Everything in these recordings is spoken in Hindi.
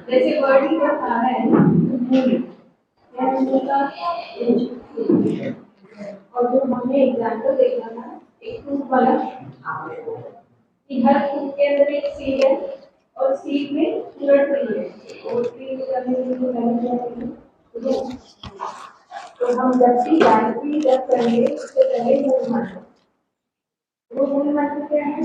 जैसे वर्ड की तरफ आ रहा है ना, और जो हमने एग्जाम्पल देखा था एक फ्रूट वाला कि हर फ्रूट के अंदर एक सीड है और सीड में पूरा ट्री है और ट्री करने के लिए मैंने क्या किया तो हम जब भी गायत्री जब करेंगे उससे पहले मूल मंत्र वो मूल मंत्र क्या है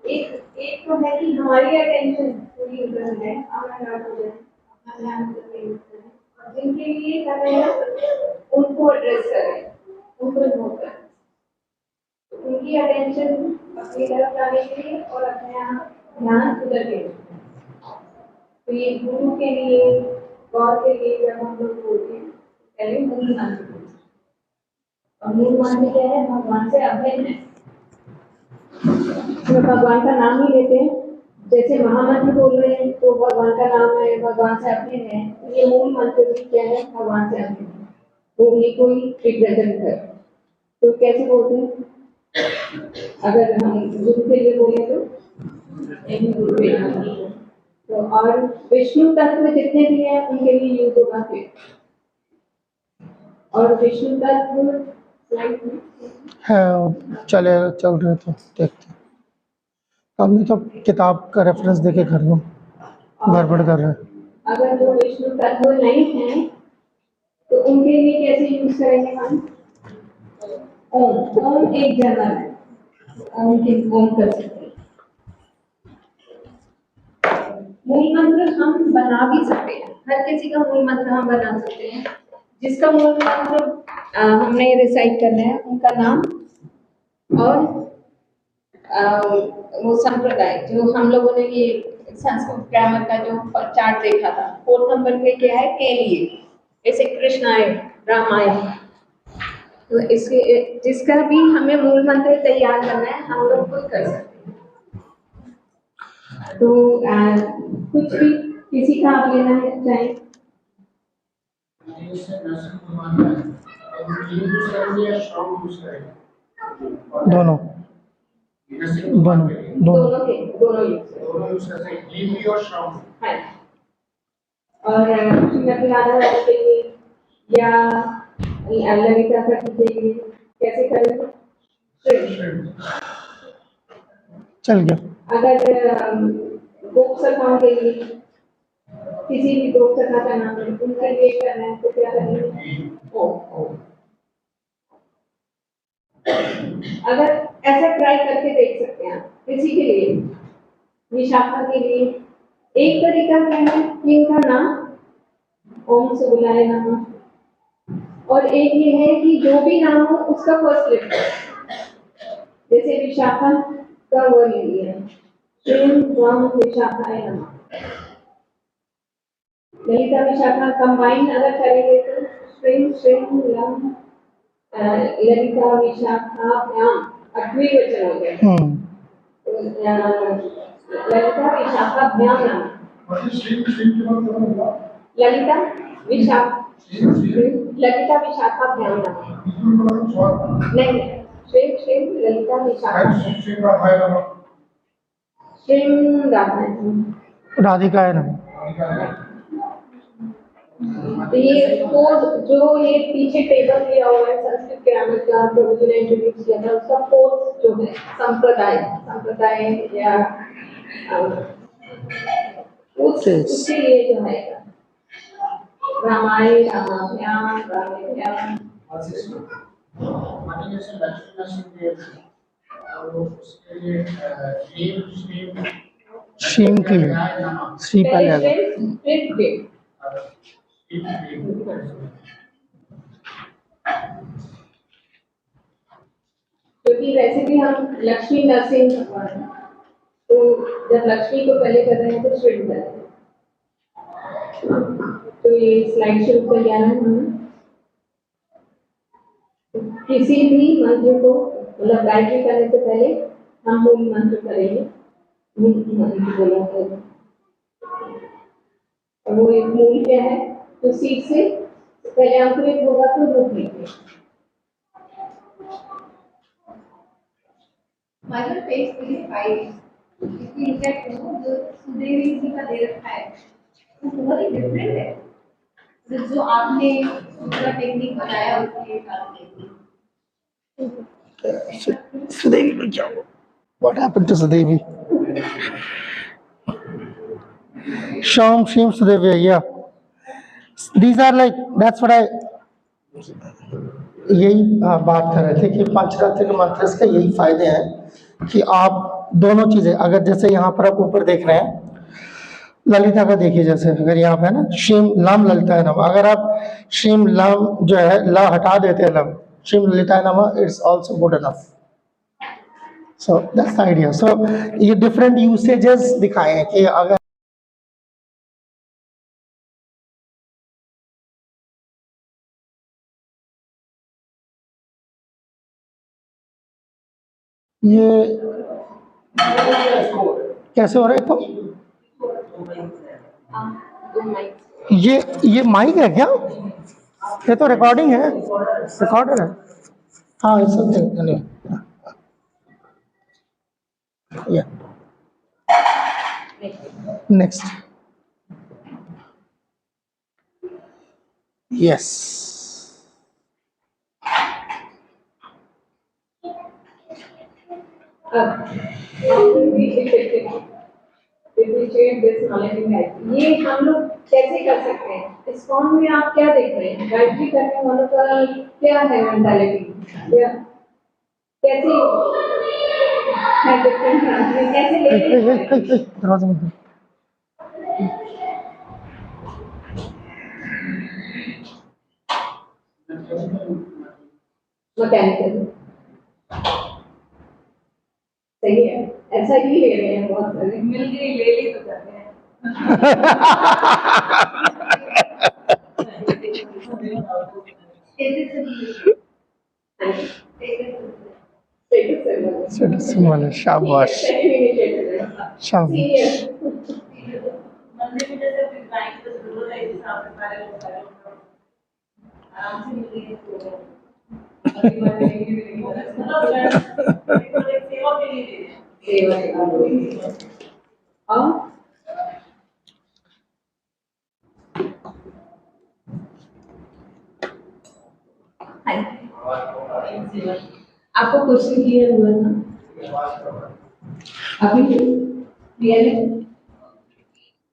एक एक तो है कि हमारी अटेंशन पूरी उधर है हमारा हो जाए अपना ध्यान उधर केंद्रित करें और जिनके लिए कर रहे हैं उनको एड्रेस करें उनको इन्वोक करें उनकी अटेंशन अपनी तरफ लाने के लिए और अपने यहाँ ध्यान उधर के लिए तो ये गुरु के लिए गौर के लिए जब हम लोग बोलते हैं पहले मूल मंत्र और मूल मंत्र क्या है भगवान से अभिन्न है तो भगवान का नाम ही लेते हैं जैसे महामंत्र बोल रहे हैं तो भगवान का नाम है भगवान से अभिन्न है ये मूल मंत्र भी क्या है भगवान से अभिन्न है वो ये कोई रिप्रेजेंट है तो कैसे बोलते हैं अगर हम गुरु के लिए बोले तो एक गुरु के लिए तो और विष्णु तत्व जितने भी हैं उनके लिए यूज होगा फिर और विष्णु तत्व है चल रहे तो देखते हमने तो किताब का रेफरेंस देके कर लो गड़बड़ कर रहे हैं अगर वो विष्णु तत्व नहीं है तो उनके लिए कैसे यूज करेंगे हम ओम एक जगह है ओम के ओम कर सकते हैं मूल मंत्र हम बना भी सकते हैं हर किसी का मूल मंत्र हम बना सकते हैं जिसका मूल मंत्र हमने रिसाइट करना है उनका नाम और वो संप्रदाय जो हम लोगों ने ये संस्कृत ग्रामर का जो चार्ट देखा था 4 नंबर पे क्या है के लिए जैसे कृष्णाय रामायण तो इसके जिसका भी हमें मूल मंत्र तैयार करना है हम लोग खुद कर सकते हैं तो कुछ भी किसी का आप लेना है चाहे दोनों और श्रीमती राधा रानी के लिए या ललिता सखी के लिए कैसे करेंगे चल गया अगर गोप सखाओं के लिए किसी भी गोप सखा का नाम है उनके लिए करना है तो क्या करेंगे अगर ऐसा ट्राई करके देख सकते हैं किसी के लिए विशाखा के लिए एक तरीका क्या है कि उनका नाम ओम से बुलाए नाम और एक ये है कि जो भी नाम हो उसका फर्स्ट लेटर जैसे विशाखा का वो ले लिया विशाखाय नमः ललिता विशाखा कंबाइन अगर करेंगे तो श्रीम लम ललिता विशाखाभ्याम 8वीं वचन हो गया ललिता विशाखाभ्याम नाम ललिता विशाखाभ्याम नाम नहीं श्रीम ललिता विशाखा श्रीम राधिका है ना ये कोड जो ये पीछे टेबल दिया हुआ है संस्कृत ग्रामर का प्रभु ने इंट्रोड्यूस किया था उसका कोड जो है संप्रदाय या उसके लिए जो है रामायण रामाभ्याम रामेभ्याम श्रीम के लिए श्री पहले आ गया क्योंकि वैसे भी हम लक्ष्मी नरसिंह भगवान तो जब लक्ष्मी को पहले कर रहे हैं तो श्री कर रहे हैं तो ये स्लाइड शुरू कर दिया है किसी भी मंत्र को मतलब गायत्री करने से पहले हम मूल मंत्र करेंगे मंत्र बोला और वो एक मूल क्या है तो सीट से पहले अंकुरित होगा तो रूप लेंगे Mother pays 5. If you look at जो सुदेवी जी का दे रखा है वो बहुत ही डिफरेंट है तो जो आपने दूसरा टेक्निक बनाया उसके हिसाब से Sudevi will jump. What happened to Sudevi? Sham, Shim, Sudevi, yeah. These are like, that's what I, यही बात कर रहे थे कि पंचरात्रिक मंत्र के यही फायदे हैं कि आप दोनों चीजें अगर जैसे यहाँ पर आप ऊपर देख रहे हैं ललिता का देखिए जैसे अगर यहाँ पे है ना शिम लम ललिता है नम अगर आप शिम लम जो है ला हटा देते हैं लम शिम ललिता है नम it's also good enough so that's the idea so ये डिफरेंट यूसेजेस दिखाए हैं कि अगर ये कैसे हो रहा है इसको ये माइक है क्या ये तो रिकॉर्डिंग है रिकॉर्डर है हाँ इट्स समथिंग या नेक्स्ट यस ये हम लोग कैसे कर सकते हैं इस फॉर्म में आप क्या देख रहे हैं गायत्री करने वालों का क्या है मेंटालिटी या कैसे है डिफरेंट कैसे ले दरवाजा बंद मैकेनिकल सही है ऐसा ही ले रहे हैं बहुत सारे मिल गई ले ली तो करते हैं शाबाश शाबाश आपको क्वेश्चन क्लियर हुआ था अभी क्लियर है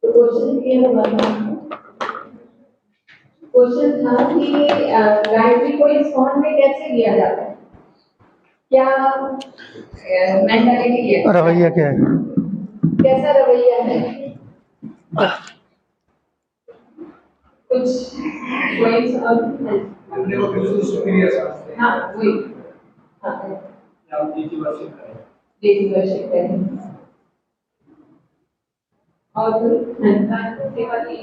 तो क्वेश्चन क्लियर हुआ था क्वेश्चन था कि गायत्री को इस फॉर्म में कैसे लिया जाता है क्या मेंटालिटी है रवैया क्या है कैसा रवैया है कुछ पॉइंट्स और अपने को बिल्कुल सुपीरियर समझते हैं हाँ वही हाँ हम डीटी वर्शिप करें डेली वर्शिप करें और सेवा की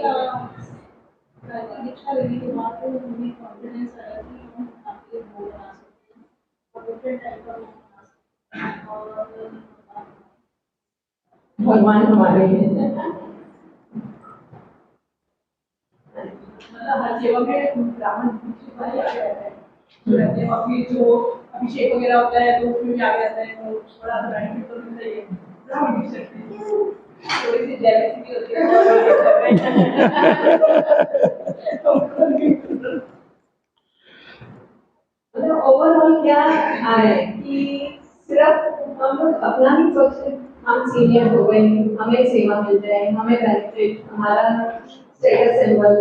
दीक्षा लेने के बाद तो हमें कॉन्फिडेंस आया कि हम आपके बोल बना सकते हैं और डिफरेंट टाइप का बना सकते हैं और भगवान हमारे हैं मतलब हर सेवा में ब्राह्मण रहते हैं अभी जो अभिषेक वगैरह होता है तो उसमें भी आ जाता है तो थोड़ा बेनिफिट तो मिलता ही है ब्राह्मण भी सकते हैं थोड़ी सी जेलसी भी होती है मतलब ओवरऑल क्या है कि सिर्फ हम लोग अपना ही सोचते हम सीनियर हो गए हमें सेवा मिल जाए हमें बेनिफिट हमारा स्टेटस सिंबल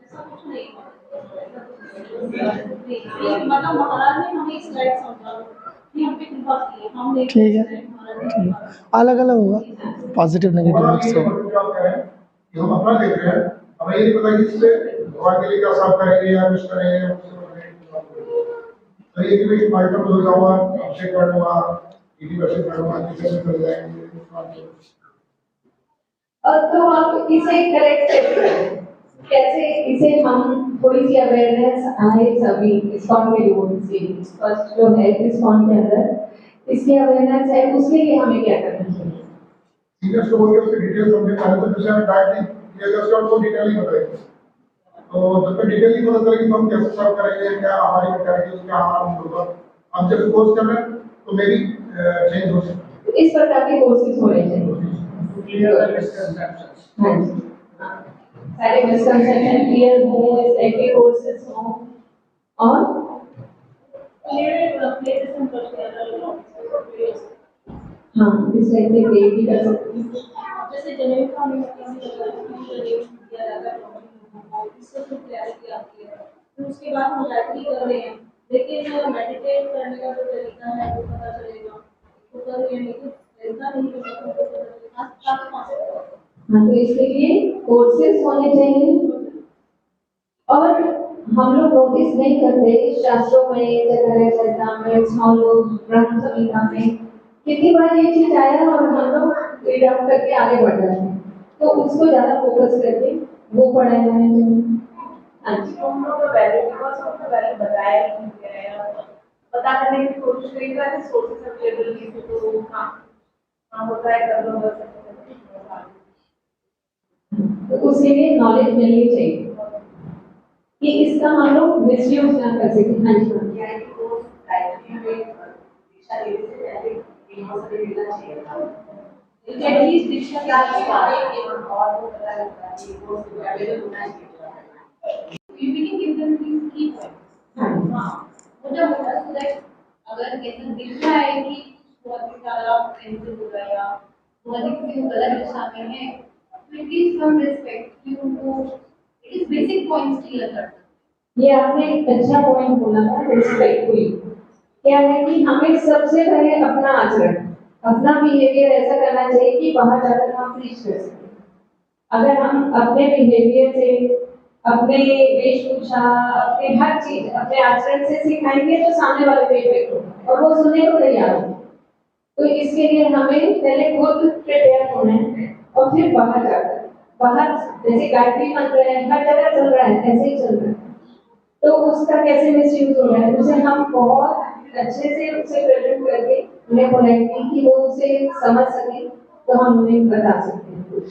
ऐसा कुछ नहीं मतलब महाराज ने हमें इस लाइक समझा कि हम पे कृपा की हम नहीं ठीक है अलग अलग होगा पॉजिटिव नेगेटिव मिक्स होगा कि हम अपना देख रहे हैं हमें ये नहीं पता कि इससे भगवान के लिए क्या साफ करेंगे या कुछ करेंगे तो ये कि भाई आइटम हो जाऊंगा अभिषेक करूंगा डीटी वर्शिप करूंगा किसी में कर जाएंगे और तो आप इसे करेक्ट कैसे इसे हम थोड़ी सी अवेयरनेस आए सभी इस्कॉन के लोगों से फर्स्ट जो है इस्कॉन के अंदर इसकी अवेयरनेस है उसके लिए हमें क्या करना चाहिए सीनियर्स को बोलिए उसके डिटेल समझे पहले तो जैसे हमें डाइट नहीं किया जस्ट और वो डिटेल ही बताएंगे तो जब तक डिटेल नहीं पता चलेगी तो हम कैसे सर्व करेंगे क्या हमारी मैकेनिकल क्या हमारा होगा हम जब कोर्स कर रहे हैं तो मेरी चेंज हो सकता है। इस प्रकार के कोर्सेज होने चाहिए। Clear the misconceptions. हाँ जी, सारे मिसकंसेप्शन क्लियर हो, इस टाइप के कोर्सेज हो और प्लेलिस्ट करते हैं अलग-अलग हाँ, इस टाइप के प्ले भी कर सकते हैं। जैसे जनरल का हमें किसी जगह दिया जाता है इससे तो क्लैरिटी आती है फिर उसके बाद हम गायत्री कर रहे हैं लेकिन मेडिटेट करने का जो तरीका है वो पता चलेगा तो कर रहे हैं लेकिन ऐसा नहीं कर सकते हाँ, तो इसके लिए कोर्सेज होने चाहिए और हम लोग नोटिस नहीं करते शास्त्रों में, जगह चर्चा में, हम लोग ब्रह्म संहिता में कितनी बार ये चीज आया और हम लोग रीड आउट करके आगे बढ़ जाते हैं, तो उसको ज्यादा फोकस करके वो पढ़ाया जाना चाहिए। हाँ जी, हम लोग का वैल्यू बिकॉज हमको वैल्यू बताया ही नहीं गया है पता करने की कोशिश करेंगे कि सोर्सेस अवेलेबल नहीं थे तो हाँ होता है कर लो बस तो उसके लिए नॉलेज मिलनी चाहिए कि इसका हम लोग मिसयूज ना कर सके। हाँ जी मैम। यानी कि वो डायरेक्टली में दीक्षा लेने से पहले यहाँ से मिलना चाहिए था एटलीस्ट दीक्षा के आगे और वो पता लगता है कि वो अवेलेबल होना चाहिए you can give them this की पॉइंट हां वो जब होता है लाइक अगर कैसे दिख रहा है कि बहुत ही ज्यादा पेंसिल हो गया या बहुत ही किसी को गलत दिशा में है तो it is some respect you to it is basic points clear करना ये आपने एक अच्छा पॉइंट बोला था रिस्पेक्टफुली। क्या है कि हमें सबसे पहले अपना आचरण, अपना बिहेवियर ऐसा करना चाहिए कि बाहर जाकर हम प्रीच कर सकें। अगर हम अपने बिहेवियर से, अपने वेशभूषा, अपने हर चीज, अपने आचरण से सिखाएंगे तो सामने वाले पे इफेक्ट होगा और वो सुनने को तैयार होगा। तो इसके लिए हमें पहले खुद प्रिपेयर होना है और फिर बाहर जाकर, बाहर जैसे गायत्री मंत्र है हर जगह चल रहा है, ऐसे ही चल रहा है, तो उसका कैसे मिसयूज हो रहा है उसे हम बहुत अच्छे से उसे प्रेजेंट करके उन्हें बोलेंगे कि वो उसे समझ सके, तो हम उन्हें बता सकते हैं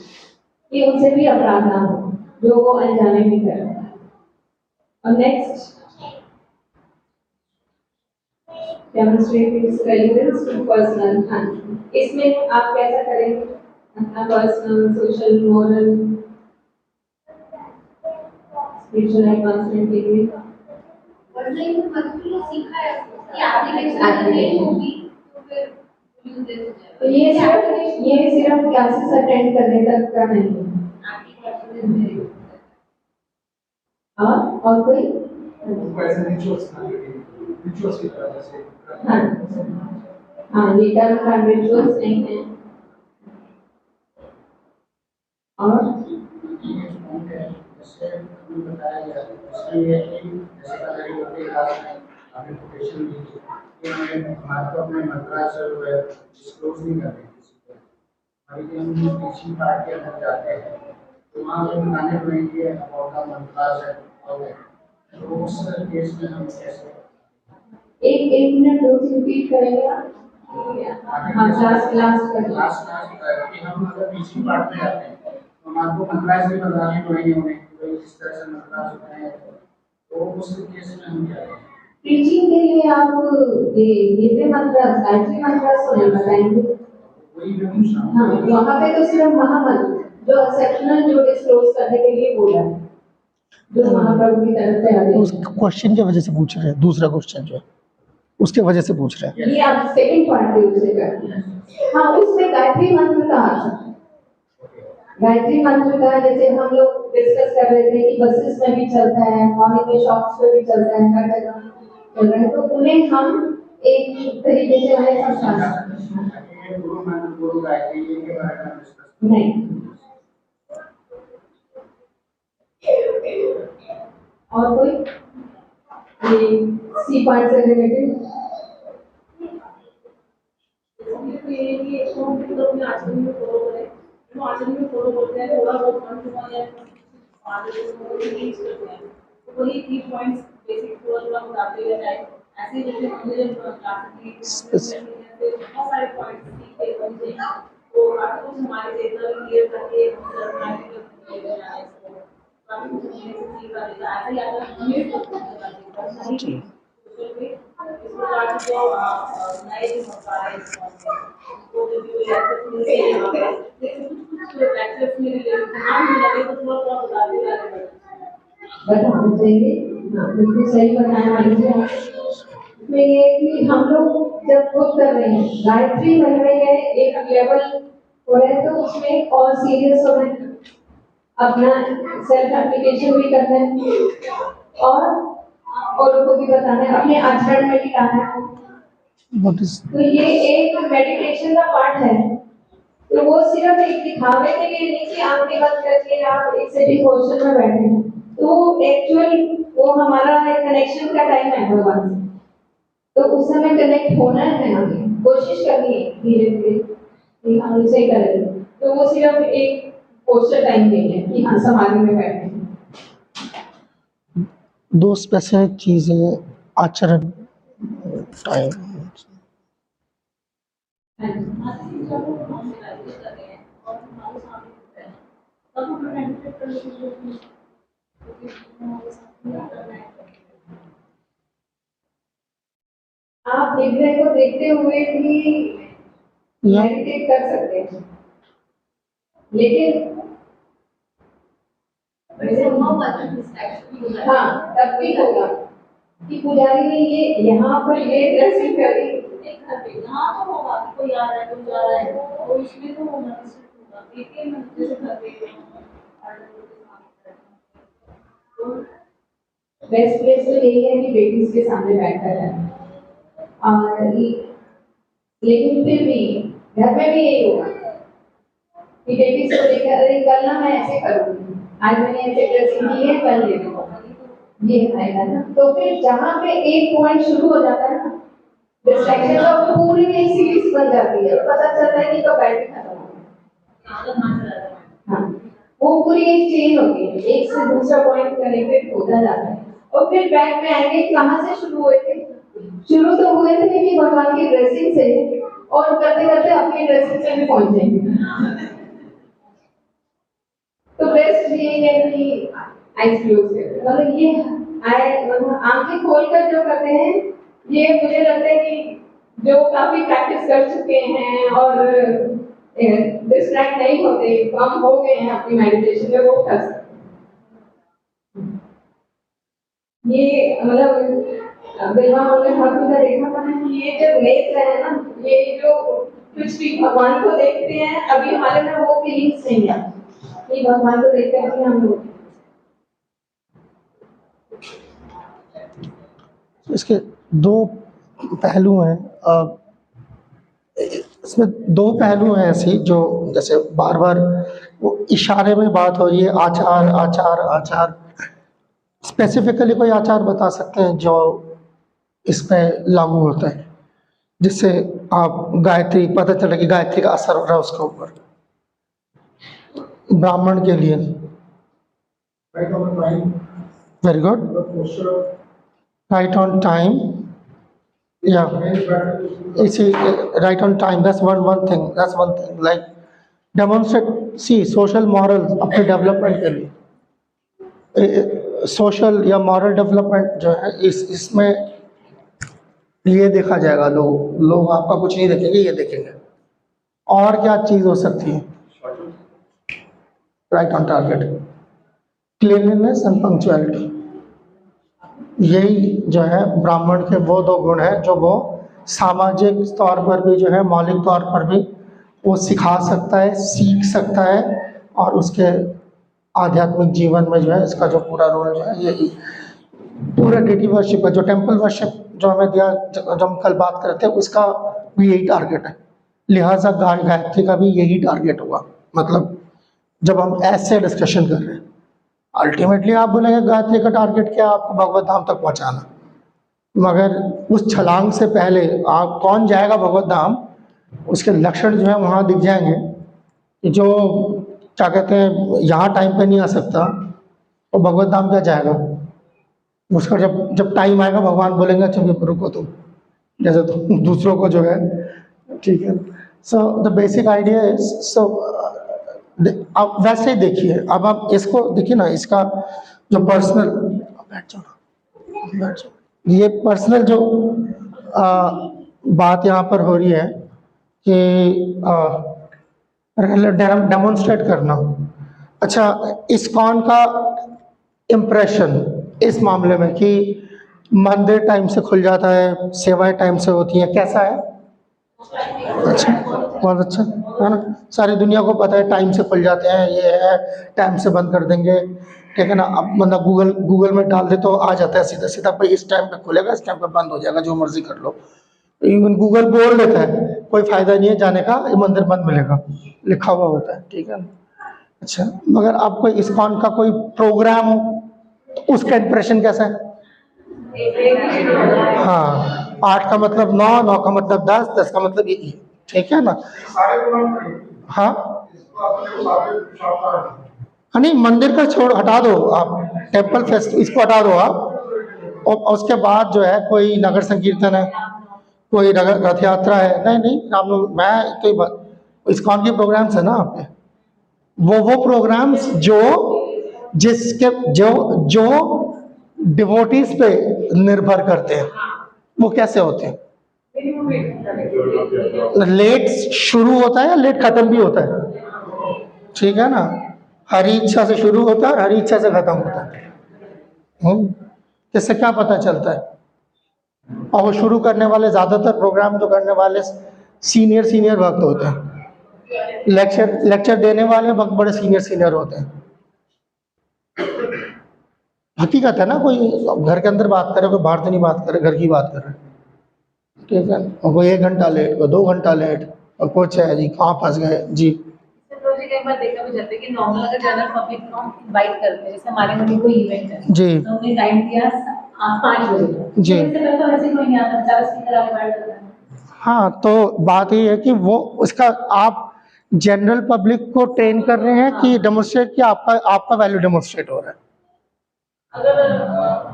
कि उनसे भी अपराध ना हो जो वो अनजाने में कर रहे हैं। और next demonstrate its relevance to personal. हाँ, इसमें आप कैसा करेंगे अपना personal, social, moral, spiritual advancement के लिए। वर्णन में मतलब सीखा है कि एप्लीकेशन नहीं होगी तो फिर यूज दे सकते तो ये सिर्फ क्लासेस अटेंड करने तक का नहीं है। और कोई उनको ऐसे रिचुअल्स की तरह जैसे हाँ हाँ, ये कर्म का रिचुअल्स नहीं है। और जैसे हमें बताया गया उसमें ये है कि जैसे पहले योगा क्लास में आपने कोटेशन दी थी कि हमें हमारे को अपने मंत्रा से जो है डिस्क्लोज नहीं करने किसी को। हमारी कि हम टीचिंग पार्ट के अंदर जाते हैं तो वहाँ पे बताने पड़ेंगे अबाउट द मंत्रास है और तो उस केस में हम कैसे एक मिनट दो रिपीट करेंगे आप? हाँ, लास्ट कि हम अगर टीचिंग पार्ट में जाते हैं तो हमारे को मंत्रास भी बताने पड़ेंगे उन्हें कि भाई इस तरह से मंत्रास होते हैं तो उस केस में हम क्या करें? टीचिंग के लिए आप ये मंत्र, गायत्री मंत्र सुने बताएंगे। वही मैं पूछ रहा हूँ। हाँ, वहाँ पे तो सिर्फ महामंत्र जो एक्सेप्शनल, जो डिस्क्लोज करने के लिए बोला है, जो महाप्रभु की तरफ से आदेश उस है। क्वेश्चन की वजह से पूछ रहे हैं, दूसरा क्वेश्चन जो है उसके वजह से पूछ रहे हैं। ये आप सेकंड पार्ट पे उससे करते हैं। हाँ, उसमें गायत्री मंत्र का आ सकता है। गायत्री मंत्र का जैसे हम लोग डिस्कस कर रहे थे कि बसेस में भी चलता है, मॉर्निंग में शॉप्स पे भी चलता है, हर जगह चल रहा है, तो उन्हें हम एक तरीके से उन्हें समझा सकते हैं। ये गुरु मंत्र गुरु गायत्री के बारे में डिस्कस नहीं, और कोई ये सी पार्ट से रिलेटेड तो ये कि इसको हम मतलब अपने आचरण में फॉलो करें तो आचरण में फॉलो करते हैं थोड़ा बहुत मन हुआ या आगे को रिलीज करते हैं तो वही 3 पॉइंट्स बेसिक थोड़ा थोड़ा बताते हुए जाए ऐसे ही जैसे हमने जब क्लास की बहुत सारे पॉइंट्स सीखे समझे तो आपको हमारे चेतना में क्लियर करके हम प्रैक्टिकल ले जाए इसको काफी कुछ हमने सीखा देता है ऐसे ही आपको हमें भी पता चलता है इसको बाद जो नए जो होता है इस फॉर्म में वो जो भी लेक्चर्स मिलते हैं यहाँ पे, लेकिन कुछ लेक्चर्स में नाम भी लगे तो थोड़ा थोड़ा बता दें जाने बताना चाहिए। हाँ, बिल्कुल सही बताया मैंने। इसमें ये है कि हम लोग जब खुद कर रहे हैं, गायत्री बन रही है, एक लेवल हो रहा है, तो उसमें और सीरियस हो रहे हैं, अपना सेल्फ एप्लीकेशन भी करना है और को भी बताना है, अपने आचरण में भी लाना है। तो ये एक मेडिटेशन का पार्ट है। तो वो सिर्फ एक दिखावे के लिए नहीं कि आंखें बंद करके आप एक सिटिंग पोजीशन में बैठे हैं, तो एक्चुअल वो हमारा कनेक्शन का टाइम है भगवान से, तो उस समय कनेक्ट होना है, हमें कोशिश करनी है धीरे धीरे कि हम उसे करें। तो वो सिर्फ एक पोस्टर टाइम नहीं है कि हाँ समाधि में बैठे हैं। दो स्पेसिफिक चीजें आचरण टाइम। आप विग्रह को देखते हुए भी मेडिटेट कर सकते हैं, लेकिन हाँ तब भी होगा कि पुजारी ने ये यहाँ पर ये ड्रेसिंग करी, यहाँ तो होगा कि कोई आ रहा है कोई जा रहा है, तो उसमें तो होगा लेकिन जैसे घर पे बेस्ट प्लेस तो यही है कि बेबीज के सामने बैठकर है, और लेकिन फिर भी घर में भी यही होगा कि बेबीज को देखकर अरे कल ना मैं ऐसे करूँगी, आज मैंने ऐसे ड्रेसिंग की है, कल ये देखो ये आएगा ना। तो फिर जहाँ पे एक पॉइंट शुरू हो जाता है ना डिस्ट्रैक्शन, तो पूरी एक सीरीज बन जाती है, पता चलता है कि तो बैटरी खत्म हो गई। हाँ, वो पूरी एक चेन होती है, एक से दूसरा पॉइंट कनेक्टेड होता जाता है, और फिर बैक में आएंगे कहाँ से शुरू हुए थे। शुरू तो हुए थे कि भगवान की ड्रेसिंग से, और करते करते अपनी ड्रेसिंग से भी पहुंचेंगे। तो बेस्ट ये है कि आईज क्लोज करें, मतलब ये आंखें खोलकर जो करते हैं, ये मुझे लगता है कि जो काफी प्रैक्टिस कर चुके हैं और डिस्ट्रैक्ट नहीं होते, कम हो गए हैं अपनी मेडिटेशन में, वो कर सकते हैं। ये मतलब विवाह में ठाकुर का देखा था ना कि ये जो नेत्र है ना, ये जो कुछ भी भगवान को देखते हैं, अभी हमारे में वो फीलिंग्स नहीं है कि भगवान को देखते हैं हम लोग। इसके दो पहलू हैं, इसमें दो पहलू हैं ऐसे जो जैसे बार बार वो इशारे में बात हो रही है, आचार आचार आचार। स्पेसिफिकली कोई आचार बता सकते हैं जो इसमें लागू होता है, जिससे आप गायत्री पता चले कि गायत्री का असर हो रहा है उसके ऊपर ब्राह्मण के लिए। Right on the time, very good, the posture, right on time, या hands back to the इसी right on time, that's one thing, like demonstrate see social moral अपने डेवलपमेंट के लिए। सोशल या मॉरल डेवलपमेंट जो है इसमें ये देखा जाएगा, लोग आपका कुछ नहीं देखेंगे, ये देखेंगे। और क्या चीज़ हो सकती है? Right on target, cleanliness and punctuality, यही जो है ब्राह्मण के वो दो गुण हैं जो वो सामाजिक तौर पर भी जो है, मौलिक तौर पर भी वो सिखा सकता है, सीख सकता है, और उसके आध्यात्मिक जीवन में जो है इसका जो पूरा रोल जो है, यही पूरा डेटी वर्शिप है, जो टेम्पल वर्शिप जो हमें दिया, जो हम कल बात कर रहे थे, उसका भी यही टारगेट है। लिहाजा गायत्री का भी यही टारगेट होगा। मतलब जब हम ऐसे डिस्कशन कर रहे हैं, अल्टीमेटली आप बोलेंगे गायत्री का टारगेट क्या, आपको भगवत धाम तक पहुंचाना, मगर उस छलांग से पहले आप कौन जाएगा भगवत धाम, उसके लक्षण जो है वहाँ दिख जाएंगे। जो क्या कहते हैं यहाँ टाइम पे नहीं आ सकता, तो भगवत धाम क्या जाएगा, उसका जब टाइम आएगा भगवान बोलेंगे अच्छा रुको तुम, जैसे तो दूसरों को जो है, ठीक है। So the basic idea is, so आप वैसे ही देखिए। अब आप इसको देखिए ना, इसका जो पर्सनल, बैठ जाओ, ये पर्सनल जो बात यहाँ पर हो रही है कि डेमोन्स्ट्रेट करना। अच्छा, इस्कॉन का इम्प्रेशन इस मामले में कि मंदिर टाइम से खुल जाता है, सेवाएं टाइम से होती हैं, कैसा है? अच्छा, बहुत अच्छा है ना। सारी दुनिया को पता है टाइम से खुल जाते हैं, ये है टाइम से बंद कर देंगे, ठीक है ना। अब मतलब गूगल में डाल दे तो आ जाता है सीधा सीधा, भाई इस टाइम पे खुलेगा, इस टाइम पे बंद हो जाएगा, जो मर्जी कर लो। इवन गूगल बोल देता है कोई फायदा नहीं है जाने का, ये मंदिर बंद मिलेगा, लिखा हुआ होता है, ठीक है ना। अच्छा, मगर आप कोई इस्कॉन का कोई प्रोग्राम हो तो उसका इंप्रेशन कैसा है? हाँ, 8 का मतलब 9, 9 का मतलब 10, 10 का मतलब ये, ठीक है ना। सारे प्रोग्राम करेंगे, हाँ इसको अपने को सारे शाखा है। हाँ, नहीं मंदिर का छोड़ हटा दो आप, टेम्पल फेस्ट इसको हटा दो आप, और उसके बाद जो है कोई नगर संकीर्तन है, कोई रथ यात्रा है, नहीं नहीं राम, मैं तो इस्कॉन के प्रोग्राम्स है ना आपके, वो प्रोग्राम्स जो जिसके जो जो डिवोटीज पे निर्भर करते हैं, वो कैसे होते हैं? लेट शुरू होता है या लेट खत्म भी होता है, ठीक है ना। हरी इच्छा से शुरू होता है और हरी इच्छा से खत्म होता है। इससे क्या पता चलता है? और वो शुरू करने वाले, ज्यादातर प्रोग्राम जो करने वाले सीनियर भक्त होते हैं, लेक्चर देने वाले वक्त बड़े सीनियर होते हैं। हकीकत है ना, कोई घर के अंदर बात करे, कोई बाहर तो नहीं बात करे, घर की बात करे, ठीक है। और कोई 1 घंटा लेट, कोई 2 घंटा लेट, और कुछ है जी कहाँ फंस गए जी। तो जी कई बार देखा भी जाता है कि नॉर्मल अगर जनरल पब्लिक को इनवाइट करते हैं, जैसे हमारे में भी कोई इवेंट है जी तो हमने टाइम दिया 5 बजे तक, जी। इससे पहले तो ऐसे कोई नहीं आता, 50 स्पीकर आके बैठ जाता है। हाँ, तो बात ये है कि वो उसका आप जनरल पब्लिक को ट्रेन कर रहे हैं कि डेमोन्स्ट्रेट, कि आपका वैल्यू डेमोन्स्ट्रेट हो रहा है? अगर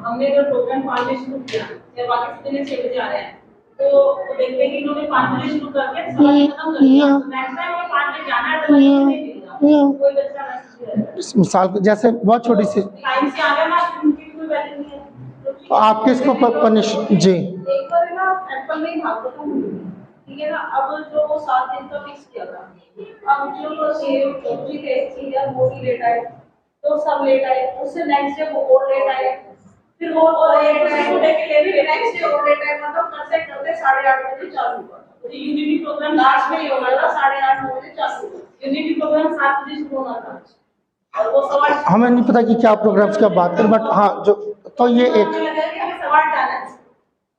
हमने अगर प्रोग्राम 5 बजे शुरू किया या बाकी दिन 6 बजे आ रहे हैं तो देखते हैं कि इन्होंने 5 बजे शुरू करके 7 खत्म कर दिया, नेक्स्ट टाइम हमें 5 बजे जाना है तो नहीं मिलेगा, कोई बच्चा मैसेज मिसाल जैसे बहुत छोटी सी, टाइम से आ गया ना, उनकी कोई वैल्यू नहीं है। तो आप किसको पनिश जी? एक बार ना एप्पल में ही भाग था, ठीक है ना। अब जो वो 7 दिन का फिक्स किया था, अब जो चौधरी थे सीनियर वो भी लेट आए, तो सब लेट आए, उससे नेक्स्ट डे वो और लेट आए, फिर वो और लेट आए, टुडे के लिए भी नेक्स्ट डे और लेट आए, मतलब करते करते 8:30 बजे चालू हुआ। तो यूनिटी प्रोग्राम लास्ट में ही होना था, 8:30 बजे चालू हुआ। यूनिटी प्रोग्राम 7 बजे शुरू होना था और वो सवा, हमें नहीं पता कि क्या प्रोग्राम्स की आप बात करें, बट हाँ जो, तो ये हमें लगा कि हमें सवा जाना है,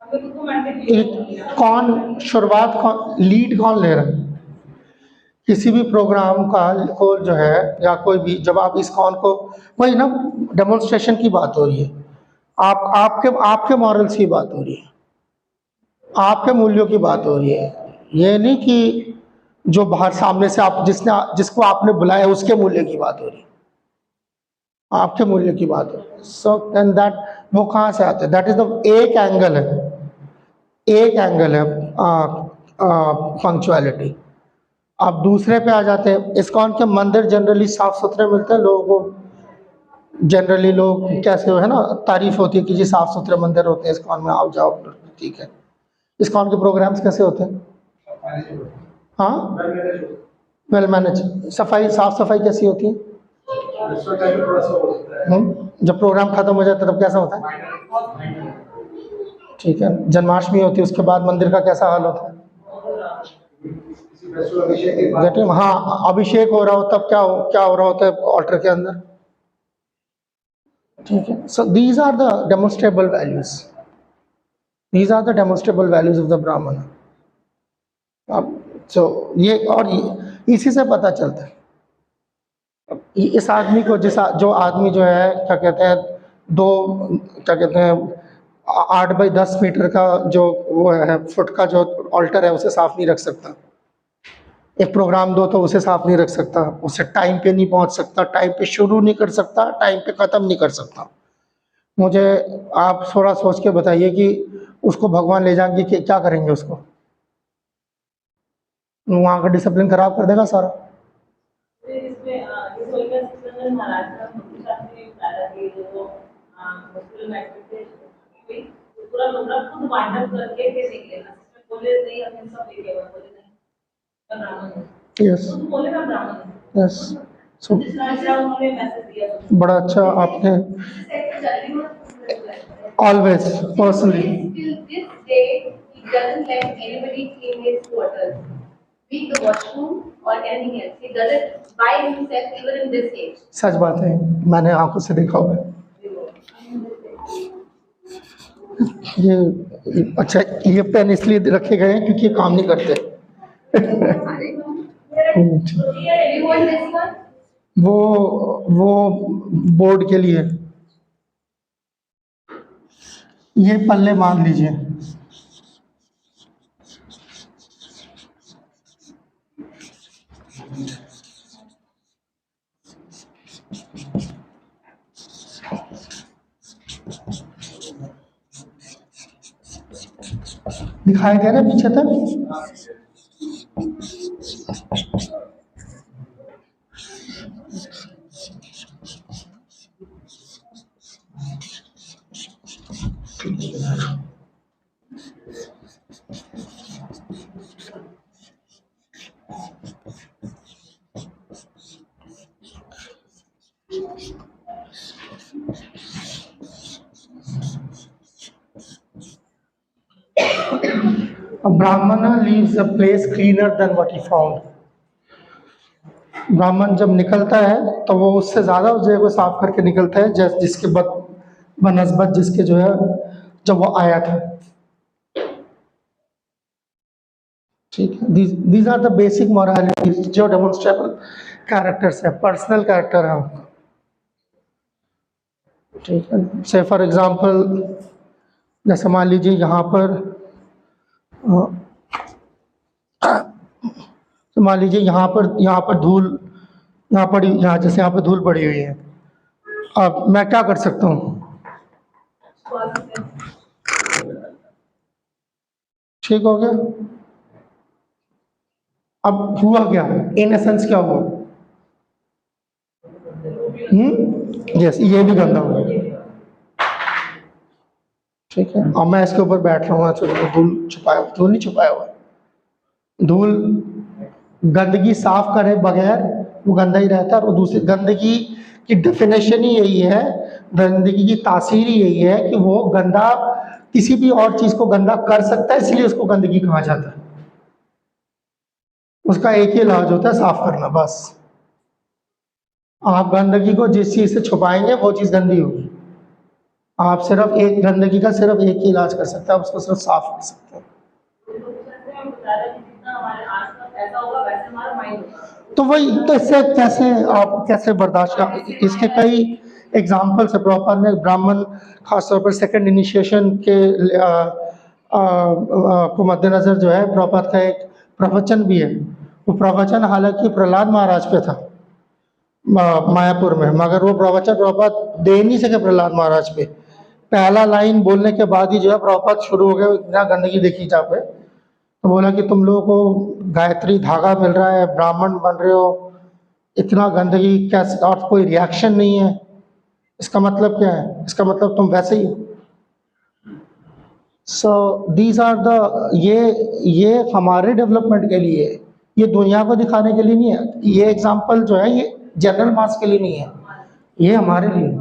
हमें खुद को मेंटेन एक कौन शुरुआत, कौन लीड कौन ले रहा है किसी भी प्रोग्राम का को जो है, या कोई भी, जब आप इस कौन को, वही ना डेमोन्स्ट्रेशन की बात हो रही है, आपके मॉरल्स की बात हो रही है, आपके मूल्यों की बात हो रही है, ये नहीं कि जो बाहर सामने से आप जिसको आपने बुलाया उसके मूल्य की बात हो रही है, आपके मूल्य की बात है। सो एंड दैट वो कहाँ से आते हैं? दैट इज द एक एंगल है पंक्चुअलिटी। आप दूसरे पे आ जाते हैं। इस्कॉन के मंदिर जनरली साफ सुथरे मिलते हैं लोगों को, जनरली लोग कैसे है ना, तारीफ होती है कि जी साफ सुथरे मंदिर होते हैं इस्कॉन में, आओ जाओ, ठीक है। इस्कॉन के प्रोग्राम्स कैसे होते हैं? हाँ, वेल मैनेज, साफ सफाई कैसी होती है? जब प्रोग्राम खत्म हो जाता है तब कैसा होता है? ठीक है। जन्माष्टमी होती है, उसके बाद मंदिर का कैसा हाल होता है? हाँ, अभिषेक हो रहा हो तब क्या हो रहा होता है ऑल्टर के अंदर? ठीक है। So these are the demonstrable values, these are the demonstrable values of the Brahmin. अब सो ये, और ये इसी से पता चलता है इस आदमी को, जो आदमी जो है क्या कहते हैं, क्या कहते हैं 8 बाई 10 मीटर का जो वो है फुट का जो ऑल्टर है उसे साफ नहीं रख सकता, एक प्रोग्राम दो तो उसे साफ नहीं रख सकता, उसे टाइम पे नहीं पहुंच सकता, टाइम पे शुरू नहीं कर सकता, टाइम पे ख़त्म नहीं कर सकता। मुझे आप थोड़ा सोच के बताइए कि उसको भगवान ले जाएंगे कि क्या करेंगे उसको? वहाँ का डिसिप्लिन खराब कर देगा सारा। इसमें इस वर्ग सिस्टम महाराष्ट्र में शास्त्री बताया कि जो हॉस्पिटल में एडमिट थे, पूरा कमरा खुद वाइंड अप करके फिर निकलेगा। सिस्टर बोले नहीं हमने सब लेके आए, बोले नहीं मैं ब्राह्मण हूँ, यस खुद बोले मैं ब्राह्मण हूँ। यस। सो जिस तरह उन्होंने मैसेज दिया बड़ा अच्छा आपने always personally till this day he doesn't let anybody clean his quarters, be it the washroom or anything else. He does it by himself even in this age. सच बात है, मैंने आंखों से देखा हुआ है ये। अच्छा, ये पेन इसलिए रखे गए हैं क्योंकि ये काम नहीं करते। You want this one? वो बोर्ड के लिए ये पल्ले मान लीजिए। दिखाई दे रहा है पीछे तक? A Brahmana leaves a place cleaner than what he found. ब्राह्मण जब निकलता है तो वो उससे ज़्यादा उस जगह को साफ करके निकलता है जिसके बनस्बत जिसके जो है जब वो आया था। ठीक है, these are the basic moralities जो demonstrable characters है, personal character है आपका। ठीक है, से फॉर एग्जाम्पल जैसे मान लीजिए यहाँ पर तो मान लीजिए यहाँ पर धूल यहाँ जैसे यहाँ पर धूल पड़ी हुई है। अब मैं क्या कर सकता हूँ? ठीक हो गया। अब हुआ क्या, इन एसेंस क्या हुआ? यस, ये भी गंदा हुआ। ठीक है, अब मैं इसके ऊपर बैठ रहा हूँ, धूल नहीं छुपाया हुआ। धूल गंदगी साफ करे बगैर वो गंदा ही रहता है। और दूसरी गंदगी की डेफिनेशन ही यही है, गंदगी की तासीर ही यही है कि वो गंदा किसी भी और चीज को गंदा कर सकता है, इसलिए उसको गंदगी कहा जाता है। उसका एक ही इलाज होता है, साफ करना, बस। आप गंदगी को जिस चीज से छुपाएंगे वो चीज गंदी होगी। आप सिर्फ एक गंदगी का सिर्फ एक ही इलाज कर सकते हैं, आप उसको सिर्फ साफ कर सकते हैं। तो वही, तो इससे कैसे बर्दाश्त, इसके कई एग्जाम्पल्स है। प्रॉपर ने ब्राह्मण खासतौर पर सेकंड इनिशिएशन के को मद्देनजर जो है प्रॉपर का एक प्रवचन भी है। वो प्रवचन हालांकि प्रहलाद महाराज पे था मायापुर में, मगर वो प्रवचन प्रॉपर दे नहीं सके प्रहलाद महाराज पे। पहला लाइन बोलने के बाद ही जो है प्रॉपर शुरू हो गया, इतना गंदगी देखी जहाँ पे। तो बोला कि तुम लोगों को गायत्री धागा मिल रहा है, ब्राह्मण बन रहे हो, इतना गंदगी कैसे, और कोई रिएक्शन नहीं है, इसका मतलब क्या है? इसका मतलब तुम वैसे ही हो। सो दीज आर द, ये हमारे डेवलपमेंट के लिए है, ये दुनिया को दिखाने के लिए नहीं है। ये एग्जाम्पल जो है ये जनरल मास के लिए नहीं है, ये हमारे लिए।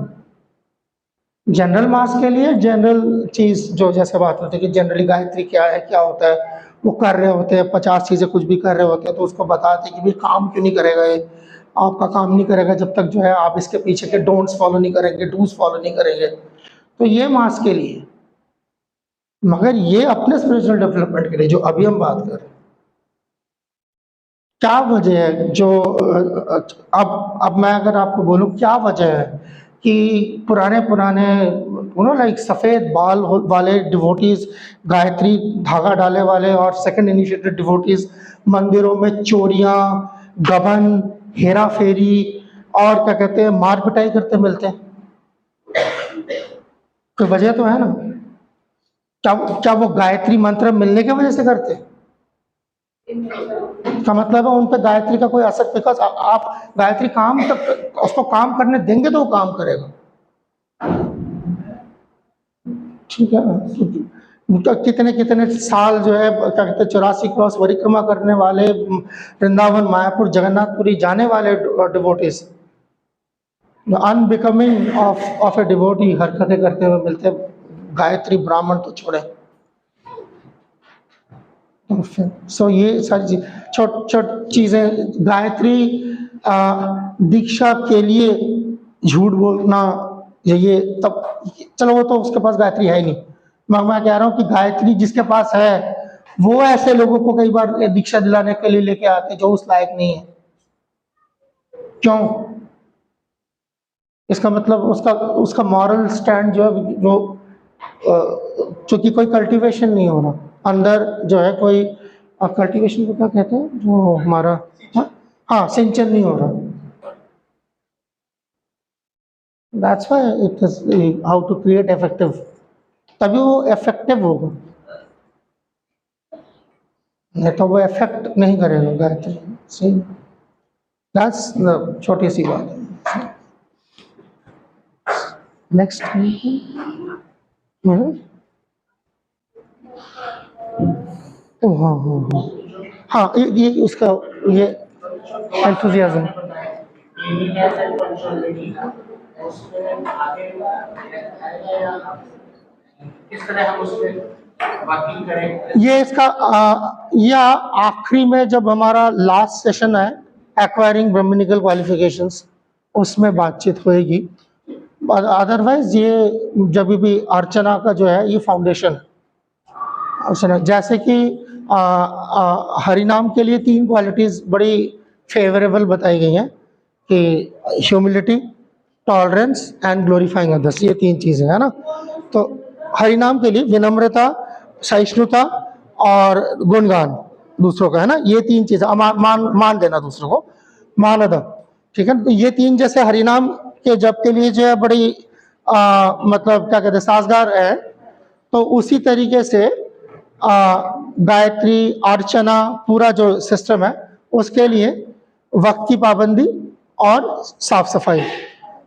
जनरल मास के लिए जनरल चीज जो जैसे बात होती है कि जनरली गायत्री क्या है, क्या होता है, वो कर रहे होते हैं 50 चीजें कुछ भी कर रहे होते हैं, तो उसको बताते हैं कि भाई काम क्यों नहीं करेगा, ये आपका काम नहीं करेगा जब तक जो है आप इसके पीछे के डोंट्स फॉलो नहीं करेंगे, डूज फॉलो नहीं करेंगे। तो ये मास के लिए, मगर ये अपने स्पिरिचुअल डेवलपमेंट के लिए जो अभी हम बात कर रहे हैं। क्या वजह है जो अब मैं अगर आपको बोलूं क्या वजह है कि पुराने लाइक सफ़ेद बाल वाले डिवोटीज, गायत्री धागा डाले वाले और सेकंड इनिशिएटेड डिवोटीज मंदिरों में चोरियां, गबन, हेरा फेरी और क्या कहते हैं मार पिटाई करते मिलते हैं? कोई वजह तो है ना? क्या वो गायत्री मंत्र मिलने की वजह से करते हैं? का मतलब है उन पे गायत्री का कोई असर, बिकॉज आप गायत्री काम तक उसको काम करने देंगे तो वो काम करेगा। ठीक है ना। तो कितने कितने साल जो है क्या कहते हैं 84 क्रॉस परिक्रमा करने वाले, वृंदावन मायापुर जगन्नाथपुरी जाने वाले devotees unbecoming of a devotee हरकतें करते हुए मिलते। गायत्री ब्राह्मण तो छोड़े। सो ये सारी चीज छोट छोट चीजें गायत्री दीक्षा के लिए झूठ बोलना ये तब चलो वो तो उसके पास गायत्री है ही नहीं। मैं कह रहा हूँ कि गायत्री जिसके पास है वो ऐसे लोगों को कई बार दीक्षा दिलाने के लिए लेके आते जो उस लायक नहीं है। क्यों? इसका मतलब उसका मॉरल स्टैंड जो है जो चूंकि कोई कल्टीवेशन नहीं हो रहा अंदर जो है कोई कल्टीवेशन को क्या कहते हैं जो हमारा हाँ सिंचन नहीं हो रहा। That's why it is how to create effective, तभी वो इफेक्टिव होगा, नहीं तो वो इफेक्ट नहीं करेगा गायत्री। सही, दैट्स छोटी सी बात है। नेक्स्ट हाँ हाँ हाँ हाँ ये उसका ये एंथुसियाज्म किस तरह हम उसमें बाकी करें? ये इसका या आखिरी में जब हमारा लास्ट सेशन है एक्वायरिंग ब्रह्मनिकल क्वालिफिकेशंस उसमें बातचीत होएगी। अदरवाइज ये जब भी अर्चना का जो है ये फाउंडेशन अर्चना जैसे कि हरिनाम के लिए 3 क्वालिटीज बड़ी फेवरेबल बताई गई हैं कि humility, tolerance and glorifying others, ये 3 चीजें है ना। तो हरिनाम के लिए विनम्रता, सहिष्णुता और गुणगान दूसरों का है ना, ये 3 चीजें मान देना दूसरों को, मान अदब, ठीक है। तो ये 3 जैसे हरिनाम के जप के लिए जो है बड़ी मतलब क्या कहते हैं साजगार है, तो उसी तरीके से गायत्री अर्चना पूरा जो सिस्टम है उसके लिए वक्त की पाबंदी और साफ सफाई,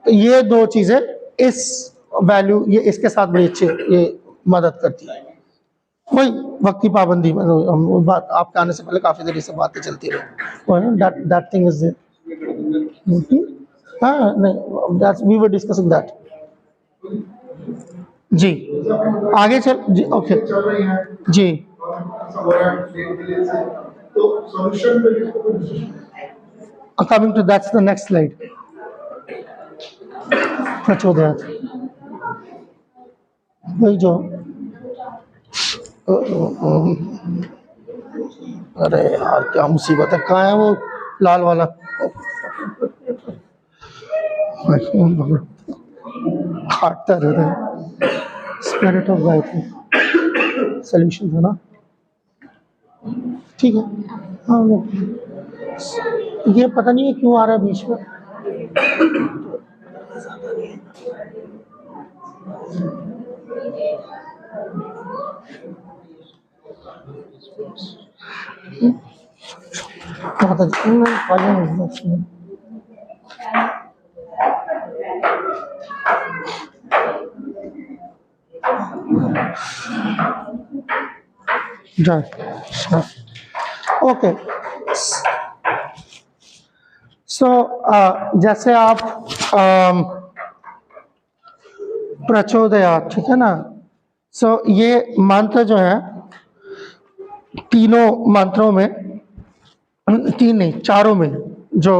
तो ये 2 चीजें इस वैल्यू ये इसके साथ बड़ी अच्छी ये मदद करती है। वही वक्त की पाबंदी मतलब बात आपके आने से पहले काफी देर से बातें चलती रही, दैट थिंग इज हाँ नहीं that's we were discussing that. जी आगे चल जी ओके चल रही है जी ऐसा हो रहा है धीरे से, तो सॉल्यूशन पे किसको कोई decision coming to that's the next slide. प्रचोदयात वही जो अरे यार क्या मुसीबत है, कहाँ है वो लाल वाला काटता रहता है। स्पिरिट ऑफ गायत्री सोल्यूशन है ना, ठीक है। हाँ वो ये पता नहीं है क्यों आ रहा है बीच में। ओके सो जैसे आप प्रचोदयात, ठीक है ना। सो ये मंत्र जो है तीनों मंत्रों में, 3 नहीं 4 में, जो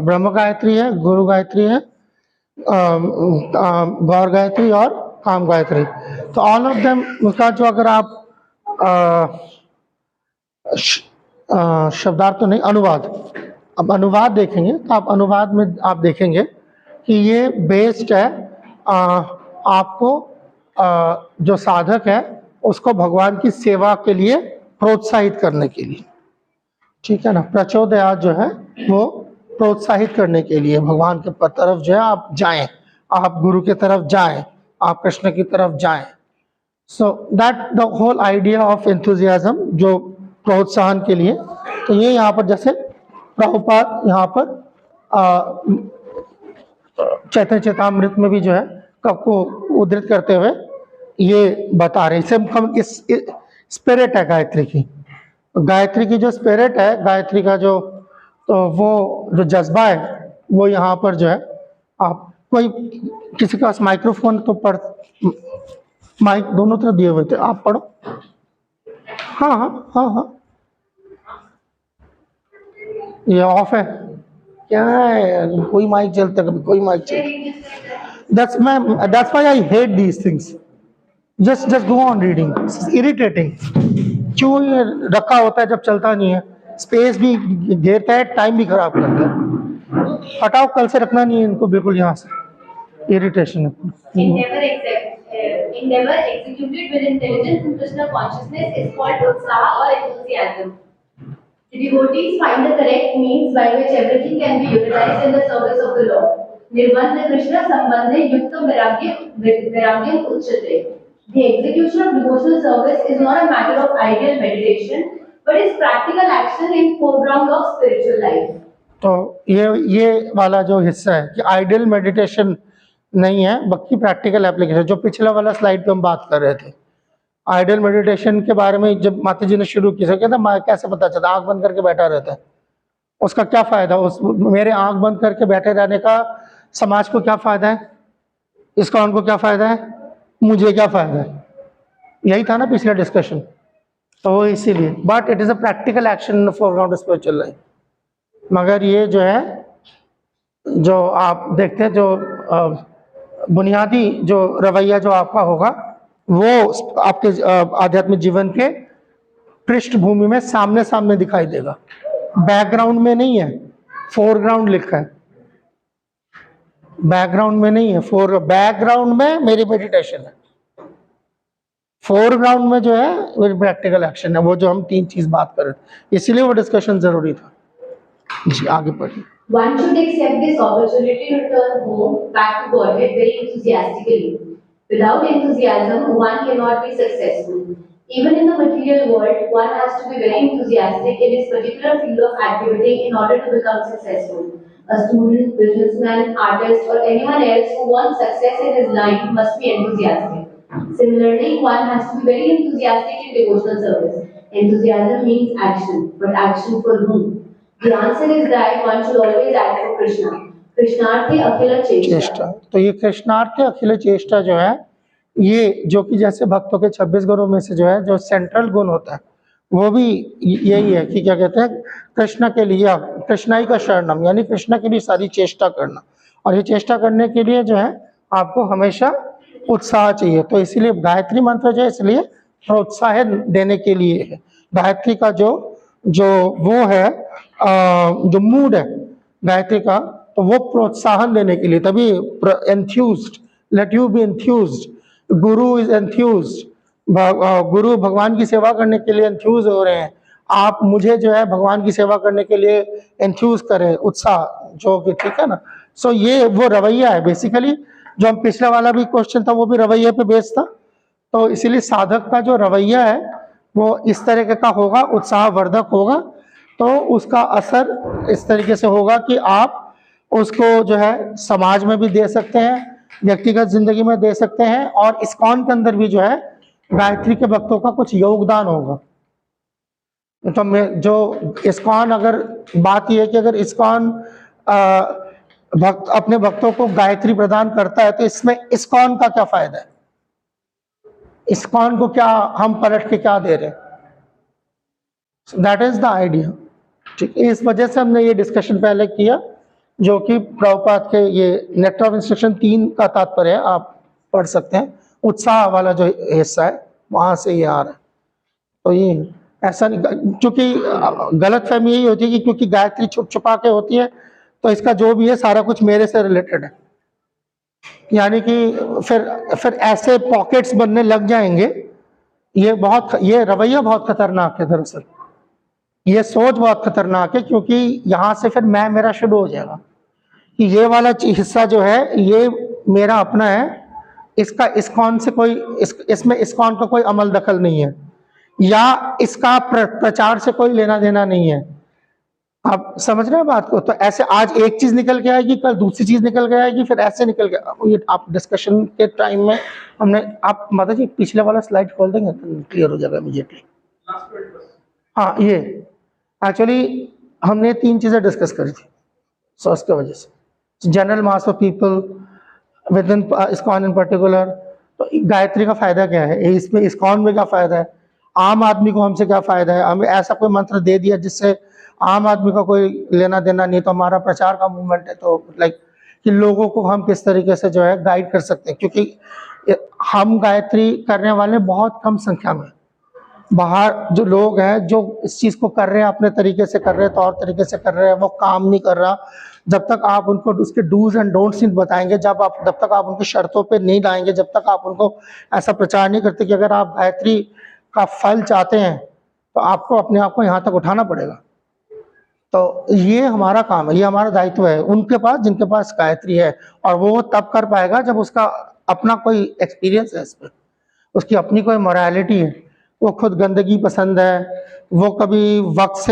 ब्रह्म गायत्री है, गुरु गायत्री है, गौर गायत्री और काम गायत्री, तो ऑल ऑफ देम उसका जो अगर आप शब्दार्थ तो नहीं अनुवाद, अब अनुवाद देखेंगे तो आप अनुवाद में आप देखेंगे कि ये बेस्ड है आपको जो साधक है उसको भगवान की सेवा के लिए प्रोत्साहित करने के लिए, ठीक है ना। प्रचोदयात जो है वो प्रोत्साहित करने के लिए भगवान के तरफ जो है आप जाएं, आप गुरु की तरफ जाएं, आप कृष्ण की तरफ जाएं। So that the whole idea of enthusiasm जो प्रोत्साहन के लिए, तो ये यहाँ पर जैसे प्रभुपाद यहाँ पर चैतन्य चेतामृत में भी जो है कब को उद्धृत करते हुए ये बता रहे, इसे हम इस स्पिरिट है गायत्री की जो स्पिरिट है, गायत्री का जो, तो वो जो जज्बा है वो यहाँ पर जो है, आप कोई किसी के पास माइक्रोफोन तो पढ़, माइक दोनों तरफ दिए हुए थे, आप पढ़ो। हाँ हाँ हाँ हाँ, ये ऑफ है क्या है, कोई माइक चलता है, कभी कोई माइक चलता है। That's why I hate these things. Just go on reading. It's irritating. क्यों ये रखा होता है जब चलता नहीं है, स्पेस भी घेरता है, टाइम भी खराब करता है। हटाओ, कल से रखना नहीं है इनको बिल्कुल यहाँ से, इरिटेशन है। Endeavor executed with intelligence and Krishna consciousness is called utsaha or enthusiasm. The devotees find the correct means by which everything can be utilized in the service of the Lord. Nirbandha Krishna sambandhe yukta vairagyam uchyate. The execution of devotional service is not a matter of ideal meditation, but is practical action in foreground of spiritual life. तो ये वाला जो हिस्सा है कि आइडियल मेडिटेशन नहीं है, बल्कि प्रैक्टिकल एप्लीकेशन, जो पिछला वाला स्लाइड पे हम बात कर रहे थे। आइडियल मेडिटेशन के बारे में जब माता जी ने शुरू किया, कहता कैसे पता चलता, आंख बंद करके बैठा रहता है, उसका क्या फायदा, उस मेरे आंख बंद करके बैठे रहने का समाज को क्या फायदा है, इसका उनको क्या फायदा है, मुझे क्या फायदा है, यही था ना पिछला डिस्कशन। तो वो इसीलिए, but it is a practical action in foreground spiritual life. मगर ये जो है, जो आप देखते हैं, जो बुनियादी जो रवैया जो आपका होगा, वो आपके आध्यात्मिक जीवन के पृष्ठभूमि में सामने सामने दिखाई देगा, बैकग्राउंड में नहीं है। फोरग्राउंड लिखा है, बैकग्राउंड में नहीं है। बैकग्राउंड में मेरी मेडिटेशन है, फोरग्राउंड में जो है मेरी प्रैक्टिकल एक्शन है, वो जो हम तीन चीज बात कर रहे थे, इसीलिए वो डिस्कशन जरूरी था। जी आगे बढ़िए। One should accept this opportunity to return home back to Godhead very enthusiastically. Without enthusiasm, one cannot be successful. Even in the material world, one has to be very enthusiastic in his particular field of activity in order to become successful. A student, businessman, artist, or anyone else who wants success in his line must be enthusiastic. Similarly, one has to be very enthusiastic in devotional service. Enthusiasm means action, but action for whom? The answer is that one should always act for Krishna. कृष्णार्थे अखिल चेष्टा। तो ये कृष्णार्थे अखिल चेष्टा जो है, ये जो कि जैसे भक्तों के 26 गुणों में से जो है, जो सेंट्रल गुण होता है, वो भी यही है कि क्या कहते हैं, कृष्ण के लिए, कृष्णाई का शरणम, यानी कृष्ण के लिए सारी चेष्टा करना। और ये चेष्टा करने के लिए जो है आपको हमेशा उत्साह चाहिए। तो इसीलिए गायत्री मंत्र जो है, इसलिए प्रोत्साहन देने के लिए है। गायत्री का जो वो है, जो मूड है गायत्री का, तो वो प्रोत्साहन देने के लिए, तभी एंथ्यूज्ड, let you B एंथ्यूज्ड, Guru is एंथ्यूज्ड, गुरु भगवान की सेवा करने के लिए एंथ्यूज हो रहे हैं, आप मुझे जो है भगवान की सेवा करने के लिए एंथ्यूज करें, उत्साह, जो कि ठीक है ना। सो ये वो रवैया है बेसिकली, जो हम पिछला वाला भी क्वेश्चन था वो भी रवैये पे बेस्ड था। तो इसीलिए साधक का जो रवैया है वो इस तरीके का होगा, उत्साहवर्धक होगा, तो उसका असर इस तरीके से होगा कि आप उसको जो है समाज में भी दे सकते हैं, व्यक्तिगत जिंदगी में दे सकते हैं, और इस्कॉन के अंदर भी जो है गायत्री के भक्तों का कुछ योगदान होगा। तो मैं जो इस्कॉन, अगर बात यह है कि अगर इस्कॉन भक्त अपने भक्तों को गायत्री प्रदान करता है, तो इसमें इस्कॉन का क्या फायदा है, इस्कॉन को क्या हम पलट के क्या दे रहे हैं, दैट इज द आइडिया। ठीक, इस वजह से हमने ये डिस्कशन पहले किया, जो कि प्रभुपाद के ये लेटर ऑफ इंस्ट्रक्शन 3 का तात्पर्य है, आप पढ़ सकते हैं, उत्साह वाला जो हिस्सा है वहां से ये आ रहा है। तो ये ऐसा नहीं, क्योंकि गलत फहमी यही होती है कि क्योंकि गायत्री छुप छुपा के होती है, तो इसका जो भी है सारा कुछ मेरे से रिलेटेड है, यानी कि फिर ऐसे पॉकेट्स बनने लग जाएंगे। ये रवैया बहुत खतरनाक है, दरअसल ये सोच बहुत खतरनाक है, क्योंकि यहाँ से फिर मैं मेरा शुरू हो जाएगा कि ये वाला हिस्सा जो है ये मेरा अपना है, इसका इस्कॉन से कोई इसमें इस्कॉन का कोई अमल दखल नहीं है, या इसका प्रचार से कोई लेना देना नहीं है। आप समझ रहे हैं बात को? तो ऐसे आज एक चीज निकल के आएगी, कल दूसरी चीज निकल के आएगी, फिर ऐसे निकल के ये आप डिस्कशन के टाइम में हमने, आप माता जी पिछले वाला स्लाइड खोल देंगे तो क्लियर हो जाएगा इमीडिएटली। हाँ, ये एक्चुअली हमने 3 चीजें डिस्कस करी थी, सो उसके वजह से general mass of people with in ISKCON in particular. तो गायत्री का फायदा क्या है, इसमें इस्कॉन में क्या फायदा है, आम आदमी को हमसे क्या फायदा है, हमें ऐसा कोई मंत्र दे दिया जिससे आम आदमी का कोई लेना देना नहीं, तो हमारा प्रचार का मूवमेंट है, तो लाइक कि लोगों को हम किस तरीके से जो है गाइड कर सकते हैं, क्योंकि हम गायत्री करने वाले बहुत कम संख्या में, बाहर जो लोग हैं जो इस चीज को कर रहे हैं अपने तरीके से कर रहे हैं, तौर तरीके से कर रहे हैं, वो काम नहीं कर रहा। जब तक आप उनको उसके डूज एंड डोंट्स नहीं बताएंगे, जब तक आप उनको शर्तों पे नहीं लाएंगे, जब तक आप उनको ऐसा प्रचार नहीं करते कि अगर आप गायत्री का फल चाहते हैं तो आपको अपने आप को यहाँ तक उठाना पड़ेगा। तो ये हमारा काम है, ये हमारा दायित्व है उनके पास जिनके पास गायत्री है, और वो तब कर पाएगा जब उसका अपना कोई एक्सपीरियंस है, इस पर उसकी अपनी कोई मोरालिटी है, वो खुद गंदगी पसंद है, वो कभी वक्त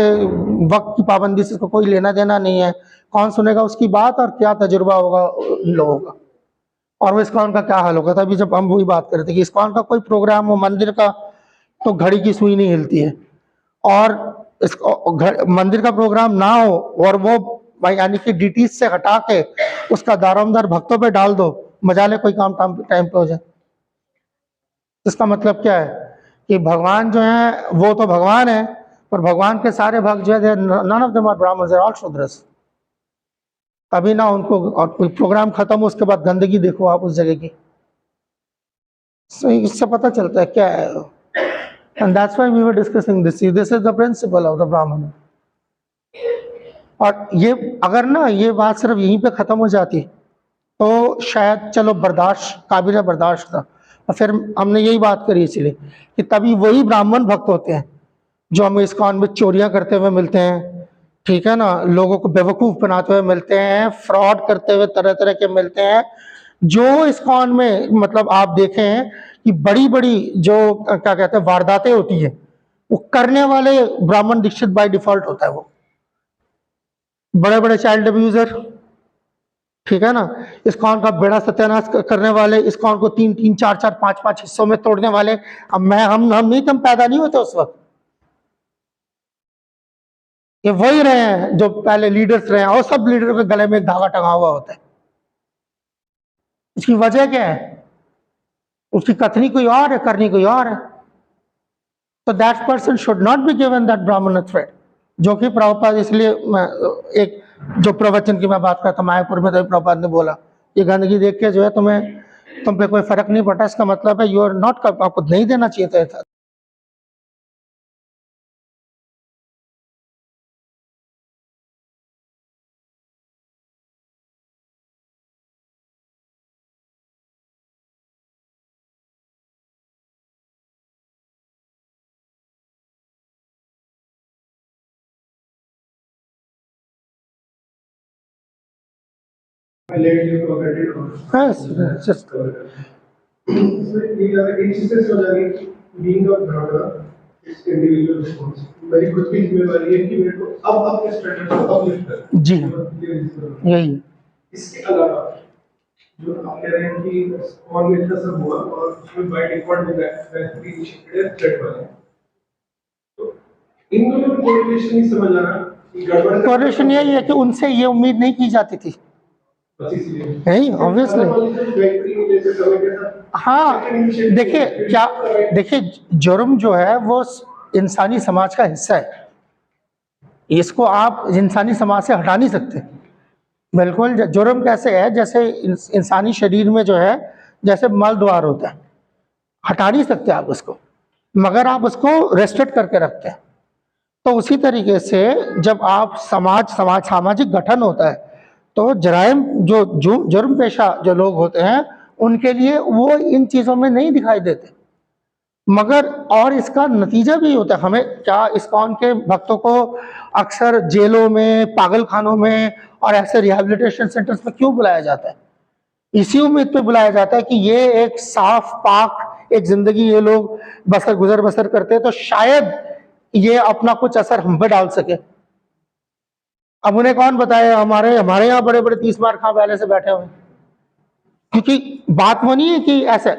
की पाबंदी से उसको कोई लेना देना नहीं है, कौन सुनेगा उसकी बात और क्या तजुर्बा होगा उन लोगों का, और वो इस्कॉन का क्या हाल होगा। तभी जब हम वही बात कर रहे थे कि इस्कॉन का कोई प्रोग्राम हो, मंदिर का तो घड़ी की सुई नहीं हिलती है, और मंदिर का प्रोग्राम ना हो और वो भाई यानी कि डीटीज से हटा के उसका दारोमदार भक्तों पे डाल दो, मजाले कोई काम टाइम पे हो जाए। इसका मतलब क्या है कि भगवान जो है वो तो भगवान है, पर भगवान के सारे भक्त जो है none of them are Brahmins, they are all Shudras. कभी ना उनको, और कोई प्रोग्राम खत्म हो उसके बाद गंदगी देखो आप उस जगह की, इससे पता चलता है क्या है। And that's why we were discussing this. See, this is the principle of the Brahmana. और ये अगर ना ये बात सिर्फ यहीं पे खत्म हो जाती तो शायद चलो बर्दाश्त, काबिल बर्दाश्त था। और फिर हमने यही बात करी इसीलिए कि तभी वही ब्राह्मण भक्त होते हैं जो हमें इस्कॉन में चोरियां करते हुए मिलते हैं, ठीक है ना, लोगों को बेवकूफ बनाते हुए मिलते हैं, फ्रॉड करते हुए तरह तरह के मिलते हैं, जो इस्कॉन में मतलब आप देखें कि बड़ी बड़ी जो क्या कहते हैं वारदातें होती है, वो करने वाले ब्राह्मण दीक्षित बाय डिफॉल्ट होता है। वो बड़े बड़े चाइल्ड अब्यूजर, ठीक है ना, इस्कॉन का बेड़ा सत्यानाश करने वाले, इस्कॉन को 3-3, 4-4, 5-5 हिस्सों में तोड़ने वाले। अब हम नहीं, तुम पैदा नहीं होते उस वक्त, ये वही रहे हैं जो पहले लीडर्स रहे हैं, और सब लीडरों के गले में एक धागा टंगा हुआ होता है। इसकी वजह क्या है, उसकी कथनी कोई और है, करनी कोई और है। तो that person should not be given that ब्राह्मण थ्रेड, जो कि प्रभुपाद, इसलिए एक जो प्रवचन की मैं बात करता हूँ मायापुर में, तो प्रभुपाद ने बोला ये गंदगी देख के जो है तुम पे कोई फर्क नहीं पड़ता, इसका मतलब है यू आर नॉट, आपको नहीं देना चाहिए था। Yes, just being a brother, it's individual responsibility. मेरी खुद की जिम्मेवारी है कि मेरे को अब अपने स्टैंडर्ड को अपलिफ्ट करना। जी हाँ, यही है। इसके अलावा जो आप कह रहे हैं कि कौन में इतना सब हुआ और उसमें बाय डिफॉल्ट में बैटरी इनिशिएटेड थ्रेड वाला है, तो इन दोनों में कोरिलेशन नहीं समझ आ रहा कि गड़बड़। कोरिलेशन यही है कि उनसे ये उम्मीद नहीं की जाती थी, नहीं ऑब्वियसली। हाँ देखिए क्या, देखिए जुर्म जो है वो इंसानी समाज का हिस्सा है, इसको आप इंसानी समाज से हटा नहीं सकते। बिल्कुल, जुर्म कैसे है, जैसे इंसानी शरीर में जो है जैसे मल द्वार होता है, हटा नहीं सकते आप उसको, मगर आप उसको रेस्ट्रिक्ट करके रखते हैं। तो उसी तरीके से जब आप सामाजिक गठन होता है तो जराइम जो जुर्म पेशा जो लोग होते हैं उनके लिए वो इन चीज़ों में नहीं दिखाई देते, मगर और इसका नतीजा भी होता है। हमें क्या इस्कॉन के भक्तों को अक्सर जेलों में, पागल खानों में और ऐसे रिहैबिलिटेशन सेंटर्स में क्यों बुलाया जाता है? इसी उम्मीद पे बुलाया जाता है कि ये एक साफ पाक एक जिंदगी ये लोग गुजर बसर करते हैं, तो शायद ये अपना कुछ असर हम पे डाल सके। अब उन्हें कौन बताए, हमारे हमारे यहाँ बड़े बड़े 30 मार खां पहले से बैठे हुए हैं। क्योंकि बात वो नहीं है कि ऐसे,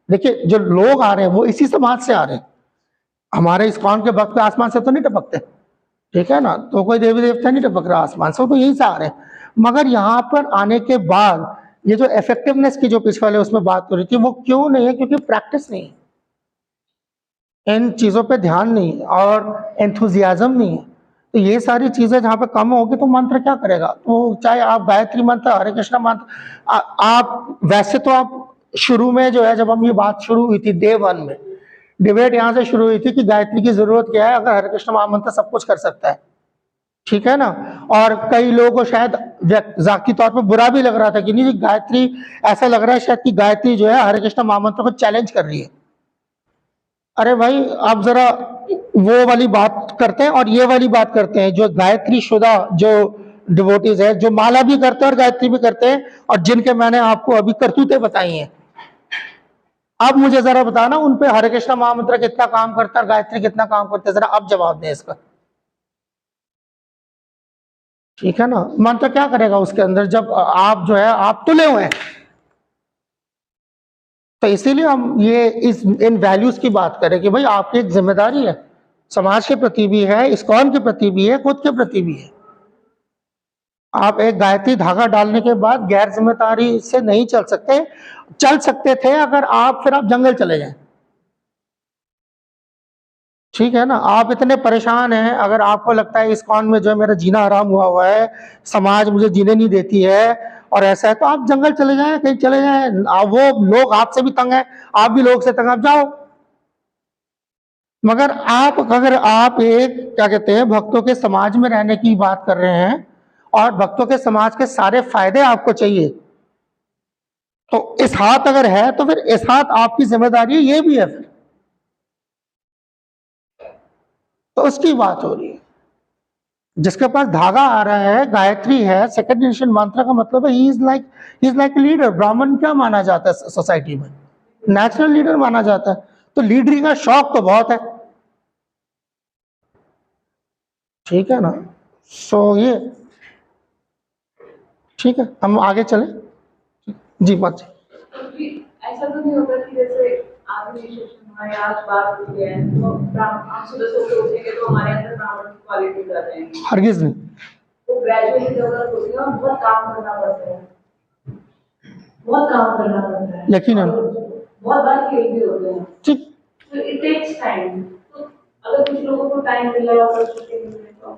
देखिए जो लोग आ रहे हैं वो इसी समाज से आ रहे हैं। हमारे इस्कॉन के भक्त आसमान से तो नहीं टपकते, ठीक है ना, तो कोई देवी देवता नहीं टपक रहा आसमान से, वो तो यहीं से आ रहे हैं। मगर यहाँ पर आने के बाद ये जो इफेक्टिवनेस की जो पिछले वाले उसमें बात हो रही थी, वो क्यों नहीं है? क्योंकि प्रैक्टिस नहीं है, इन चीजों पे ध्यान नहीं है और एंथुजियाज्म नहीं है। तो ये सारी चीजें जहाँ पे कम होगी तो मंत्र क्या करेगा? तो चाहे आप गायत्री मंत्र, हरे कृष्णा मंत्र, आप वैसे तो आप शुरू में जो है, जब हम ये बात शुरू हुई थी डे 1 में, डिबेट यहाँ से शुरू हुई थी कि गायत्री की जरूरत क्या है अगर हरे कृष्ण महामंत्र सब कुछ कर सकता है, ठीक है ना। और कई लोगों को शायद जाती तौर पे बुरा भी लग रहा था कि नहीं गायत्री, ऐसा लग रहा है शायद कि गायत्री जो है हरे कृष्ण महामंत्र को चैलेंज कर रही है। अरे भाई आप जरा वो वाली बात करते हैं और ये वाली बात करते हैं, जो गायत्री शुदा जो डिवोटीज है, जो माला भी करते हैं और गायत्री भी करते हैं, और जिनके मैंने आपको अभी करतूतें बताई हैं, अब मुझे जरा बताना उन पे हरे कृष्ण महामंत्र कितना काम करता है और गायत्री कितना काम करता है, जरा अब जवाब दें इसका, ठीक है ना। मंत्र क्या करेगा उसके अंदर जब आप जो है आप तुले हुए हैं? तो इसीलिए हम ये इन वैल्यूज की बात करें कि भाई आपकी एक जिम्मेदारी है, समाज के प्रति भी है, इस्कॉन के प्रति भी है, खुद के प्रति भी है। आप एक गायत्री धागा डालने के बाद गैर जिम्मेदारी से नहीं चल सकते। चल सकते थे अगर आप फिर आप जंगल चले जाएं, ठीक है ना। आप इतने परेशान हैं, अगर आपको लगता है इस्कॉन में जो है मेरा जीना आराम हुआ है, समाज मुझे जीने नहीं देती है और ऐसा है, तो आप जंगल चले जाएं, कहीं चले जाएं। वो लोग आपसे भी तंग है, आप भी लोग से तंग, आप जाओ। मगर अगर आप एक क्या कहते हैं भक्तों के समाज में रहने की बात कर रहे हैं और भक्तों के समाज के सारे फायदे आपको चाहिए, तो इस हाथ अगर है तो फिर इस हाथ आपकी जिम्मेदारी है, ये भी है फिर, तो उसकी बात हो रही है। जिसके पास धागा आ रहा है, गायत्री है, सेकंड एडिशन मंत्र का मतलब है ही इज लाइक लीडर। ब्राह्मण क्या माना जाता है सोसाइटी में? नेचुरल लीडर माना जाता है। तो लीडरी का शौक तो बहुत है, ठीक है ना। सो ये ठीक है, हम आगे चले जी। बात ऐसा तो नहीं होता कि जैसे आज सेशन हुआ या आज बात हुई है तो आप सुबह सुबह उठेंगे तो हमारे अंदर ब्राह्मण की क्वालिटीज आ जाएंगी? हरगिज नहीं। तो ग्रेजुअली डेवलप होती है और बहुत काम करना पड़ता है, बहुत काम करना पड़ता है, यकीनन बहुत बार फेल भी होते हैं, ठीक। तो इट टेक्स टाइम। तो अगर कुछ लोगों को टाइम मिल रहा है तो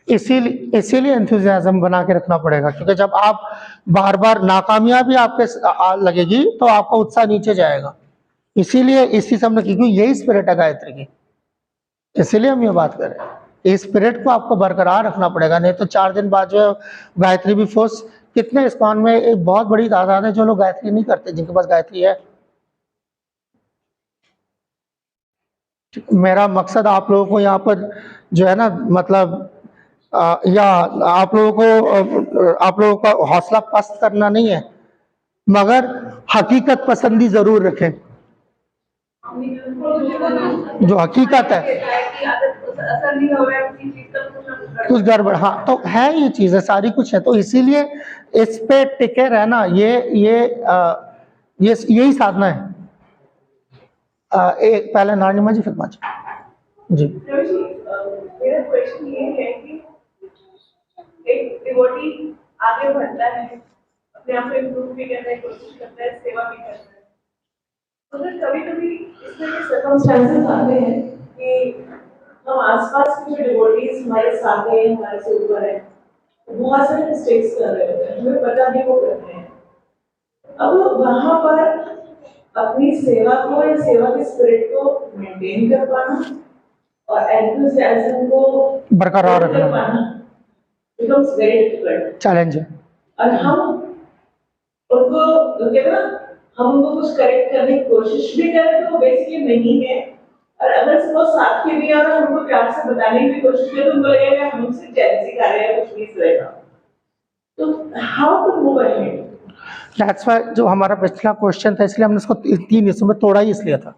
इसीलिए एंथुसियाज्म बना के रखना पड़ेगा, क्योंकि जब आप बार बार नाकामयाबी आपके लगेगी तो आपका उत्साह नीचे जाएगा। इसीलिए इसी सब में, क्योंकि यही स्पिरिट है गायत्री की, इसीलिए हम ये बात कर रहे हैं। इस स्पिरिट को आपको बरकरार रखना पड़ेगा, नहीं तो 4 दिन बाद जो गायत्री भी फोर्स, कितने इस्कॉन में एक बहुत बड़ी तादाद है जो लोग गायत्री नहीं करते, जिनके पास गायत्री है। मेरा मकसद आप लोगों को यहाँ पर जो है ना, मतलब या आप लोगों का हौसला पस्त करना नहीं है, मगर हकीकत पसंदी जरूर रखें। जो हकीकत है कुछ गड़बड़, हाँ तो है, ये चीज है, सारी कुछ है। तो इसीलिए इस पे टिके रहना, यही साधना है। एक पहले नानिमा जी फिर पाँच जी। मेरा क्वेश्चन ये है कि एक डिवोटी आगे बढ़ता है, अपने आप को इम्प्रूव भी करने की कोशिश करता है, सेवा भी करता है, तो फिर कभी-कभी इसमें ये सर्कमस्टेंसेस आते हैं कि हम आसपास के जो डिवोटीज हमारे साथ हैं, हमारे से ऊपर हैं, बहुत सारे मिस्टेक्स कर रहे होते हैं, हमें पता भी वो कर रहे हैं। अब वहाँ पर अपनी सेवा को या सेवा के स्पिरिट को मेंटेन कर पाना और एंथुसियाज्म को बरकरार रखना becomes very difficult, चैलेंज है। और हम उनको कहते हैं ना, हम उनको कुछ करेक्ट करने की कोशिश भी करें तो बेसिकली नहीं है, और अगर वो साथ के भी और हमको प्यार से बताने की कोशिश करें तो उनको लगेगा हमसे जेलसी कर रहे हैं, कुछ भी रहेगा। तो how to move ahead? That's why जो हमारा पिछला क्वेश्चन था, इसलिए हमने इसको 3 हिस्सों में तोड़ा ही इसलिए था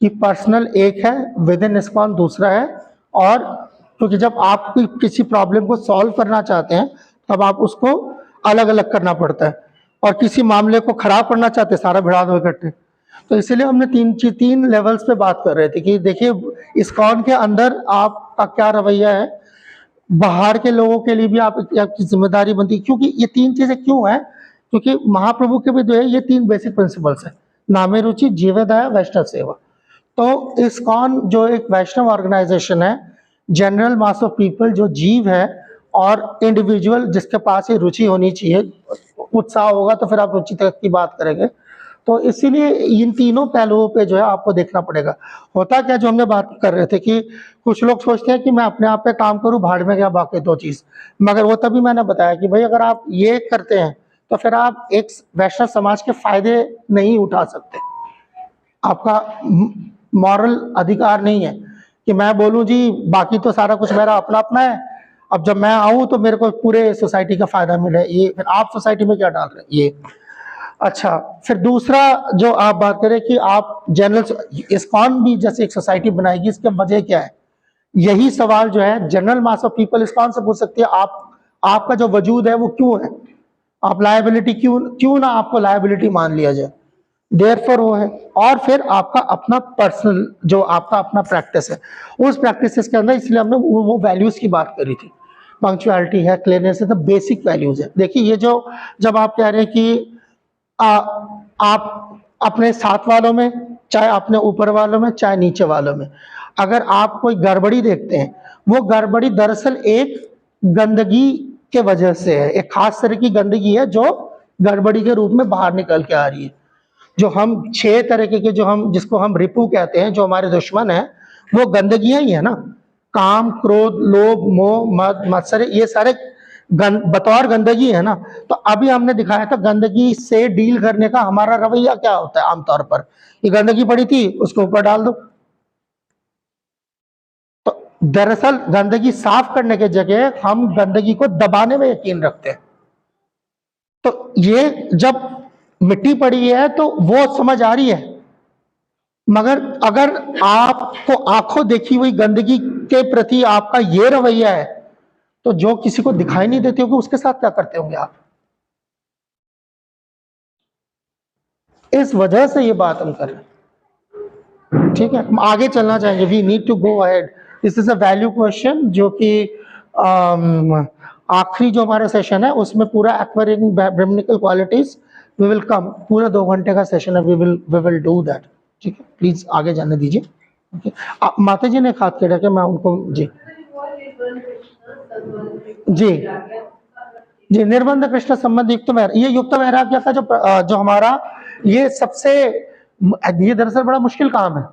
कि पर्सनल एक है, विद इन इस्कॉन दूसरा है, और क्योंकि जब आप किसी प्रॉब्लम को सॉल्व करना चाहते हैं तब आप उसको अलग अलग करना पड़ता है, और किसी मामले को खराब करना चाहते हैं सारा भिड़ा दो इकट्ठे। तो इसलिए हमने तीन लेवल्स पे बात कर रहे थे कि देखिए इस्कॉन के अंदर आपका क्या रवैया है, बाहर के लोगों के लिए भी आपकी जिम्मेदारी बनती है। क्योंकि ये तीन चीजें क्यों है, क्योंकि महाप्रभु के भी जो है ये तीन बेसिक प्रिंसिपल्स है, नामे रुचि, जीवदया, वैष्णव सेवा। तो इस्कॉन जो एक वैष्णव ऑर्गेनाइजेशन है, जनरल मास ऑफ पीपल जो जीव है और इंडिविजुअल जिसके पास ये रुचि होनी चाहिए, उत्साह होगा तो फिर आप रुचि तक की बात करेंगे। तो इसीलिए इन तीनों पहलुओं पे जो है आपको देखना पड़ेगा। होता क्या, जो हमने बात कर रहे थे कि कुछ लोग सोचते हैं कि मैं अपने आप पे काम करूं, भाड़ में गया बाकी दो चीज, मगर वो तभी मैंने बताया कि भाई अगर आप ये करते हैं तो फिर आप एक वैष्णव समाज के फायदे नहीं उठा सकते। आपका मॉरल अधिकार नहीं है कि मैं बोलूं जी बाकी तो सारा कुछ मेरा अपना अपना है, अब जब मैं आऊं तो मेरे को पूरे सोसाइटी का फायदा मिले। ये फिर आप सोसाइटी में क्या डाल रहे हैं ये। अच्छा, फिर दूसरा जो आप बात करें कि आप जनरल इस्कॉन भी जैसे एक सोसाइटी बनाएगी, इसके वजह क्या है, यही सवाल जो है general mass of people ISKCON से पूछ सकती है। आपका जो वजूद है वो क्यों है, आप लायबिलिटी क्यों ना आपको लायबिलिटी मान लिया जाए, देयरफॉर वो है। और फिर आपका अपना पर्सनल जो आपका अपना प्रैक्टिस है, उस प्रैक्टिस के अंदर इसलिए हमने वो वैल्यूज की बात करी थी, पंक्चुअलिटी है, क्लियरनेस है, तो बेसिक वैल्यूज है। देखिए ये जो जब आप कह रहे हैं कि आप अपने साथ वालों में, चाहे अपने ऊपर वालों में, चाहे नीचे वालों में, अगर आप कोई गड़बड़ी देखते हैं, वो गड़बड़ी दरअसल एक गंदगी के वजह से है, एक खास तरह की गंदगी है जो गड़बड़ी के रूप में बाहर निकल के आ रही है। जो हम 6 तरीके के जिसको हम रिपू कहते हैं, जो हमारे दुश्मन है, वो गंदगियां ही है ना, काम, क्रोध, लोभ, मोह, मद, मत्सर, ये सारे बतौर गंदगी है ना। तो अभी हमने दिखाया था गंदगी से डील करने का हमारा रवैया क्या होता है आमतौर पर, ये गंदगी पड़ी थी उसको ऊपर डाल दो। तो दरअसल गंदगी साफ करने के जगह हम गंदगी को दबाने में यकीन रखते हैं। तो ये जब मिट्टी पड़ी है तो वो समझ आ रही है, मगर अगर आपको आंखों देखी हुई गंदगी के प्रति आपका ये रवैया है, तो जो किसी को दिखाई नहीं देती होगी उसके साथ क्या करते होंगे आप। इस वजह से ये बात हम कर रहे हैं, ठीक है। हम आगे चलना चाहेंगे, we need to go ahead. This is a value question जो कि आखिरी जो हमारा सेशन है उसमें पूरा acquiring Brahminical qualities we will come, पूरा 2 घंटे का सेशन है, वी विल डू दैट, ठीक है। प्लीज आगे जाने दीजिए, ओके। माता जी ने हाथ के रखे, मैं उनको जी जी जी निर्बंध कृष्ण संबंध युक्त वैराग्य, ये युक्त वैराग्य का जो हमारा ये सबसे, ये दरअसल बड़ा मुश्किल काम है,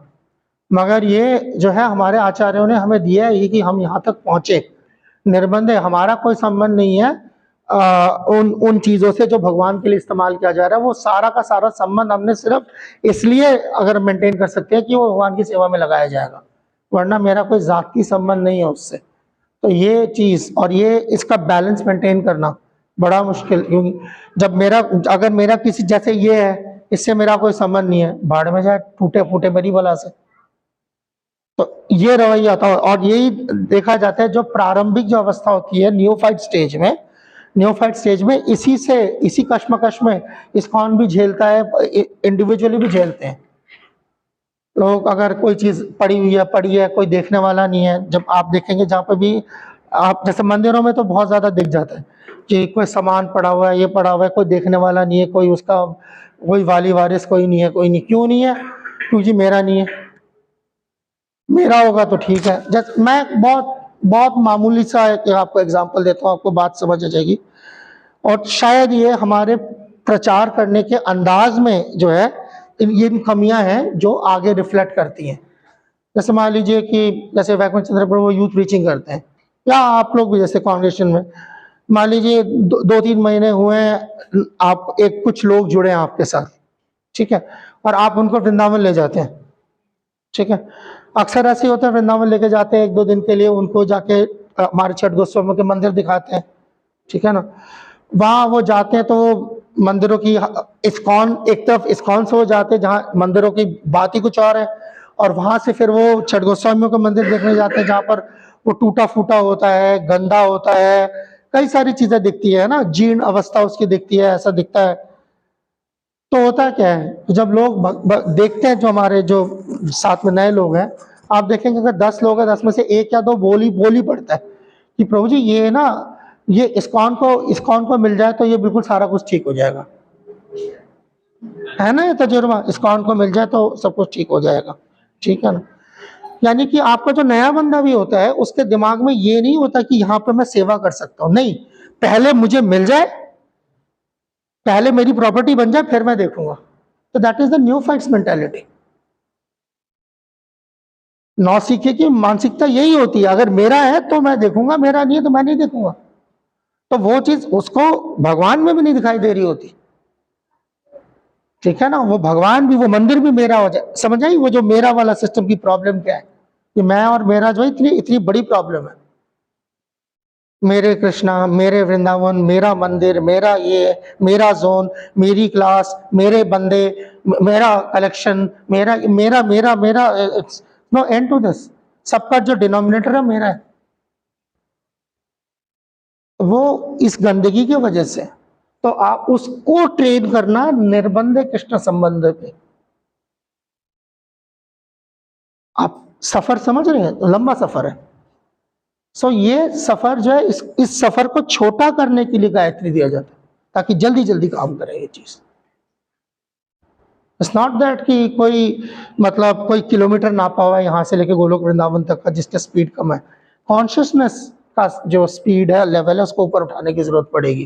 मगर ये जो है हमारे आचार्यों ने हमें दिया है कि हम यहाँ तक पहुंचे। निर्बंध है, हमारा कोई संबंध नहीं है उन चीजों से जो भगवान के लिए इस्तेमाल किया जा रहा है, वो सारा का सारा संबंध हमने सिर्फ इसलिए अगर मेंटेन कर सकते हैं कि वो भगवान की सेवा में लगाया जाएगा, वरना मेरा कोई जाती संबंध नहीं है उससे। तो ये चीज और ये इसका बैलेंस मेंटेन करना बड़ा मुश्किल, क्योंकि जब अगर मेरा किसी जैसे ये है, इससे मेरा कोई संबंध नहीं है, भाड़ में जाए, टूटे फूटे मेरी बला से। तो ये रवैया था, और यही देखा जाता है जो प्रारंभिक जो अवस्था होती है न्यूफाइट स्टेज में इसी कश्मकश में इस्कॉन भी झेलता है, इंडिविजुअली भी झेलते हैं लोग। अगर कोई चीज पड़ी है, कोई देखने वाला नहीं है, जब आप देखेंगे जहाँ पे भी आप, जैसे मंदिरों में तो बहुत ज्यादा दिख जाता है कि कोई सामान पड़ा हुआ है, ये पड़ा हुआ है, कोई देखने वाला नहीं है, कोई उसका कोई वाली वारिस कोई नहीं है, क्यों नहीं है, क्योंकि मेरा नहीं है, मेरा होगा तो ठीक है। जैसे मैं बहुत मामूली सा आपको एग्जांपल देता हूँ, आपको बात समझ आ जाएगी, और शायद ये हमारे प्रचार करने के अंदाज में जो है ये कमियां हैं जो आगे रिफ्लेक्ट करती हैं। जैसे मान लीजिए कि जैसे वैकुंठ चंद्र प्रभु यूथ रीचिंग करते हैं, या आप लोग भी जैसे कांग्रेशन में, मान लीजिए 2-3 महीने हुए हैं, आप कुछ लोग जुड़े हैं आपके साथ, ठीक है, और आप उनको वृंदावन ले जाते हैं, ठीक है। अक्सर ऐसे होता है, वृंदावन लेके जाते हैं 1-2 दिन के लिए, उनको जाके हमारे छठ गोस्वामी के मंदिर दिखाते हैं, ठीक है ना। वहां वो जाते हैं तो मंदिरों की इस्कॉन, एक तरफ इस्कॉन से वो जाते हैं जहाँ मंदिरों की बात ही कुछ और है, और वहां से फिर वो छठ गोस्वामियों का मंदिर देखने जाते हैं जहाँ पर वो टूटा फूटा होता है, गंदा होता है, कई सारी चीजें दिखती है ना, जीर्ण अवस्था उसकी दिखती है, ऐसा दिखता है। तो होता क्या है, जब लोग देखते हैं, जो हमारे जो साथ में नए लोग हैं, आप देखेंगे अगर 10 लोग हैं, 10 में से एक या दो बोली पड़ता है कि प्रभु जी ये ना, ये इस्कॉन को मिल जाए तो ये बिल्कुल सारा कुछ ठीक हो जाएगा। है ना ये तजुर्बा, इस्कॉन को मिल जाए तो सब कुछ ठीक हो जाएगा। ठीक है ना। यानी कि आपका जो नया बंदा भी होता है, उसके दिमाग में ये नहीं होता कि यहाँ पे मैं सेवा कर सकता हूँ, नहीं, पहले मुझे मिल जाए, पहले मेरी प्रॉपर्टी बन जाए, फिर मैं देखूंगा। तो that is the neophyte's mentality. नौसिखिए की मानसिकता यही होती है, अगर मेरा है तो मैं देखूंगा, मेरा नहीं है तो मैं नहीं देखूंगा। तो वो चीज उसको भगवान में भी नहीं दिखाई दे रही होती। ठीक है ना, वो भगवान भी, वो मंदिर भी मेरा हो जाए। समझ आई वो जो मेरा वाला सिस्टम की प्रॉब्लम क्या है, कि मैं और मेरा जो है इतनी बड़ी प्रॉब्लम है। मेरे कृष्णा, मेरे वृंदावन, मेरा मंदिर, मेरा ये, मेरा जोन, मेरी क्लास, मेरे बंदे, मेरा कलेक्शन, मेरा मेरा मेरा मेरा, नो एंड टू दिस। सबका जो डिनोमिनेटर है मेरा है। वो इस गंदगी की वजह से। तो आप उसको ट्रेन करना निर्बंध कृष्ण संबंध पे। आप सफर समझ रहे हैं, लंबा सफर है। सो ये सफर जो है, इस सफर को छोटा करने के लिए गायत्री दिया जाता है, ताकि जल्दी जल्दी काम करे ये चीज। इट्स नॉट दैट कि कोई मतलब कोई किलोमीटर नापा हुआ है यहाँ से लेके गोलोक वृंदावन तक का, जिसका स्पीड कम है। कॉन्शियसनेस का जो स्पीड है, लेवल है, उसको ऊपर उठाने की जरूरत पड़ेगी।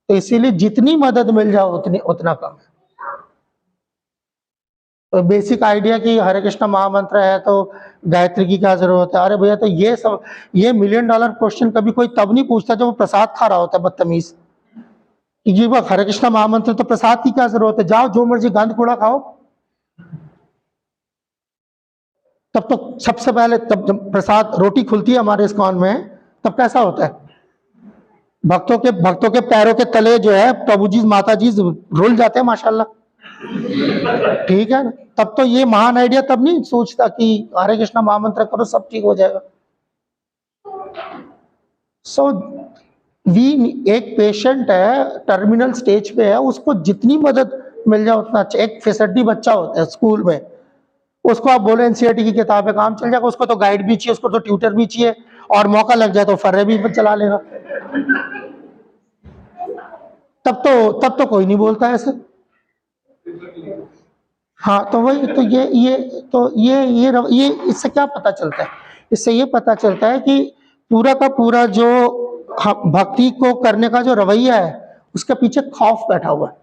तो इसीलिए जितनी मदद मिल जाए उतना कम है। तो बेसिक आइडिया कि हरे कृष्ण महामंत्र है तो गायत्री की क्या जरूरत है। अरे भैया, तो ये $1 मिलियन क्वेश्चन कभी कोई तब नहीं पूछता जब वो प्रसाद खा रहा होता है, बदतमीज। ये वो हरे कृष्ण महामंत्र, तो प्रसाद की क्या जरूरत है, जाओ जो मर्जी गंद कूड़ा खाओ। तब तो सबसे पहले, तब जब प्रसाद रोटी खुलती है हमारे इस्कॉन में, तब कैसा होता है, भक्तों के पैरों के तले जो है प्रभु जी माता जी रुल जाते हैं माशाल्लाह। ठीक है ना। तब तो ये महान आइडिया तब नहीं सोचता कि हरे कृष्ण महामंत्र करो सब ठीक हो जाएगा। सो एक पेशेंट है, टर्मिनल स्टेज पे है, उसको जितनी मदद मिल जाए उतना अच्छा। एक फिसड्डी बच्चा होता है स्कूल में, उसको आप बोले एनसीईआरटी की किताबें काम चल जाएगा, उसको तो गाइड भी चाहिए, उसको तो ट्यूटर भी चाहिए, और मौका लग जाए तो फर्रे भी चला लेगा। तब तो कोई नहीं बोलता ऐसे। हाँ, तो वही तो ये इससे क्या पता चलता है, इससे ये पता चलता है कि पूरा का पूरा जो भक्ति को करने का जो रवैया है, उसके पीछे खौफ बैठा हुआ है।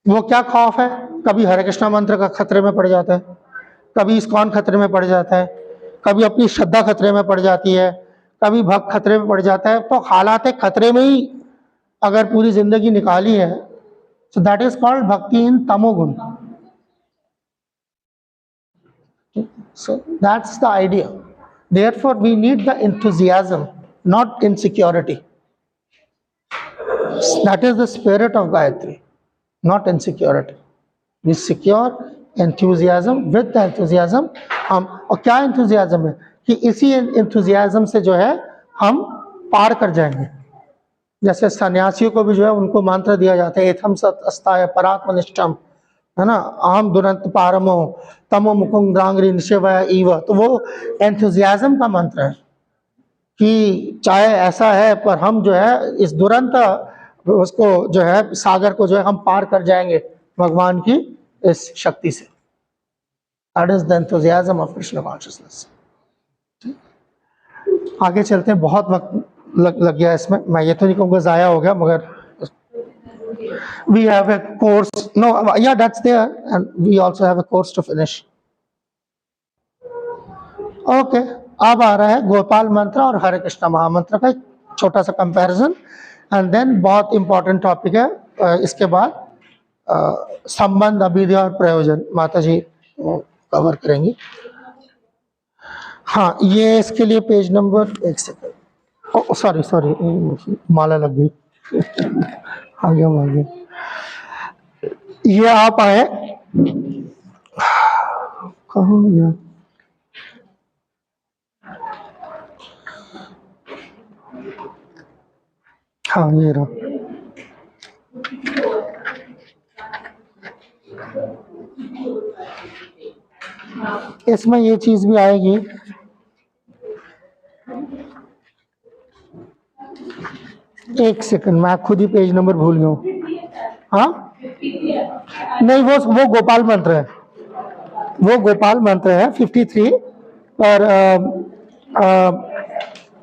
वो क्या खौफ है, कभी हरे कृष्णा मंत्र का खतरे में पड़ जाता है, कभी इस्कॉन खतरे में पड़ जाता है, कभी अपनी श्रद्धा खतरे में पड़ जाती है, कभी भक्त खतरे में पड़ जाता है। तो हालात खतरे में ही अगर पूरी जिंदगी निकाली है, so that is called bhakti in tamogun. So that's the idea. Therefore we need the enthusiasm, not insecurity. That is the spirit of Gayatri, not insecurity. We secure enthusiasm, with the enthusiasm हम, और क्या enthusiasm है कि इसी enthusiasm से जो है हम पार कर जाएंगे। जैसे सन्यासियों को भी जो है उनको मंत्र दिया जाता है, एथम सत अस्ताय परात्मनिष्ठम, है ना, अहम दुरंत पारमो तमो मुकुंद्रांग्री निशवय इव। तो वो एंथुजियाज्म का मंत्र है कि चाहे ऐसा है पर हम जो है इस दुरंत उसको जो है सागर को जो है हम पार कर जाएंगे भगवान की इस शक्ति से। That is the enthusiasm of Krishna consciousness. आगे चलते हैं, बहुत वक्त लग गया इसमें, मैं ये तो नहीं कहूँगा जाया हो गया, मगर we have a course, no, yeah, that's there, and we also have a course to finish. Okay, अब आ रहा है गोपाल मंत्र और हरे कृष्ण महामंत्र का एक छोटा सा कंपैरिजन, एंड देन बहुत इंपॉर्टेंट टॉपिक है इसके बाद संबंध, अभिधेय और प्रयोजन माता जी कवर करेंगी। हाँ, ये इसके लिए पेज नंबर, एक सेकंड, सॉरी माला लग गई आगे। ये आप आए कहाँ गया, हाँ ये रहा। इसमें ये चीज भी आएगी, एक सेकंड मैं खुद ही पेज नंबर भूल गया हूँ। हाँ नहीं, वो गोपाल मंत्र है, वो गोपाल मंत्र है 53। पर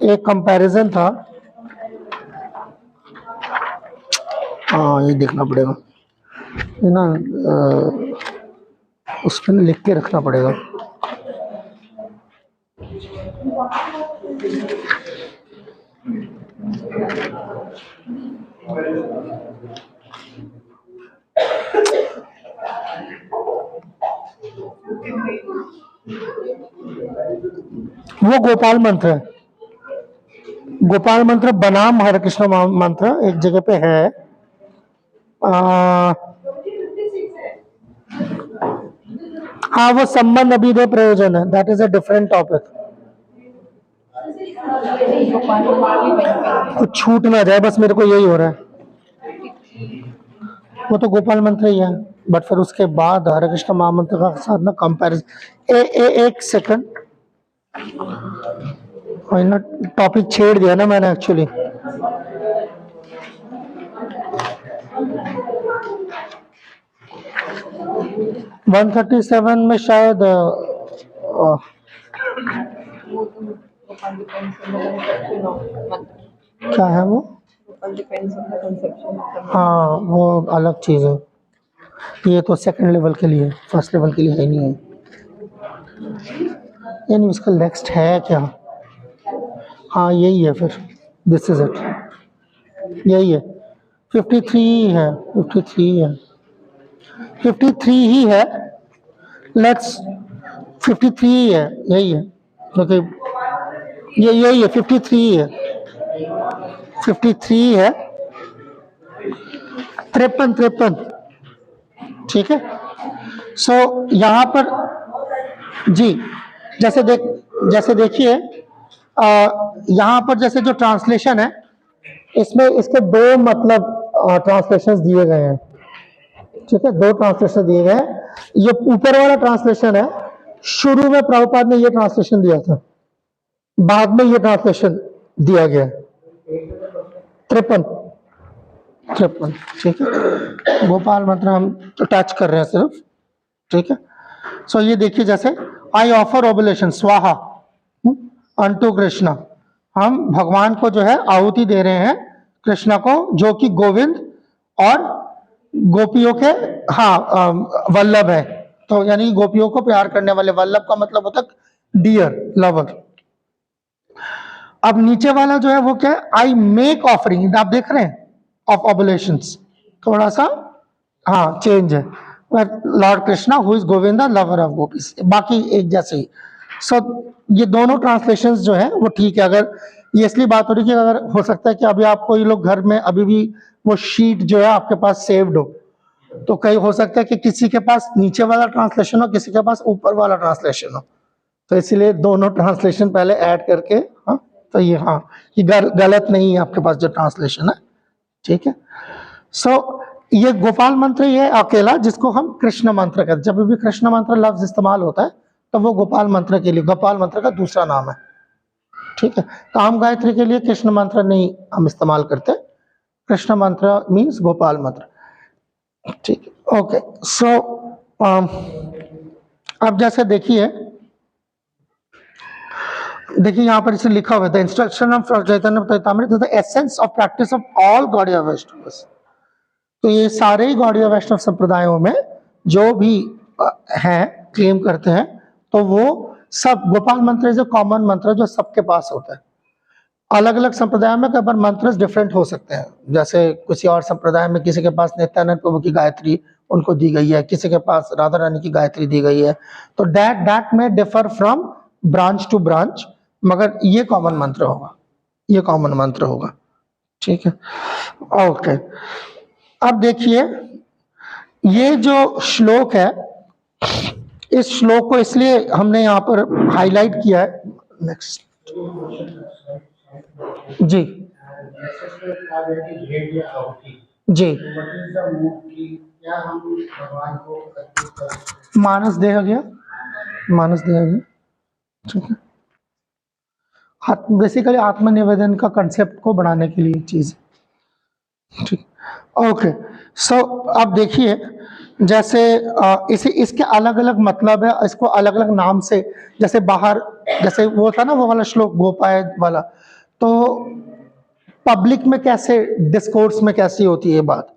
एक कंपैरिजन था, हाँ ये देखना पड़ेगा, ये ना उस पर लिख के रखना पड़ेगा। वो गोपाल मंत्र है, गोपाल मंत्र बनाम हरे कृष्ण मंत्र एक जगह पे है। हाँ वो संबंध अभिधेय प्रयोजन है, that is a different topic. कुछ छूट ना जाए बस, मेरे को यही हो रहा है। वो तो गोपाल मंत्र ही है, बट फिर उसके बाद हरे कृष्ण महामंत्र का साथ ना कंपैरिजन। एक सेकंड, ना टॉपिक छेड़ दिया ना मैंने एक्चुअली। वन 137 में शायद क्या है वो, हाँ वो अलग चीज है, ये तो सेकंड लेवल के लिए, फर्स्ट लेवल के लिए है नहीं है। यानी इसका नेक्स्ट है क्या, हाँ यही है फिर, दिस इज इट, यही है 53 है, 53 है, 53 ही है, लेट्स 53 है, यही है, ओके ये यही है 53 है, 53 है, 53, ठीक है। सो यहाँ पर जी जैसे देखिए यहाँ पर जैसे जो ट्रांसलेशन है, इसमें इसके दो मतलब ट्रांसलेशंस दिए गए हैं, ठीक है, दो ट्रांसलेशन दिए गए हैं। ये ऊपर वाला ट्रांसलेशन है, शुरू में प्रभुपाद ने ये ट्रांसलेशन दिया था, बाद में ये ट्रांसलेशन दिया गया 53, ठीक है। गोपाल मंत्र हम टच कर रहे हैं सिर्फ, ठीक है। सो ये देखिए जैसे आई ऑफर ओबुलेशन स्वाहा अनटू कृष्णा, हम भगवान को जो है आहुति दे रहे हैं कृष्णा को, जो कि गोविंद और गोपियों के हाँ वल्लभ है, तो यानी गोपियों को प्यार करने वाले, वल्लभ का मतलब होता है डियर, लवर। अब नीचे वाला जो है वो क्या है, आई मेक ऑफरिंग, आप देख रहे हैं ऑफ ऑबुलेशंस, थोड़ा सा हाँ चेंज है, Lord Krishna who is Govinda lover of gopis, बाकी एक जैसे ही। सो ये दोनों ट्रांसलेशंस जो है वो ठीक है। अगर ये इसलिए बात हो रही है कि अगर हो सकता है कि अभी आपको ये लोग घर में अभी भी वो शीट जो है आपके पास सेव्ड हो, तो कहीं हो सकता है कि किसी के पास नीचे वाला ट्रांसलेशन हो, किसी के पास ऊपर वाला ट्रांसलेशन हो, तो इसलिए दोनों ट्रांसलेशन पहले ऐड करके, हाँ तो ये हाँ ये गलत नहीं है आपके पास जो ट्रांसलेशन है, ठीक है। सो ये गोपाल मंत्र ये अकेला जिसको हम कृष्ण मंत्र कहते हैं, जब भी कृष्ण मंत्र लफ्ज इस्तेमाल होता है तो वो गोपाल मंत्र के लिए, गोपाल मंत्र का दूसरा नाम है, ठीक है। काम गायत्री के लिए कृष्ण मंत्र नहीं हम इस्तेमाल करते, कृष्ण मंत्र मीन्स गोपाल मंत्र, ठीक है, ओके। सो अब जैसे देखिए यहाँ पर इसे लिखा हुआ है instruction of Chaitanya Charitamrita the essence of practice of all Gaudiya Vaishnavas. तो ये सारे ही गौड़ीय वैष्णव संप्रदायों में जो भी हैं क्लेम करते हैं, तो वो सब गोपाल मंत्र इज अ कॉमन मंत्र जो सबके पास होता है। अलग अलग संप्रदाय में कई बार मंत्र डिफरेंट हो सकते हैं, जैसे किसी और संप्रदाय में किसी के पास नित्यानंद प्रभु की गायत्री उनको दी गई है, किसी के पास राधा रानी की गायत्री दी गई है, तो that may differ from branch to branch, मगर ये कॉमन मंत्र होगा, ये कॉमन मंत्र होगा, ठीक है, ओके। अब देखिए ये जो श्लोक है, इस श्लोक को इसलिए हमने यहाँ पर हाईलाइट किया है, नेक्स्ट जी जैसे कि कहा गया कि भेड़ या आहुति, जी, तो व्हाट इज द मूड की क्या हम भगवान को अर्पित कर सकते मानस दिया गया, मानस दिया गया, ठीक है। बेसिकली आत्मनिवेदन का कंसेप्ट को बढ़ाने के लिए चीज, ठीक। ओके, सो अब देखिए, जैसे इसे इसके अलग अलग मतलब है, इसको अलग अलग नाम से, जैसे बाहर, जैसे वो था ना वो वाला श्लोक गोपाय वाला, तो पब्लिक में कैसे, डिस्कोर्स में कैसी होती है ये बात।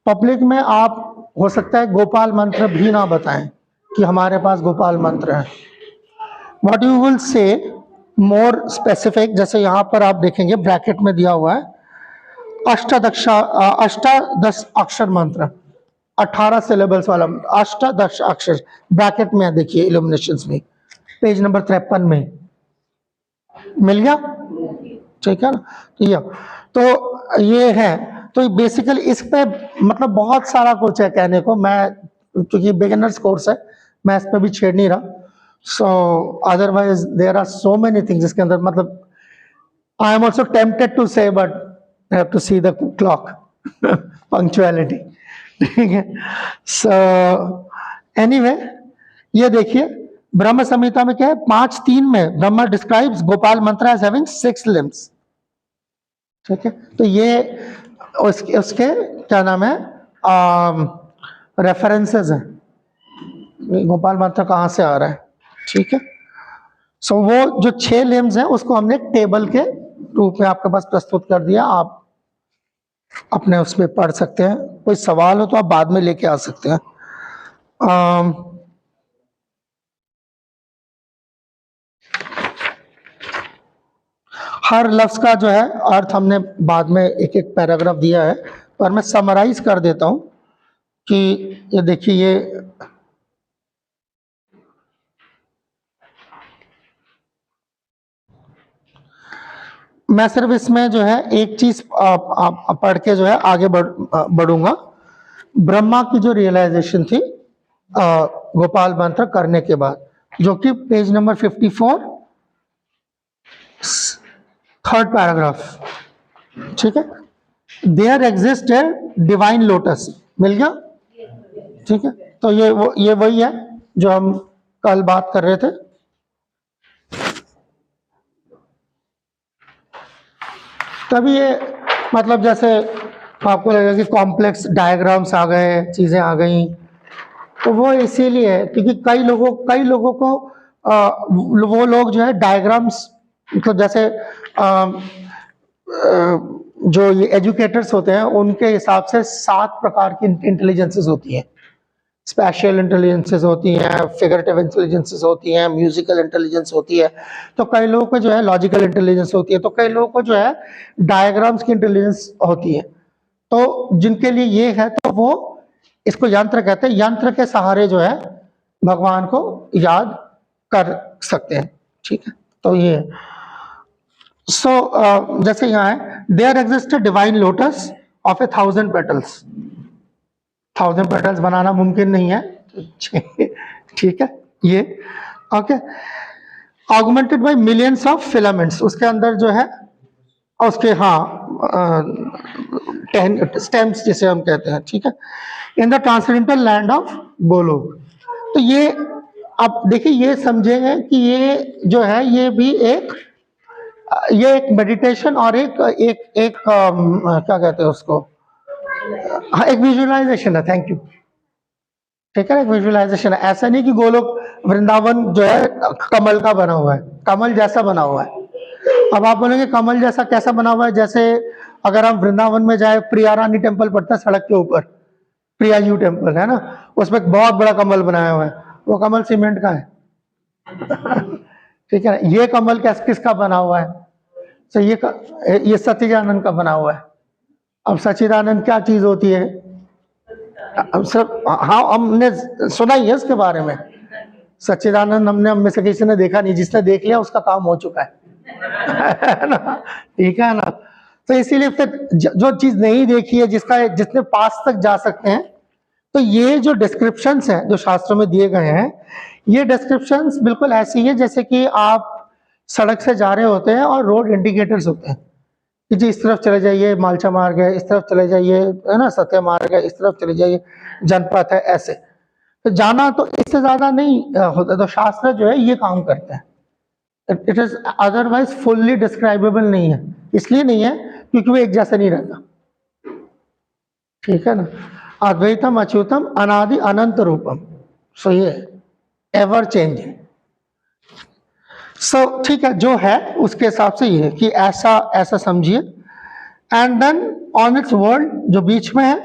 पब्लिक में आप हो सकता है गोपाल मंत्र भी ना बताएं कि हमारे पास गोपाल मंत्र है। What you will say more specific, जैसे यहां पर आप देखेंगे ब्रैकेट में दिया हुआ है अष्टादश अक्षर मंत्र, 18 सिलेबल्स वाला अष्टादश अक्षर, ब्रैकेट में देखिए इल्यूमिनेशंस में, पेज नंबर 53 में मिल गया, ठीक है ना। तो ये है, तो बेसिकली इस पे मतलब बहुत सारा कुछ है कहने को, मैं क्योंकि बिगिनर्स कोर्स है मैं इस पे भी छेड़ नहीं रहा, so otherwise there are so many things इसके अंदर, मतलब I am also tempted to say but I have to see the clock punctuality, ठीक है। सो एनीवे, ये देखिए ब्रह्म संहिता में क्या है, 5:3 में ब्रह्मा डिस्क्राइब्स गोपाल मंत्र एज हैविंग 6 लिम्स, ठीक है। तो ये उसके क्या नाम है, रेफरेंसेस हैं, गोपाल मंत्र कहाँ से आ रहा है, ठीक है। सो वो जो 6 लिम्स हैं उसको हमने एक टेबल के रूप में आपके पास प्रस्तुत कर दिया, आप अपने उसमें पढ़ सकते हैं, कोई सवाल हो तो आप बाद में लेके आ सकते हैं। हर लफ्ज का जो है अर्थ हमने बाद में एक एक पैराग्राफ दिया है, पर मैं समराइज कर देता हूं कि ये देखिए, ये मैं सिर्फ इसमें जो है एक चीज पढ़ के जो है आगे बढ़ूंगा। ब्रह्मा की जो रियलाइजेशन थी गोपाल मंत्र करने के बाद, जो कि पेज नंबर 54 थर्ड पैराग्राफ, ठीक है। There exist a divine lotus, मिल गया, ठीक है। तो ये वही है जो हम कल बात कर रहे थे। तभी ये मतलब जैसे आपको लगेगा कि कॉम्प्लेक्स डायग्राम्स आ गए, चीजें आ गई, तो वो इसीलिए है क्योंकि कई लोगों को वो लोग जो है डायग्राम्स, मतलब जैसे जो ये एजुकेटर्स होते हैं उनके हिसाब से 7 प्रकार की इंटेलिजेंसेस होती हैं। स्पेशल इंटेलिजेंसेस होती हैं, फिगरेटिव इंटेलिजेंसेस होती हैं, म्यूजिकल इंटेलिजेंस होती है, तो कई लोगों को जो है लॉजिकल इंटेलिजेंस होती है, तो कई लोगों को जो है डायग्राम्स की इंटेलिजेंस होती है। तो जिनके लिए ये है तो वो इसको यंत्र कहते हैं, यंत्र के सहारे जो है भगवान को याद कर सकते हैं, ठीक है। तो ये जैसे यहाँ है, there exist a divine lotus of 1000 petals, 1000 petals बनाना मुमकिन नहीं है, ठीक है। ये okay, augmented by millions of filaments, उसके अंदर जो है उसके स्टेम्स जिसे हम कहते हैं, ठीक है। In the transcendental land of Golok, तो ये आप देखिए, ये समझेंगे कि ये जो है ये भी एक मेडिटेशन और एक क्या कहते हैं उसको, एक विजुअलाइजेशन है, थैंक यू, ठीक है। एक विजुअलाइजेशन है, ऐसा नहीं कि गोलोक वृंदावन जो है कमल का बना हुआ है, कमल जैसा बना हुआ है। अब आप बोलेंगे कमल जैसा कैसा बना हुआ है, जैसे अगर हम वृंदावन में जाए, प्रिया रानी टेम्पल पड़ता है सड़क के ऊपर, प्रिया यू टेम्पल है ना, उसमें एक बहुत बड़ा कमल बनाया हुआ है, वो कमल सीमेंट का है ठीक है। ये कमल किसका बना हुआ है, तो ये सच्चिदानंद का बना हुआ है। अब सच्चिदानंद क्या चीज होती है, अब सब हाँ हमने सुना ही है उसके बारे में, सच्चिदानंद हम में से किसी ने देखा नहीं, जिसने देख लिया उसका काम हो चुका है ना, ठीक है ना। तो इसीलिए फिर जो चीज नहीं देखी है, जिसने पास तक जा सकते हैं, तो ये जो डिस्क्रिप्शंस हैं जो शास्त्रों में दिए गए हैं, ये डिस्क्रिप्शंस बिल्कुल ऐसी है जैसे कि आप सड़क से जा रहे होते हैं और रोड इंडिकेटर्स होते हैं, कि जी इस तरफ चले जाइए मालचा मार्ग है, इस तरफ चले जाइए है ना सत्य मार्ग है, इस तरफ चले जाइए जनपथ है, ऐसे तो जाना तो इससे ज्यादा नहीं होता। तो शास्त्र जो है ये काम करते हैं। इट इज अदरवाइज फुल्ली डिस्क्राइबेबल नहीं है, इसलिए नहीं है क्योंकि वो एक जैसा नहीं रहता, ठीक है ना। अद्वैतम अच्युतम अनादि अनंत रूपम, सो ये एवर चेंजिंग। सो ठीक है, जो है उसके हिसाब से ये है कि ऐसा ऐसा समझिए। And then on its world जो बीच में है,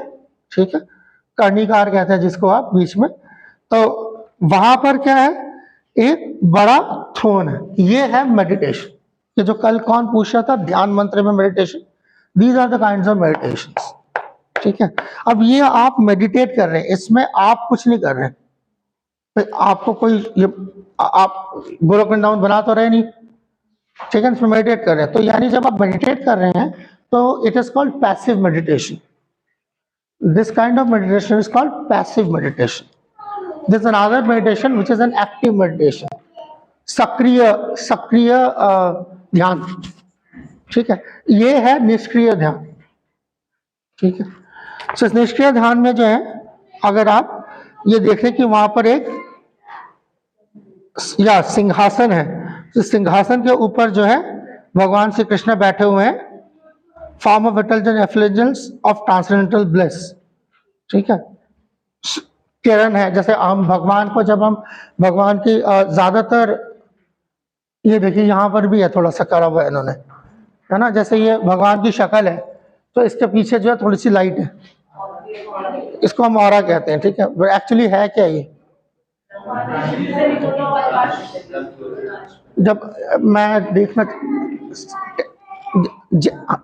ठीक है, कर्णिकार कहते हैं जिसको आप बीच में, तो वहां पर क्या है, एक बड़ा थ्रोन है, ये है मेडिटेशन। ये जो कल कौन पूछ रहा था ध्यान मंत्र में meditation, these are the kinds of meditation, ठीक है। अब ये आप मेडिटेट कर रहे हैं, इसमें आप कुछ नहीं कर रहे हैं, आपको कोई ये आप गोलक वृंदावन बना तो रहे नहीं, ठीक है, इसमें मेडिटेट कर रहे हैं। तो यानी जब आप मेडिटेट कर रहे हैं तो it is called passive meditation. This kind of meditation is called passive meditation. This is another meditation which is an active meditation, सक्रिय सक्रिय ध्यान, ठीक है। ये है निष्क्रिय ध्यान, ठीक है। तो इस निष्क्रिय ध्यान में जो है, अगर आप ये देखें कि वहां पर एक या सिंहासन है, तो सिंहासन के ऊपर जो है भगवान श्री कृष्ण बैठे हुए हैं, form of intelligent effulgence of transcendental bliss, ठीक है। किरण है, जैसे हम भगवान को, जब हम भगवान की ज्यादातर, ये देखिए यहाँ पर भी है थोड़ा सा करा हुआ है इन्होंने, है ना, जैसे ये भगवान की शक्ल है तो इसके पीछे जो है थोड़ी सी लाइट है, इसको हम ऑरा कहते हैं, ठीक है। एक्चुअली है क्या ये, जब मैं देखना,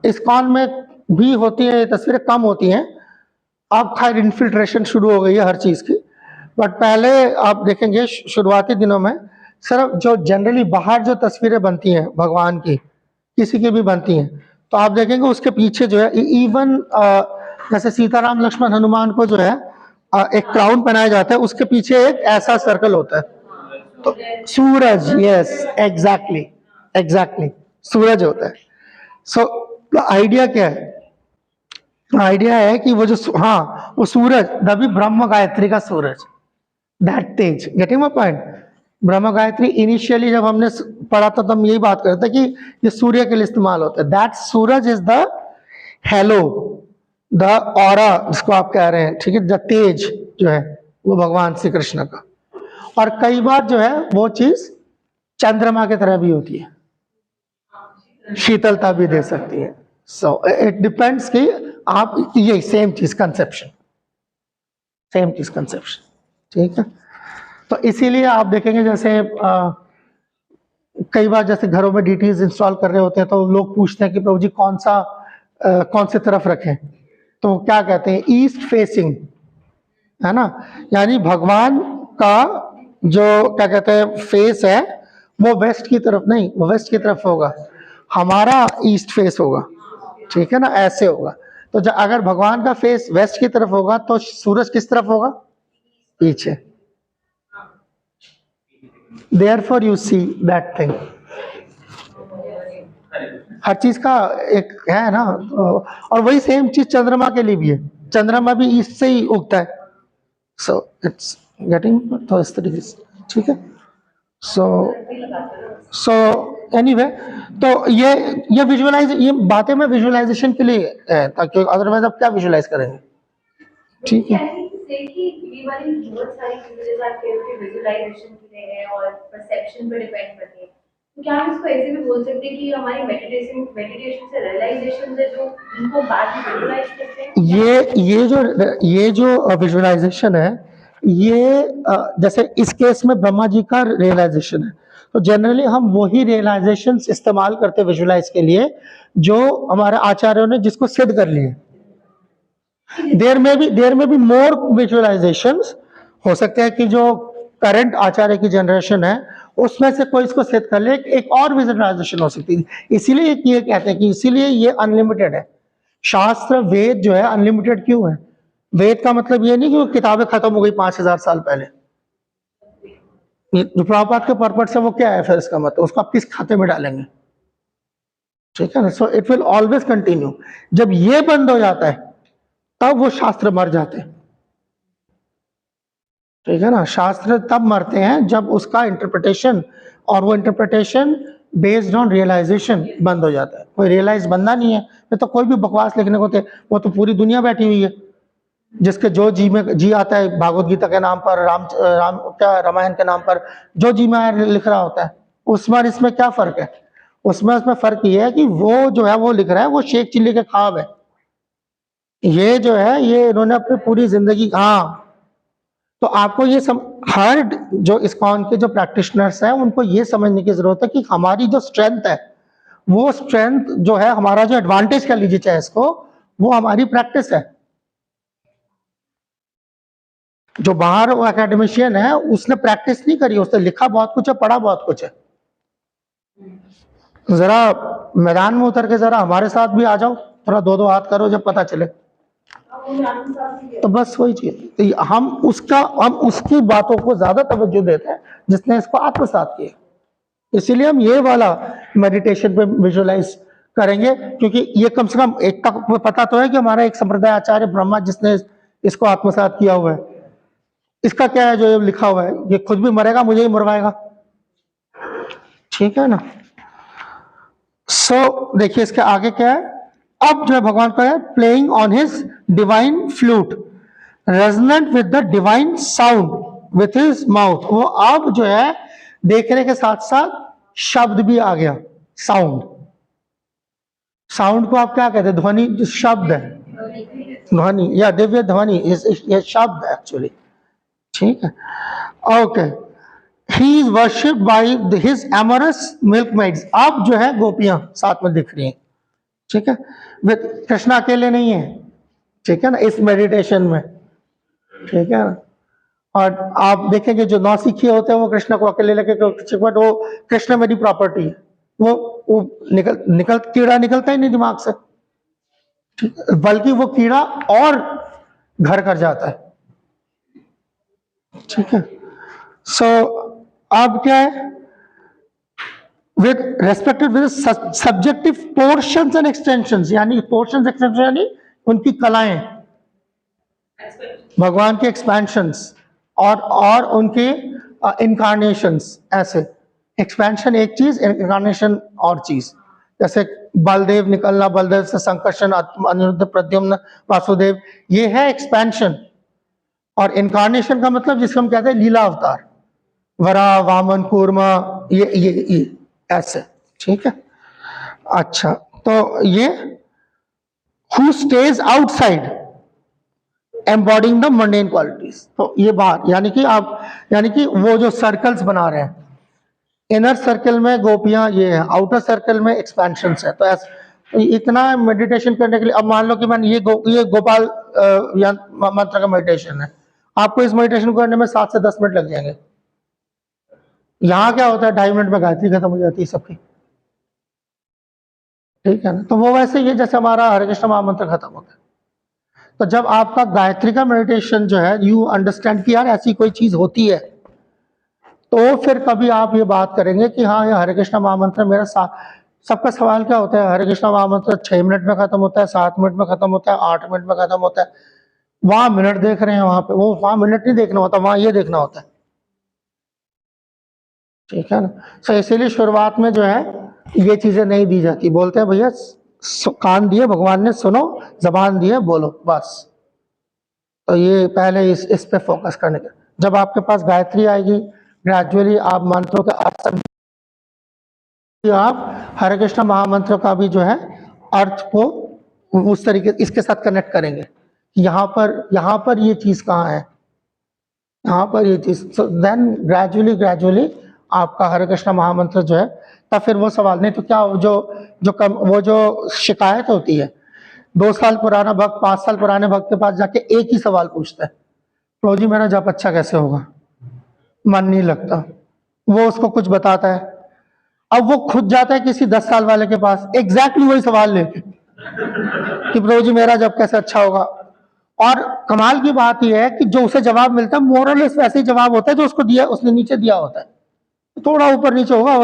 इस्कॉन में भी होती है ये तस्वीरें, कम होती हैं, अब खैर इन्फिल्ट्रेशन शुरू हो गई है हर चीज की, बट पहले आप देखेंगे शुरुआती दिनों में सिर्फ जो जनरली बाहर जो तस्वीरें बनती हैं भगवान की, किसी की भी बनती हैं, तो आप देखेंगे उसके पीछे जो है, इवन जैसे सीताराम लक्ष्मण हनुमान को जो है एक क्राउन पहनाया जाता है, उसके पीछे एक ऐसा सर्कल होता है, तो सूरज, यस एग्जैक्टली एग्जैक्टली सूरज होता है। सो आइडिया क्या है, आइडिया है कि वो जो हाँ वो सूरज, तभी ब्रह्म गायत्री का सूरज, दैट तेज, getting my point. Brahma Gayatri initially जब हमने पढ़ा था तो हम यही बात करते कि ये सूर्य के लिए इस्तेमाल होता है, that Suraj is the hello, the aura जिसको आप कह रहे हैं, ठीक है, द तेज जो है वो भगवान श्री कृष्ण का। और कई बार जो है वो चीज चंद्रमा की तरह भी होती है, शीतलता भी दे सकती है। सो इट डिपेंड्स कि आप, ये सेम चीज कंसेप्शन, सेम चीज कंसेप्शन, ठीक है। तो इसीलिए आप देखेंगे जैसे कई बार जैसे घरों में डीटीज इंस्टॉल कर रहे होते हैं तो लोग पूछते हैं कि प्रभु जी कौन सी तरफ रखें, तो क्या कहते हैं, ईस्ट फेसिंग, है ना, यानी भगवान का जो क्या कहते हैं फेस है वो वेस्ट की तरफ नहीं, वो वेस्ट की तरफ होगा, हमारा ईस्ट फेस होगा, ठीक है ना, ऐसे होगा। तो जब अगर भगवान का फेस वेस्ट की तरफ होगा तो सूरज किस तरफ होगा, पीछे। Therefore you see that thing, हर चीज का एक है ना, और वही सेम चीज चंद्रमा के लिए भी है, चंद्रमा भी ईस्ट से ही उगता है। सो इट्स गेटिंग, तो इस तरीके से, ठीक है। सो एनीवे, तो ये विजुअलाइज, ये बातें मैं विजुअलाइजेशन के लिए है, ताकि अदरवाइज आप क्या विजुअलाइज करेंगे, ठीक है। ये वाली बहुत सारी चीजें जैसे आप कह रहे हो विजुअलाइजेशन के लिए है और परसेप्शन पे डिपेंड करती है, तो क्या हम इसको ऐसे भी बोल सकते हैं कि हमारी मेडिटेशन से रियलाइजेशन है जो इनको बाद में विजुअलाइज करते हैं। ये जो विजुअलाइजेशन है, ये जैसे इस केस में ब्रह्मा जी का रियलाइजेशन है, तो जनरली हम वही रियलाइजेशन इस्तेमाल करते हैं विजुअलाइज के लिए जो हमारे आचार्यों ने जिसको सिद्ध कर लिए। देयर में भी मोर विजुअलाइजेशंस हो सकते हैं कि जो करंट आचार्य की जनरेशन है उसमें से कोई इसको सिद्ध कर ले, एक और विजुअलाइजेशन हो सकती है। इसीलिए ये कहते हैं कि इसीलिए ये अनलिमिटेड है। शास्त्र वेद जो है अनलिमिटेड क्यों है? वेद का मतलब ये नहीं कि वो किताबें खत्म हो गई 5000 साल पहले। जो प्रभुपाद के पर्पज से वो क्या है फिर इसका मतलब, उसको आप किस खाते में डालेंगे? ठीक है ना। So it will always continue. जब ये बंद हो जाता है तब वो शास्त्र मर जाते हैं। ठीक है ना, शास्त्र तब मरते हैं जब उसका इंटरप्रिटेशन, और वो इंटरप्रिटेशन बेस्ड ऑन रियलाइजेशन बंद हो जाता है। कोई रियलाइज बंदा नहीं है, फिर तो कोई भी बकवास लिखने को थे, वो तो पूरी दुनिया बैठी हुई है जिसके जो जी में जी आता है, भागवत गीता के नाम पर, राम क्या रामायण के नाम पर जो जी में लिख रहा होता है। उसमें और इसमें क्या फर्क है? उसमें फर्क ये है कि वो जो है वो लिख रहा है, वो शेख चिल्ली के ख्वाब है। ये जो है ये इन्होंने अपनी पूरी जिंदगी, हाँ। तो आपको ये हर जो इस्कॉन के जो प्रैक्टिशनर्स हैं उनको ये समझने की जरूरत है कि हमारी जो स्ट्रेंथ है, वो स्ट्रेंथ जो है, हमारा जो एडवांटेज कह लीजिए चाहे इसको, वो हमारी प्रैक्टिस है। जो बाहर वो एकेडमिशियन है उसने प्रैक्टिस नहीं करी, उसने लिखा बहुत कुछ है, पढ़ा बहुत कुछ है। जरा मैदान में उतर के जरा हमारे साथ भी आ जाओ, थोड़ा दो हाथ करो जब पता चले। तो बस वही चीज, तो हम उसकी बातों को ज्यादा तवज्जो देते हैं जिसने इसको आत्मसात किया। इसीलिए हम ये वाला मेडिटेशन पे विजुअलाइज करेंगे, क्योंकि ये कम से कम एक तक पता तो है कि हमारा एक संप्रदाय आचार्य ब्रह्मा जिसने इसको आत्मसात किया हुआ है। इसका क्या है जो ये लिखा हुआ है, ये खुद भी मरेगा, मुझे ही मरवाएगा। ठीक है ना। सो देखिए इसके आगे क्या है। अब जो है भगवान का है, playing on his divine flute resonant with the divine sound with his mouth. वो अब जो है देखने के साथ साथ शब्द भी आ गया, साउंड। साउंड को आप क्या कहते हैं? ध्वनि, जो शब्द है, ध्वनि या दिव्य ध्वनि, ये शब्द एक्चुअली। ठीक है, okay. He is worshipped by his amorous milkmaids. अब जो है गोपियां साथ में दिख रही हैं। ठीक है, कृष्ण अकेले नहीं है, ठीक है ना, इस मेडिटेशन में। ठीक है ना। और आप देखेंगे जो नौसिखिए होते हैं वो कृष्ण को अकेले लेके, बट वो कृष्ण मेरी प्रॉपर्टी है, वो कीड़ा निकलता ही नहीं दिमाग से, बल्कि वो कीड़ा और घर कर जाता है। ठीक है। सो अब क्या है, with respected with subjective portions and extensions, यानी portions extensions यानी उनकी कलाएं, भगवान के एक्सपेंशंस और उनके इनकारनेशंस। ऐसे एक्सपेंशन एक चीज, इनकारनेशन और चीज। जैसे बलदेव निकलना, बलदेव से संकर्षण, अनिरुद्ध, प्रद्युम्न, वासुदेव, ये है एक्सपेंशन। और इनकारनेशन का मतलब जिसको हम कहते हैं लीला अवतार, वरा, वामन, कूर्मा, ये ऐसे। ठीक है। अच्छा, तो ये who stays outside embodying the mundane qualities, तो ये बात यानी कि वो जो सर्कल्स बना रहे हैं, इनर सर्कल में गोपियां ये है, आउटर सर्कल में एक्सपेंशंस है। तो इतना मेडिटेशन करने के लिए, अब मान लो कि मैंने ये गोपाल मंत्र का मेडिटेशन है, आपको इस मेडिटेशन करने में 7 से 10 मिनट लग जाएंगे। यहाँ क्या होता है, 2.5 मिनट में गायत्री खत्म हो जाती है सबकी। ठीक है ना। तो वो वैसे ही जैसे हमारा हरे कृष्ण महामंत्र खत्म होता है। तो जब आपका गायत्री का मेडिटेशन जो है, यू अंडरस्टैंड कि यार ऐसी कोई चीज होती है, तो फिर कभी आप ये बात करेंगे कि हाँ ये हरे कृष्ण महामंत्र मेरा सबका सवाल क्या होता है, हरे कृष्ण महामंत्र 6 मिनट में खत्म होता है, 7 मिनट में खत्म होता है, 8 मिनट में खत्म होता है। वहां मिनट देख रहे हैं, वहां पे वो वहां मिनट नहीं देखना होता, वहां ये देखना होता है। ठीक है ना। सो इसीलिए शुरुआत में जो है ये चीजें नहीं दी जाती, बोलते हैं भैया कान दिए भगवान ने, सुनो, जबान दिए बोलो, बस। तो ये पहले इस पे फोकस करने का। जब आपके पास गायत्री आएगी, ग्रेजुअली आप मंत्रों के अर्थ, आप हरे कृष्ण महामंत्र का भी जो है अर्थ को उस तरीके इसके साथ कनेक्ट करेंगे कि यहाँ पर ये चीज कहाँ है, यहाँ पर ये चीज। देन ग्रेजुअली आपका हरे कृष्ण महामंत्र जो है, तब फिर वो सवाल नहीं तो क्या, वो जो शिकायत होती है, 2 साल पुराना भक्त 5 साल पुराने भक्त के पास जाके एक ही सवाल पूछता है, प्रभु जी मेरा जप अच्छा कैसे होगा, मन नहीं लगता। वो उसको कुछ बताता है, अब वो खुद जाता है किसी 10 साल वाले के पास एग्जैक्टली वही सवाल लेके कि प्रभु जी मेरा जप कैसे अच्छा होगा। और कमाल की बात यह है कि जो उसे जवाब मिलता है मोरलेस वैसे ही जवाब होता है जो उसने नीचे दिया होता है, थोड़ा ऊपर नीचे होगा,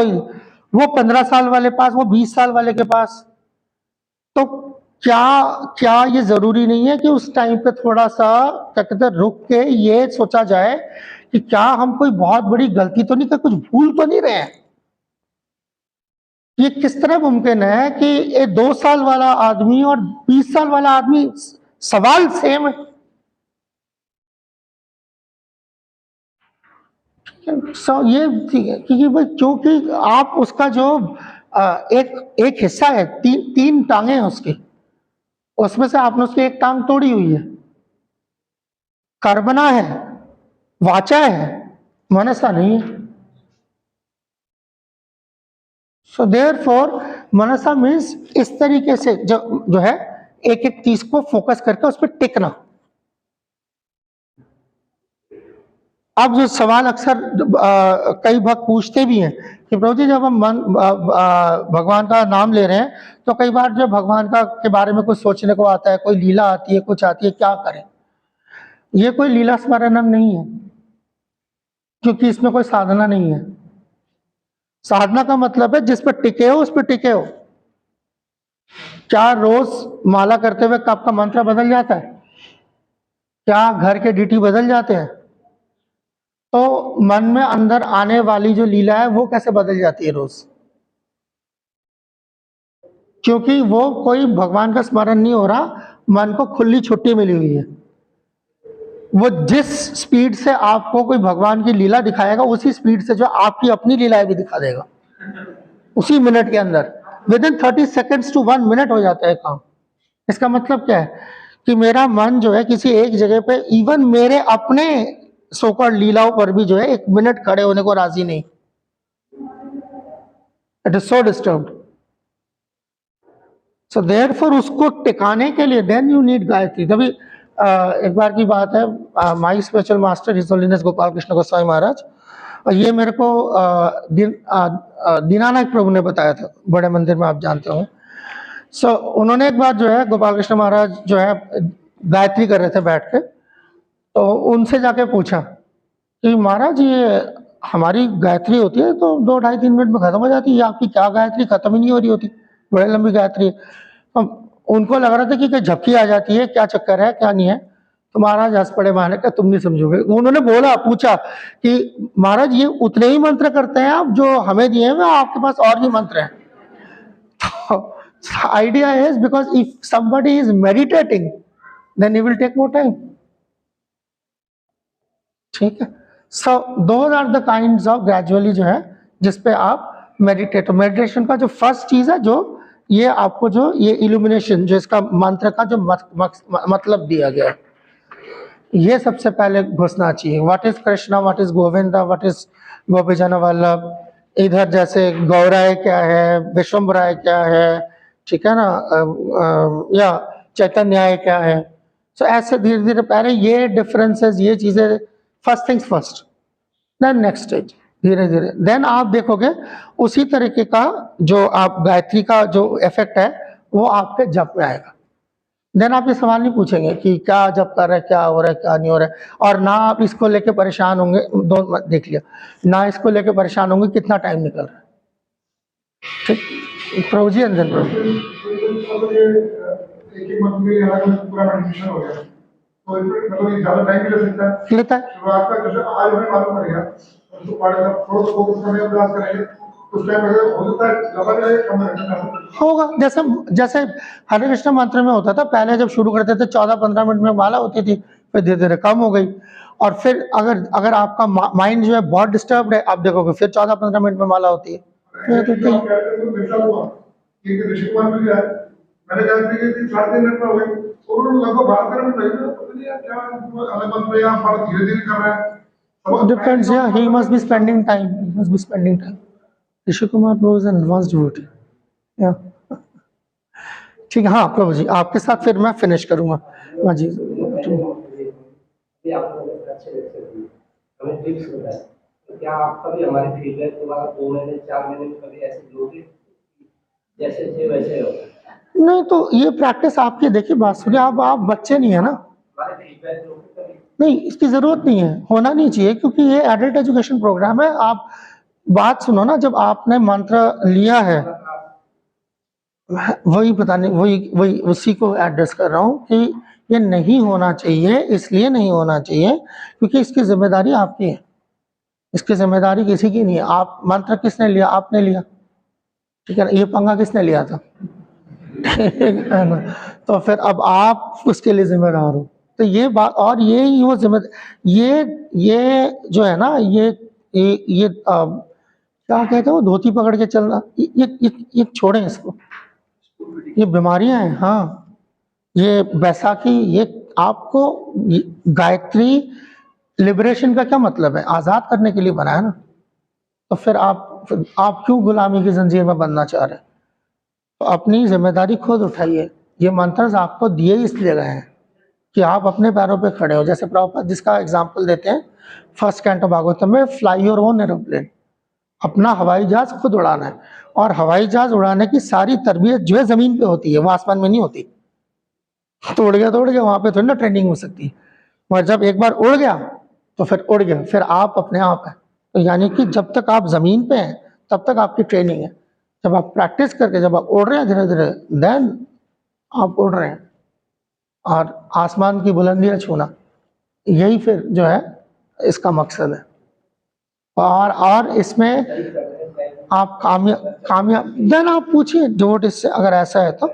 वो 15 साल वाले पास, वो 20 साल वाले के पास। तो क्या क्या ये जरूरी नहीं है कि उस टाइम पे थोड़ा सा क्या कहते हैं रुक के ये सोचा जाए कि क्या हम कोई बहुत बड़ी गलती तो नहीं कर, कुछ भूल तो नहीं रहे हैं? ये किस तरह मुमकिन है कि ये 2 साल वाला आदमी और 20 साल वाला आदमी सवाल सेम है? ये ठीक है, क्योंकि भाई क्योंकि आप उसका जो एक हिस्सा है, तीन टांगे हैं उसकी, उसमें से आपने उसकी एक टांग तोड़ी हुई है। कर्मणा है, वाचा है, मनसा नहीं है। सो देयरफॉर मनसा मीन्स इस तरीके से जो है एक एक चीज को फोकस करके उस पर टिकना। अब जो सवाल अक्सर कई भक्त पूछते भी हैं कि प्रभु जी जब हम भगवान का नाम ले रहे हैं तो कई बार जो भगवान का के बारे में कुछ सोचने को आता है, कोई लीला आती है, कुछ आती है, क्या करें? ये कोई लीला स्मरणम नहीं है, क्योंकि इसमें कोई साधना नहीं है। साधना का मतलब है जिस पर टिके हो उस पर टिके हो। क्या रोज माला करते हुए आपका मंत्र बदल जाता है? क्या घर के डीटी बदल जाते हैं? तो मन में अंदर आने वाली जो लीला है वो कैसे बदल जाती है रोज? क्योंकि वो कोई भगवान का स्मरण नहीं हो रहा, मन को खुली छुट्टी मिली हुई है। वो जिस स्पीड से आपको कोई भगवान की लीला दिखाएगा उसी स्पीड से जो आपकी अपनी लीलाएं भी दिखा देगा, उसी मिनट के अंदर। Within 30 seconds to 1 minute हो जाता है काम। इसका मतलब क्या है कि मेरा मन जो है किसी एक जगह पे, इवन मेरे अपने सोकॉल्ड लीलाओं पर भी जो है 1 मिनट खड़े होने को राजी नहीं। It is so disturbed. So therefore उसको टिकाने के लिए देन यू नीड गायत्री। तभी एक बार की बात है, my spiritual master his holiness Gopal Krishna Goswami Maharaj, और ये मेरे को दीनानाथ प्रभु ने बताया था, बड़े मंदिर में, आप जानते हो। सो उन्होंने एक बार जो है गोपाल कृष्ण महाराज जो है गायत्री कर रहे थे बैठ के, तो उनसे जाके पूछा कि महाराज ये हमारी गायत्री होती है तो 2-2.5-3 मिनट में खत्म हो जाती है, आपकी क्या गायत्री खत्म ही नहीं हो रही होती, बड़ी लंबी गायत्री है। तो उनको लग रहा था कि झपकी आ जाती है, क्या चक्कर है, क्या नहीं है। तो महाराज हंस पड़े, महाराज का तुम नहीं समझोगे। उन्होंने बोला, पूछा कि महाराज ये उतने ही मंत्र करते हैं आप जो हमें दिए हैं, आपके पास और भी मंत्र हैं? तो idea is because if somebody is meditating then he will take more time. ठीक है। So those are the kinds of gradually जो है जिसपे आप मेडिटेट। मेडिटेशन का जो फर्स्ट चीज है, जो ये आपको जो ये इल्यूमिनेशन, जो इसका मंत्र का जो मतलब दिया गया है, ये सबसे पहले घुसना चाहिए। What is Krishna, what is Govinda, what is Gopijan Vallabh. इधर जैसे गौराय क्या है, विश्वम्भराय क्या है, ठीक है ना, या चैतन्याय क्या है। सो ऐसे धीरे धीरे पहले ये डिफरेंसेस, ये चीजें, first things first, then next stage, धीरे धीरे देन आप देखोगे उसी तरीके का जो आप गायत्री का जो इफेक्ट है वो आपके जप में आएगा। देन आप ये सवाल नहीं पूछेंगे कि क्या जप कर रहे, क्या हो रहा है, क्या नहीं हो रहा है, और ना आप इसको लेके परेशान होंगे। दो देख लिया, ना इसको लेके परेशान होंगे कितना टाइम निकल रहा है। ठीक, प्रभु जी अंजन प्रभु। एक मंथ में पूरा मेडिटेशन हो गया तो मतलब ये ज्यादा टाइम ले सकता है, लेता है। शुरुआत का जैसे आज हमें मालूम पड़ेगा तो थोड़ा फोकस करने का प्रयास करेंगे, उस टाइम अगर हो सकता है ज्यादा भी लगे, कम लगे होगा। जैसे जैसे हरे कृष्ण मंत्र में होता था, पहले जब शुरू करते थे 14-15 मिनट में माला होती थी, फिर धीरे धीरे कम हो गई, और फिर अगर आपका माइंड जो है बहुत डिस्टर्ब है, आप देखोगे फिर 14-15 मिनट में माला होती है। ऋषि कुमार मिल गया, मैंने गायत्री की थी 3.5 मिनट में हो गई, उन्होंने लगभग 12 मिनट लगे, पता नहीं यार क्या अलग मंत्र यहाँ पर धीरे धीरे कर रहा है। Depends, yeah, he must be spending time. He must be spending time. Rishi Kumar Prabhu is an advanced devotee. Yeah. ठीक है। हाँ प्रभु जी, आपके साथ फिर मैं फिनिश करूंगा। हाँ जी। क्या आपका भी हमारे फीडबैक दोबारा 2 महीने 4 महीने में कभी ऐसे लोगे जैसे थे वैसे हो? नहीं, तो ये प्रैक्टिस आपकी, देखिए बात सुनिए, आप बच्चे नहीं है ना, हमारे फीडबैक लोगे कभी? नहीं इसकी जरूरत नहीं है, होना नहीं चाहिए, क्योंकि ये एडल्ट एजुकेशन प्रोग्राम है। आप बात सुनो ना, जब आपने मंत्र लिया है, वही बताने, वही वही उसी को एड्रेस कर रहा हूँ कि ये नहीं होना चाहिए। इसलिए नहीं होना चाहिए क्योंकि इसकी जिम्मेदारी आपकी है, इसकी जिम्मेदारी किसी की नहीं है। आप मंत्र किसने लिया? आपने लिया, ठीक है ना? ये पंगा किसने लिया था? ठीक है ना? तो फिर अब आप उसके लिए जिम्मेदार हो। तो ये बात, और ये ही वो जिम्मेदार, ये जो है ना, ये क्या कहते हो, धोती पकड़ के चलना, ये छोड़ें इसको, ये बीमारियां हैं। हाँ, ये बैसाखी, ये आपको गायत्री लिबरेशन का क्या मतलब है? आजाद करने के लिए बनाया ना। तो फिर आप क्यों गुलामी की जंजीर में बनना चाह रहे हैं? तो अपनी जिम्मेदारी खुद उठाइए। ये मंत्र आपको दिए इसलिए गए हैं कि आप अपने पैरों पे खड़े हो। जैसे प्रभुपाद जिसका एग्जाम्पल देते हैं फर्स्ट कैंटो भागवतम में, फ्लाई योर ओन एरोप्लेन, अपना हवाई जहाज खुद उड़ाना है। और हवाई जहाज उड़ाने की सारी तरबियत जो है जमीन पे होती है, वो आसमान में नहीं होती। तो उड़ गया वहां पे थोड़ी ना ट्रेनिंग हो सकती है। मगर जब एक बार उड़ गया तो फिर उड़ गया, फिर आप अपने आप है। तो यानी कि जब तक आप जमीन पे हैं तब तक आपकी ट्रेनिंग है। जब आप प्रैक्टिस करके जब आप उड़ रहे हैं धीरे धीरे, देन आप उड़ रहे हैं। और आसमान की बुलंदियां छूना, यही फिर जो है इसका मकसद है। और इसमें आप कामयाब देन आप पूछिए डिवोटिस से, अगर ऐसा है तो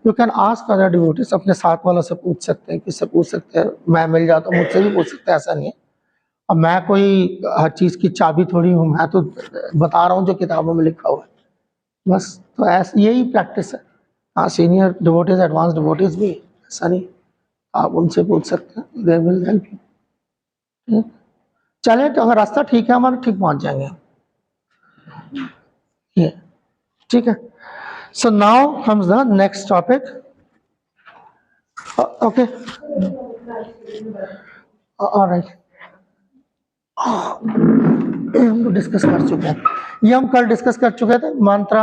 you can ask other devotees. अपने साथ वालों से पूछ सकते हैं, किससे पूछ सकते हैं, मैं मिल जाता हूँ मुझसे भी पूछ सकते हैं, ऐसा नहीं है। अब मैं कोई हर चीज़ की चाबी थोड़ी हूँ, मैं तो बता रहा हूँ जो किताबों में लिखा हुआ है बस। तो ऐसा यही प्रैक्टिस है। हाँ, सीनियर डिवोटीज, एडवांस डिवोटीज भी, ऐसा नहीं, आप उनसे पूछ सकते हैं, दे विल हेल्प यू। चले, तो अगर रास्ता ठीक है हमारा, ठीक पहुंच जाएंगे। ये ठीक है। So now comes the next topic. Okay, alright, हम तो डिस्कस कर चुके हैं, ये हम कल डिस्कस कर चुके थे। मंत्र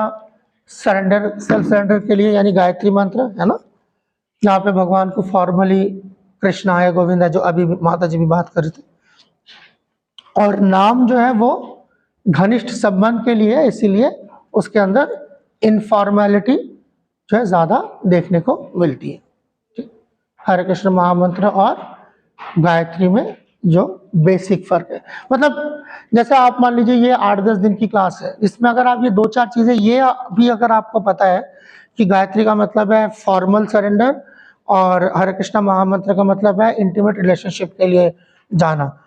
सरेंडर, सेल्फ सरेंडर के लिए, यानी गायत्री मंत्र है ना। यहाँ पे भगवान को फॉर्मली कृष्णा है, गोविंद है, जो अभी माता जी भी बात कर रही थी। और नाम जो है वो घनिष्ठ संबंध के लिए है, इसीलिए उसके अंदर इनफॉर्मेलिटी जो है ज्यादा देखने को मिलती है। ठीक? हरे कृष्ण महामंत्र और गायत्री में जो बेसिक फर्क है, मतलब जैसे आप मान लीजिए ये 8-10 दिन की क्लास है, इसमें अगर आप ये 2-4 चीजें ये भी अगर आपको पता है कि गायत्री का मतलब है फॉर्मल सरेंडर और हरे कृष्ण महामंत्र का मतलब है इंटीमेट रिलेशनशिप के लिए जाना,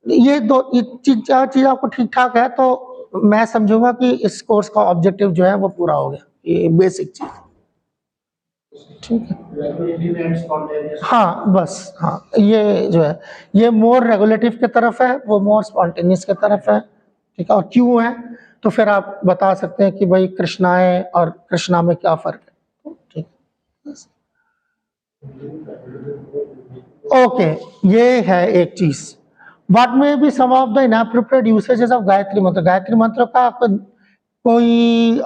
ये 4 चीज आपको ठीक ठाक है, तो मैं समझूंगा कि इस कोर्स का ऑब्जेक्टिव जो है वो पूरा हो गया। ये बेसिक चीज, ठीक है। हाँ बस, हाँ ये जो है ये मोर रेगुलेटिव की तरफ है, वो मोर स्पॉन्टेनियस की तरफ है। ठीक है, और क्यों है तो फिर आप बता सकते हैं कि भाई कृष्णाए और कृष्णा में क्या फर्क है। ठीक है, ओके, ये है एक चीज। What may be some of the inappropriate usages of Gayatri mantra. Gayatri मंत्र का कोई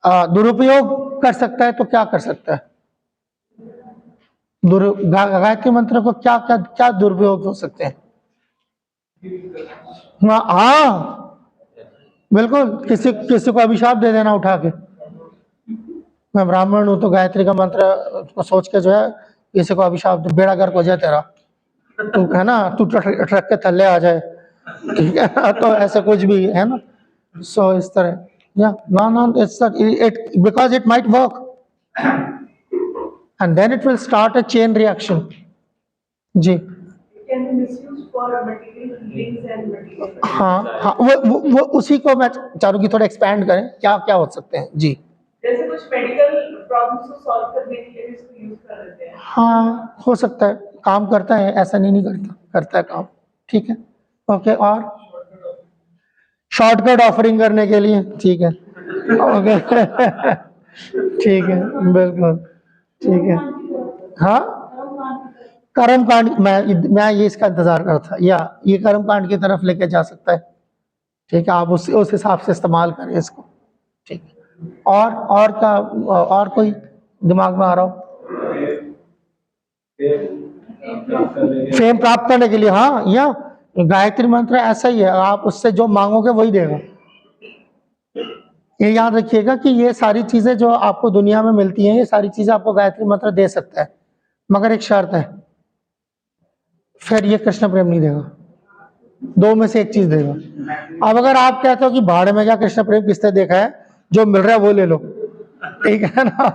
दुरुपयोग कर सकता है तो क्या कर सकता है? गायत्री मंत्र को क्या क्या क्या दुरुपयोग हो सकते हैं? हाँ बिल्कुल, किसी को अभिशाप दे देना उठा के, मैं ब्राह्मण हूं तो गायत्री का मंत्र को सोच के जो है किसी को अभिशाप दे, बेड़ा गर्क हो जाए तेरा, तू है ना, तू ट्रक के थल्ले आ जाए, ठीक है, तो ऐसा कुछ भी है ना। सो इस तरह, yeah, no, it because it might work, and then it will start a chain reaction. Ji, It can be misused for material healings and material. हाँ, वो उसी को मैं चाहूँ कि थोड़ा एक्सपैंड करें, क्या क्या हो सकते हैं जी। जैसे कुछ मेडिकल प्रॉब्लम्स को सॉल्व करने के लिए भी इसको यूज कर लेते हैं। हाँ हो सकता है, काम करता है, ऐसा नहीं करता है काम। ठीक है, ओके, और शॉर्टकट ऑफरिंग करने के लिए, ठीक है, ओके, ठीक है, बिल्कुल ठीक है। हाँ, कर्म कांड, मैं ये इसका इंतजार करता, या ये कर्म कांड की तरफ लेके जा सकता है। ठीक है, आप उस हिसाब से इस्तेमाल करें इसको। ठीक है, और क्या, और कोई दिमाग में आ रहा हो? फेम प्राप्त करने के लिए, हाँ, या गायत्री मंत्र ऐसा ही है, आप उससे जो मांगोगे वही देगा। ये याद रखिएगा कि ये सारी चीजें जो आपको दुनिया में मिलती हैं, ये सारी चीजें आपको गायत्री मंत्र दे सकता है, मगर एक शर्त है, फिर ये कृष्ण प्रेम नहीं देगा, दो में से एक चीज देगा। अब अगर आप कहते हो कि भाड़ में क्या कृष्ण प्रेम किसने देखा है, जो मिल रहा है वो ले लो, ठीक है ना।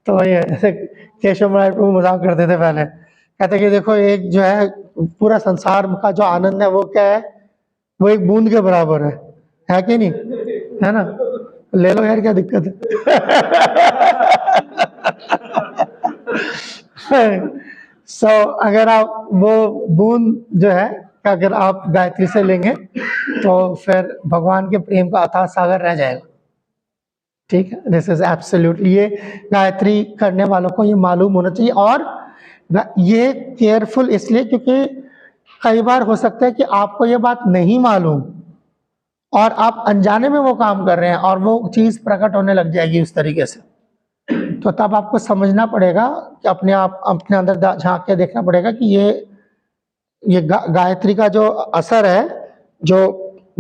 तो ये ऐसे केशव महाराज प्रभु मजाक करते थे पहले, कहते कि देखो एक जो है पूरा संसार का जो आनंद है वो क्या है, वो एक बूंद के बराबर है कि नहीं, है ना, ले लो यार, क्या दिक्कत है। सो अगर आप वो बूंद जो है अगर आप गायत्री से लेंगे तो फिर भगवान के प्रेम का अथाह सागर रह जाएगा, ठीक है। दिस इज एब्सोल्युटली, ये गायत्री करने वालों को ये मालूम होना चाहिए। और ये केयरफुल इसलिए क्योंकि कई बार हो सकता है कि आपको ये बात नहीं मालूम और आप अनजाने में वो काम कर रहे हैं और वो चीज प्रकट होने लग जाएगी उस तरीके से, तो तब आपको समझना पड़ेगा कि अपने अपने अंदर झांक के देखना पड़ेगा कि ये गायत्री का जो असर है, जो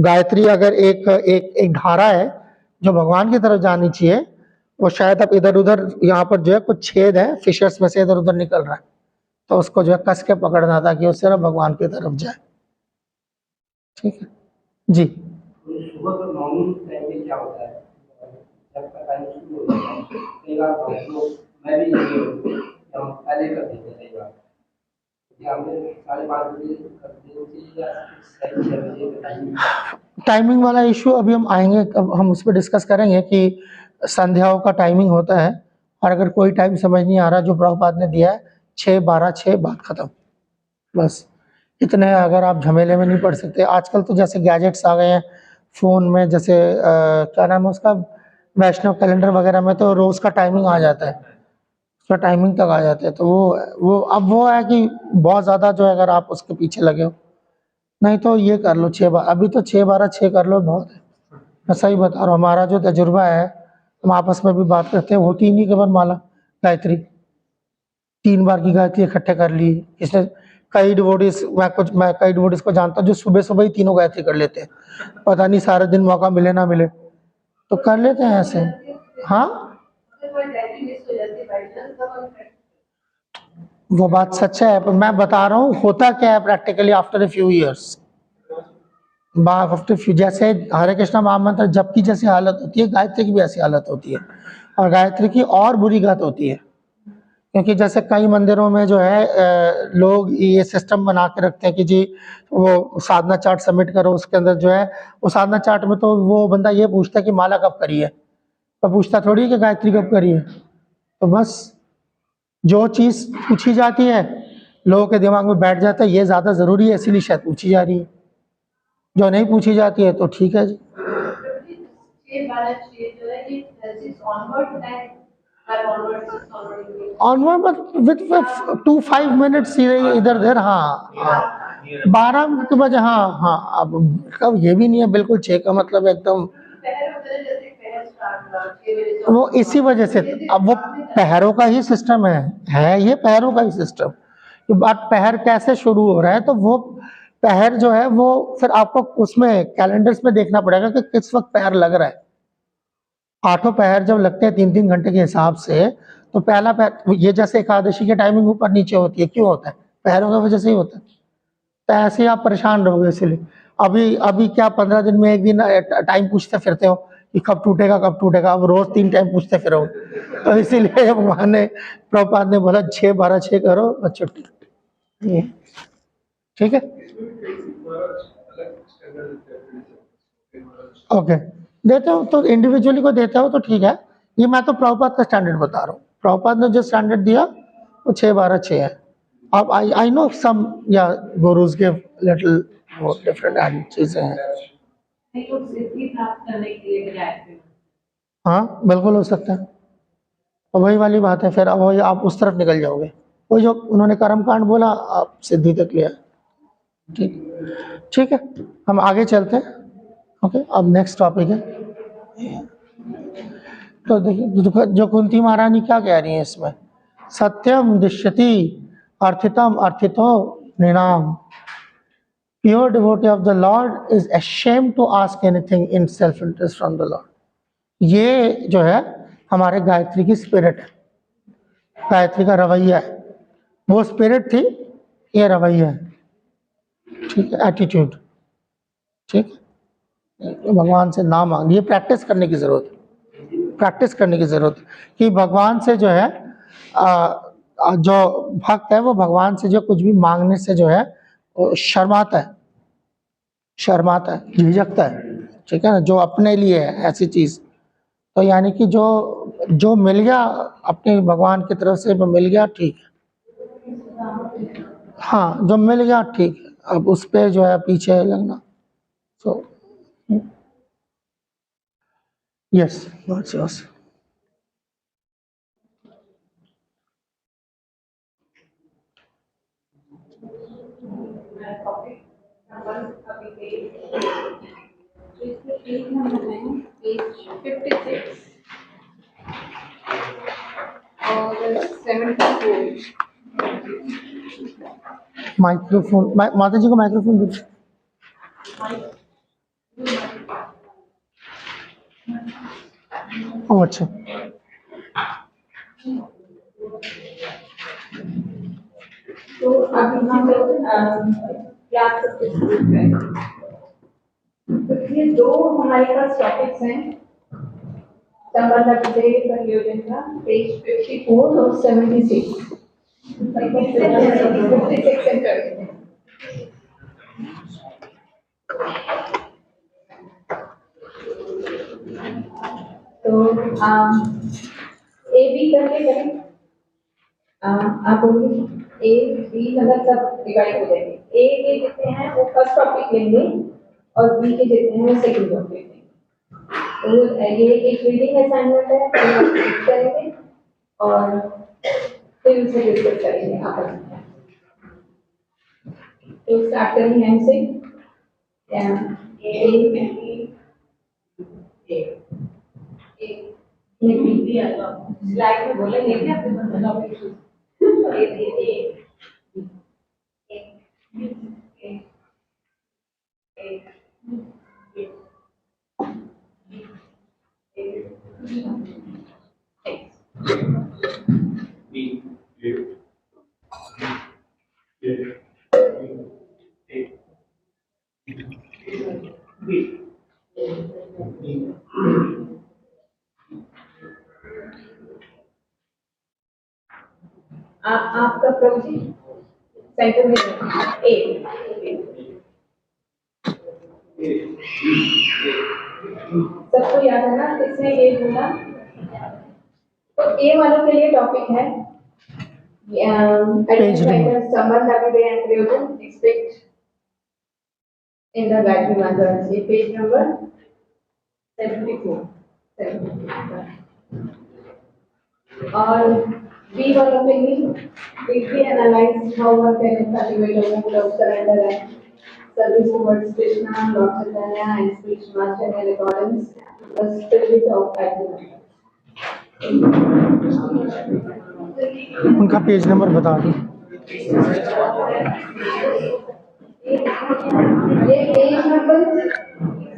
गायत्री अगर एक धारा है जो भगवान की तरफ जानी चाहिए, वो शायद अब इधर उधर यहाँ पर जो है कुछ छेद है, फिशर्स में से इधर उधर निकल रहा है, तो उसको जो है कस के पकड़ना था कि उससे भगवान की तरफ जाए, ठीक है जी। सुबह तो मॉर्निंग टाइम में क्या होता है, जब का टाइम शुरू होता है, कई बार बहुत लोग, मैं भी नहीं हूँ, हम पहले कर देते कई बार, हमें 5:30 बजे कर देते या 6 बजे का टाइम। टाइमिंग वाला इशू अभी हम आएंगे, अब हम उस पर डिस्कस करेंगे कि संध्याओं का टाइमिंग होता है, और अगर कोई टाइम समझ नहीं आ रहा जो प्रभुपाद ने दिया है 6, 12, 6 बात खत्म, बस इतने। अगर आप झमेले में नहीं पड़ सकते, आजकल तो जैसे गैजेट्स आ गए हैं फ़ोन में, जैसे क्या नाम है उसका, वैष्णव कैलेंडर वगैरह में तो रोज़ का टाइमिंग आ जाता है, उसका टाइमिंग तक आ जाता है, तो वो अब वो है कि बहुत ज़्यादा जो है अगर आप उसके पीछे लगे हो, नहीं तो ये कर लो 6 बार, अभी तो 6, 12, 6 कर लो बहुत है। मैं सही बता रहा हूँ, हमारा जो तजुर्बा है, हम आपस में भी बात करते हैं, होती ही नहीं केवल माला गायत्री, 3 बार की गायत्री इकट्ठे कर ली। इसने कई डिवोटीज, मैं कई डिवोटीज को जानता हूँ जो सुबह सुबह ही तीनों गायत्री कर लेते हैं, पता नहीं सारे दिन मौका मिले ना मिले तो कर लेते हैं ऐसे। हाँ वो बात सच है, पर मैं बता रहा हूँ होता क्या है practically after a few years, जैसे हरे कृष्णा महामंत्र जप की जैसी हालत होती है, गायत्री की भी ऐसी हालत होती है, और गायत्री की और बुरी गत होती है, क्योंकि जैसे कई मंदिरों में जो है लोग ये सिस्टम बना के रखते हैं कि जी वो साधना चार्ट सबमिट करो, उसके अंदर जो है वो साधना चार्ट में तो वो बंदा ये पूछता है कि माला कब करी है, तो पूछता थोड़ी है कि गायत्री कब करी है। तो बस जो चीज़ पूछी जाती है लोगों के दिमाग में बैठ जाता है ये ज़्यादा ज़रूरी है इसीलिए शायद पूछी जा रही है, जो नहीं पूछी जाती है तो ठीक है जी। ऑनवर्ड विद 2-5 मिनट्स इधर उधर, हाँ 12 के बजे, हाँ अब कब ये भी नहीं है बिल्कुल 6 का मतलब एकदम, वो इसी वजह से, अब वो पहरों का ही सिस्टम है ये पहरों का ही सिस्टम। तो बात पहर कैसे शुरू हो रहा है, तो वो पहर जो है वो फिर आपको उसमें कैलेंडर्स में देखना पड़ेगा कि किस वक्त पहर लग रहा है। 8 पहर जब लगते हैं 3-3 घंटे के हिसाब से, तो पहला पहर, ये जैसे एकादशी की टाइमिंग ऊपर नीचे होती है, क्यों होता है, पहरों की वजह से ही होता है। तो ऐसे ही आप परेशान रहोगे, इसलिए अभी क्या 15 दिन में एक दिन टाइम पूछते फिरते हो कि कब टूटेगा, अब रोज 3 टाइम पूछते फिरो, तो इसीलिए भगवान ने, प्रभुपाद ने बोला 6, 12, 6 करो बस छुट्टी, ठीक है ओके। देते हो तो इंडिविजुअली को देते हो तो ठीक है, ये मैं तो प्रभुपाद का स्टैंडर्ड बता रहा हूँ, प्रभुपाद ने जो स्टैंडर्ड दिया वो 6, 12, 6 है। अब आई नो सम या gurus give little more different चीजें हैं, हाँ बिल्कुल हो सकता है, और वही वाली बात है, फिर अब वही आप उस तरफ निकल जाओगे, वो जो उन्होंने कर्म कांड बोला आप सिद्धि तक लिया, ठीक है। हम आगे चलते हैं, ओके। अब नेक्स्ट टॉपिक है, तो देखिए जो कुंती महारानी क्या कह रही है इसमें, सत्यम दृश्यति अर्थितम अर्थितो नृणाम, Pure devotee of the Lord is ashamed to ask anything in self-interest from the Lord. ये जो है हमारे गायत्री की स्पिरिट है, गायत्री का रवैया है। वो स्पिरिट थी, ये रवैया है, ठीक है, एटीट्यूड, ठीक है। भगवान से ना मांग, ये प्रैक्टिस करने की जरूरत है, प्रैक्टिस करने की जरूरत है कि भगवान से जो है जो भक्त है वो भगवान से जो कुछ भी मांगने से जो है वो शर्माता है, शर्माता है, झिझकता है, ठीक है ना। जो अपने लिए है ऐसी चीज, तो यानी कि जो मिल गया अपने भगवान की तरफ से, वो मिल गया ठीक है, हाँ जो मिल गया ठीक है, अब उस पे जो है पीछे लगना। So yes, what's yours? Page number है पेज 56 और 74। माइक्रोफोन, माता जी को माइक्रोफोन दो। ओह अच्छा, तो अभी हम लोग क्लास में, तो ये दो हमारे पास टॉपिक्स हैं संबंध अभिधेय परियोजना का, पेज 54 और 76। 56 सेंटर है। तो ए बी करके करें, आप बोलिए ए बी मतलब सब डिवाइड हो जाएंगे। ए के जितने हैं वो फर्स्ट टॉपिक लेंगे और बी के जितने हैं वो सेकंड टॉपिक लेंगे। तो ये एक रीडिंग असाइनमेंट है, करेंगे और फिर उसे डिस्कस करेंगे आपस में। तो स्टार्ट करेंगे हमसे स्लाइड में बोलेंगे क्या आपके आपका प्रभु सेंटर में ए सबको याद है ना, किसने ए बोला? तो ए वालों के लिए टॉपिक है संबंध अभिधेय एंड प्रयोजन एक्सपेक्ट इन द गायत्री मंत्र, ये पेज नंबर 74। और बी वालों के लिए deeply analyze how one can cultivate a mood of surrender and service towards Krishna, Lord Chaitanya and speech master in accordance the spirit of Advaita. उनका पेज नंबर बता दो। ये पेज नंबर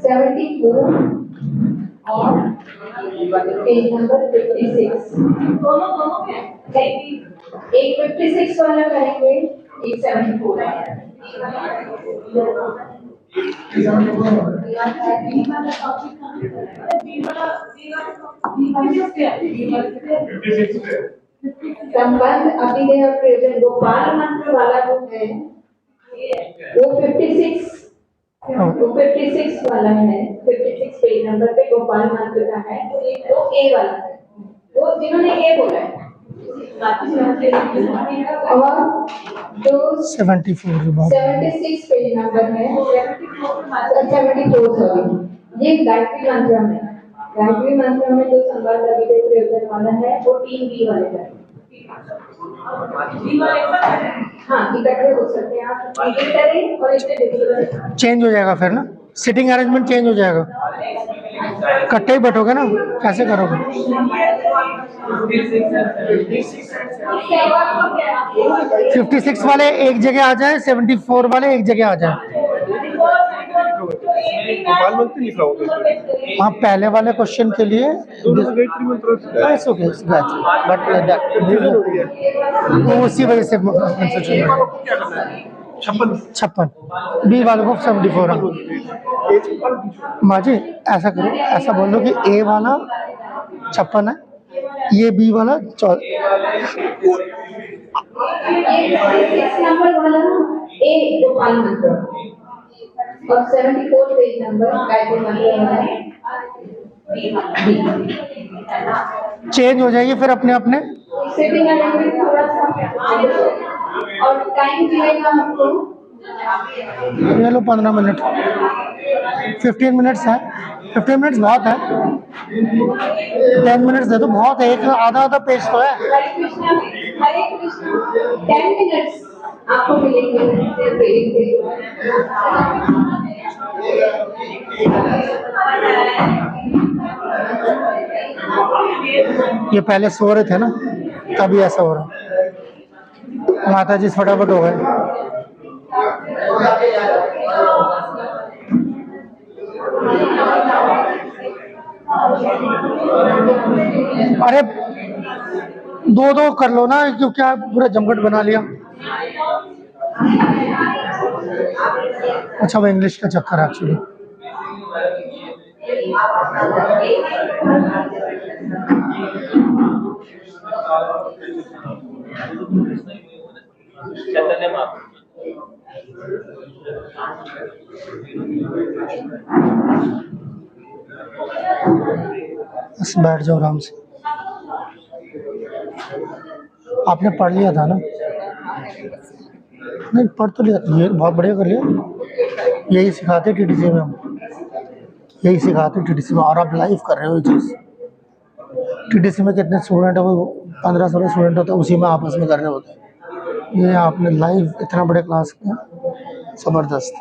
74 और पेज नंबर 56 दोनों में एक 56 वाला करेंगे, एक 74 वाला। संबंध अभिधेय और प्रयोजन गोपाल मंत्र वाला जो है वो 56 वाला है। 56 पेज नंबर पे गोपाल मंत्र का है, तो एक वो ए वाला है, वो जिन्होंने ए बोला है। और जो 76 पेज नंबर है, 74 सॉरी, ये गायत्री मंत्र में, गायत्री मंत्र में जो संबंध अभिधेय प्रयोजन वाला है वो 3B वाले का है। हाँ, इकट्ठे हो सकते हैं आप, एक करें और एक चेंज हो जाएगा फिर ना, सिटिंग अरेंजमेंट चेंज हो जाएगा, इकट्ठे ही बैठोगे ना, कैसे करोगे? 56 वाले एक जगह आ जाए, 74 वाले एक जगह आ जाए। गोपाल मंत्री लिखा होगा। हाँ, पहले वाले क्वेश्चन के लिए दोनों में गायत्री मंत्र होता है। इट्स ओके, कंफ्यूजन हो रही है। तो उसी वजह से ए वालों को क्या करना है? 56 56, बी वालों को 74 है। ए 56 माँ जी ऐसा करो, ऐसा बोल दो कि ए वाला 56 है, ये बी वाला 6 नंबर वाला ना ए गोपाल मंत्र और 74 पेज नंबर गायत्री मंत्र वाला है बी। चेंज हो जाएगी फिर अपने अपने। सिटिंग अरेंजमेंट थोड़ा सा और टाइम मिलेगा आपको ये लो 15 मिनट, 15 मिनट्स है, 15 मिनट्स बहुत है, 10 मिनट्स दे दो, बहुत है, एक आधा पेज तो है। हरे कृष्ण 10 मिनट्स आपको मिलेंगे ट्रेनिंग के लिए। ये पहले सो रहे थे ना, तभी ऐसा हो रहा। माता जी फटाफट हो गए। अरे दो दो कर लो ना, क्यों क्या पूरा जमघट बना लिया। अच्छा, वो इंग्लिश का चक्कर है एक्चुअली। बस बैठ जाओ आराम से। आपने पढ़ लिया था ना? नहीं, पढ़ तो लिया, ये बहुत बढ़िया कर लिया। यही सिखाते टीटीसी में, हम यही सिखाते टीटीसी में, और आप लाइव कर रहे हो ये चीज़। टीटीसी में कितने स्टूडेंट है, वो 15-16 स्टूडेंट होते हैं, उसी में आपस में कर रहे होते हैं। ये आपने लाइव इतना बड़े क्लास किया, ज़बरदस्त।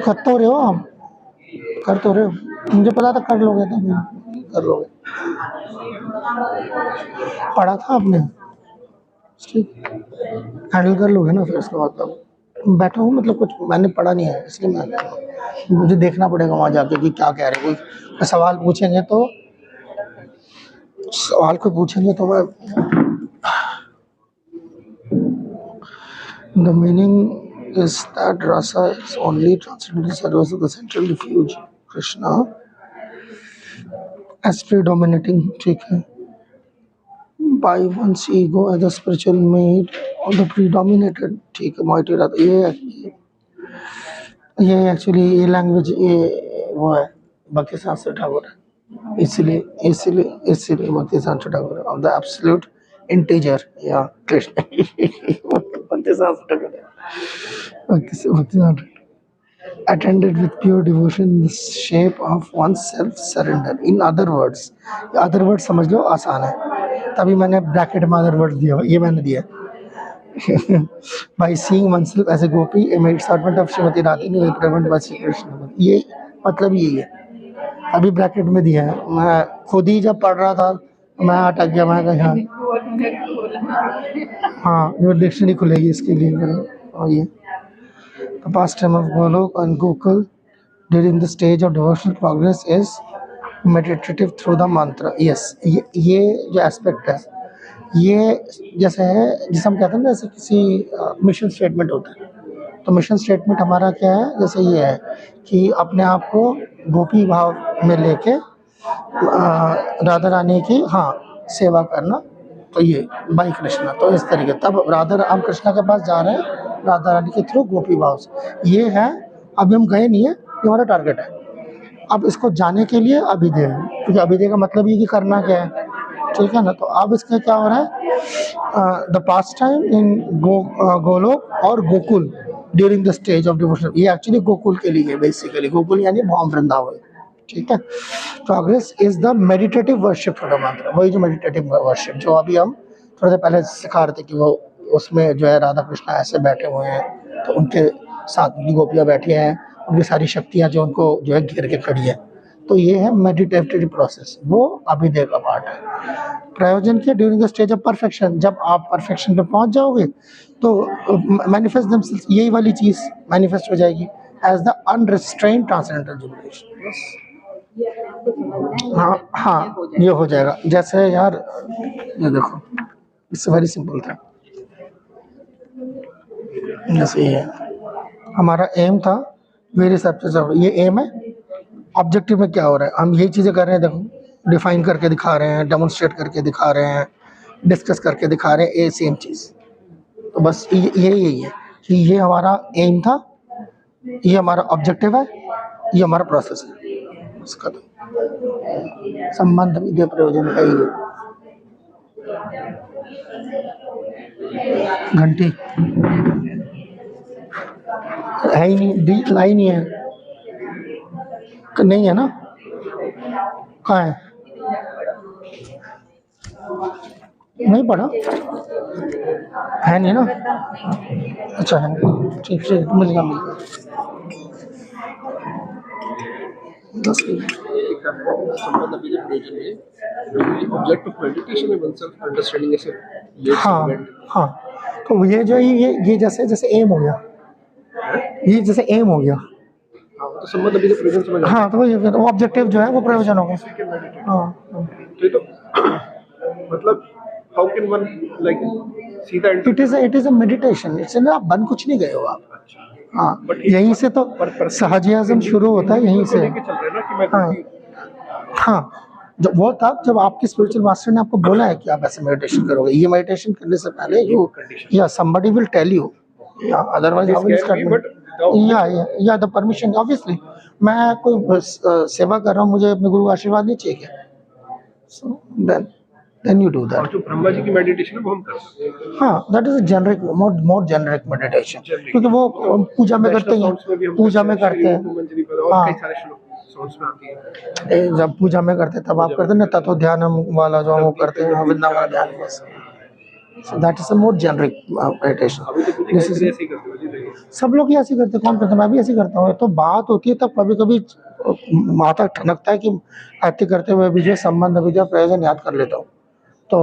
कर तो रहे हो आप, कर तो रहे हो, मुझे पता था कर लोगे, तो कर लोगे। पढ़ा था आपने, ठीक, हैंडल कर लोगे ना। फिर उसके बाद बैठा हूँ, मतलब कुछ मैंने पढ़ा नहीं है, इसलिए मुझे देखना पड़ेगा वहाँ जाके कि क्या कह रहे हैं। कोई सवाल पूछेंगे तो मैं the meaning is that rasa is only transcendental service of the central refuge Krishna as predominating, ठीक है, by one's ego as a spiritual made on the predominated, ठीक है, mighty rasa। ये एक्चुअली ये लैंग्वेज ये वो है भक्ति शास्त्र ठाकुर है, इसलिए भक्ति शास्त्र Thakur of the absolute integer या कृष्ण भक्ति शास्त्र ठाकुर भक्ति शास्त्र attended with pure devotion in the shape of oneself surrender। in other words समझ लो, आसान है, तभी मैंने ब्रैकेट में other words दिया, ये मैंने दिया by seeing oneself as a gopi a maid servant of Srimati Radhini will prevent by Shri Krishna। ये मतलब यही है, अभी ब्रैकेट में दिया है। मैं खुद ही जब पढ़ रहा था मैं अटक गया, मैं कहा हाँ, ये डिक्शनरी खुलेगी इसके लिए। और ये the pastime of Golok and Gokul during the stage of devotional progress is meditative through the mantra। yes, ये जो एस्पेक्ट है, ये जैसे है, जिसे हम कहते हैं ना, जैसे किसी मिशन स्टेटमेंट होता है, तो मिशन स्टेटमेंट हमारा क्या है, जैसे ये है कि अपने आप को गोपी भाव में लेके राधा रानी की सेवा करना, तो ये बाई कृष्णा, तो इस तरीके, तब हम कृष्णा के पास जा रहे हैं राधा रानी के थ्रू गोपी भाव से। ये है, अभी हम गए नहीं है, ये हमारा टारगेट है। अब इसको जाने के लिए अभिधेय, क्योंकि अभिधेय का मतलब ये कि करना क्या है, ठीक है ना। तो अब इसका क्या हो रहा है, the past time in Golok और Gokul during the stage of devotion. ये एक्चुअली गोकुल के लिए, बेसिकली गोकुल यानी भौम वृंदावन, ठीक है। Progress is the meditative worship for the mantra, वही जो मेडिटेटिव वर्शिप जो अभी हम थोड़ी देर पहले सिखा रहे थे कि वो उसमें जो है राधा कृष्णा ऐसे बैठे हुए हैं, तो उनके साथ भी गोपियाँ बैठी हैं, उनकी सारी शक्तियाँ जो उनको जो है घेर के खड़ी है, तो ये है मेडिटेटिव प्रोसेस, वो अभिधेय का पार्ट है। प्रयोजन के during the stage of perfection, जब आप परफेक्शन पे पहुंच जाओगे तो मैनिफेस्ट देमसेल्व्स, यही वाली चीज़ मैनिफेस्ट हो जाएगी। as the unrestrained transcendental jubilation. Yes. हाँ हाँ ये हो जाएगा। जैसे यार ये देखो, इट्स वेरी सिंपल था। जैसे ये हमारा एम था, वेरी सब ये एम है। ऑब्जेक्टिव में क्या हो रहा है, हम यही चीज़ें कर रहे हैं। देखो डिफाइन करके दिखा रहे हैं, डेमोन्स्ट्रेट करके दिखा रहे हैं, डिस्कस करके दिखा रहे हैं, ये सेम चीज़। तो बस यही है कि ये हमारा एम था, ये हमारा ऑब्जेक्टिव है, ये हमारा प्रोसेस है। उसका संबंध विधेय प्रयोजन है ये। घंटी है ही नहीं, डी लाइन ही है, नहीं है ना, कहाँ है, नहीं पढ़ा है, नहीं ना, अच्छा है, ठीक ठीक मिल गया संबंध अभिधेय प्रयोजन में ऑब्जेक्ट ऑफ मेडिटेशन में oneself अंडरस्टैंडिंग ऐसे हाँ हाँ। तो ये जो ये जैसे जैसे एम हो गया, ये जैसे एम हो गया, तो संबंध अभिधेय प्रयोजन समझ हाँ। तो वो ऑब्जेक्टिव जो है वो प्रयोजन हो गया। हाँ तो ये तो मतलब how can one like see the it is a meditation. इससे ना आप बन कुछ नहीं गए हो आप। हाँ यहीं से तो सहजियाज़म शुरू होता है, यहीं से। चल रहा है ना कि मैं हाँ हाँ, जब वो था जब आपके स्पिरिचुअल मास्टर ने आपको बोला है कि आप ऐसे मेडिटेशन करोगे। ये मेडिटेशन करने से पहले यू या समबडी विल टेल यू, या अदरवाइज आई विल स्टार्ट या द परमिशन। ऑब्वियसली मैं कोई सेवा कर रहा हूँ, मुझे अपने गुरु का आशीर्वाद नहीं चाहिए क्या? सो then you do that. और जो ब्रह्मा जी की मेडिटेशन है वो हम कर सकते हैं। हाँ, that is a generic, more generic meditation, क्योंकि वो पूजा में करते हैं, पूजा में करते हैं। और कई सारे साउंड्स में आती है। जब पूजा में करते हैं तब आप करते हैं ना तत्व ध्यान वाला जो हम वो करते हैं, वृंदावन ध्यान बस। So that is a more generic meditation. अभी तो कुछ ऐसे ही करते हो जी, देखिए सब लोग ही ऐसे करते हैं, कौन करता है, मैं भी ऐसे करता हूँ। तो बात होती है तब कभी कभी माथा ठनकता है कि ऐसे करते हुए भी जो संबंध अभिधेय प्रयोजन याद कर लेता हूँ। तो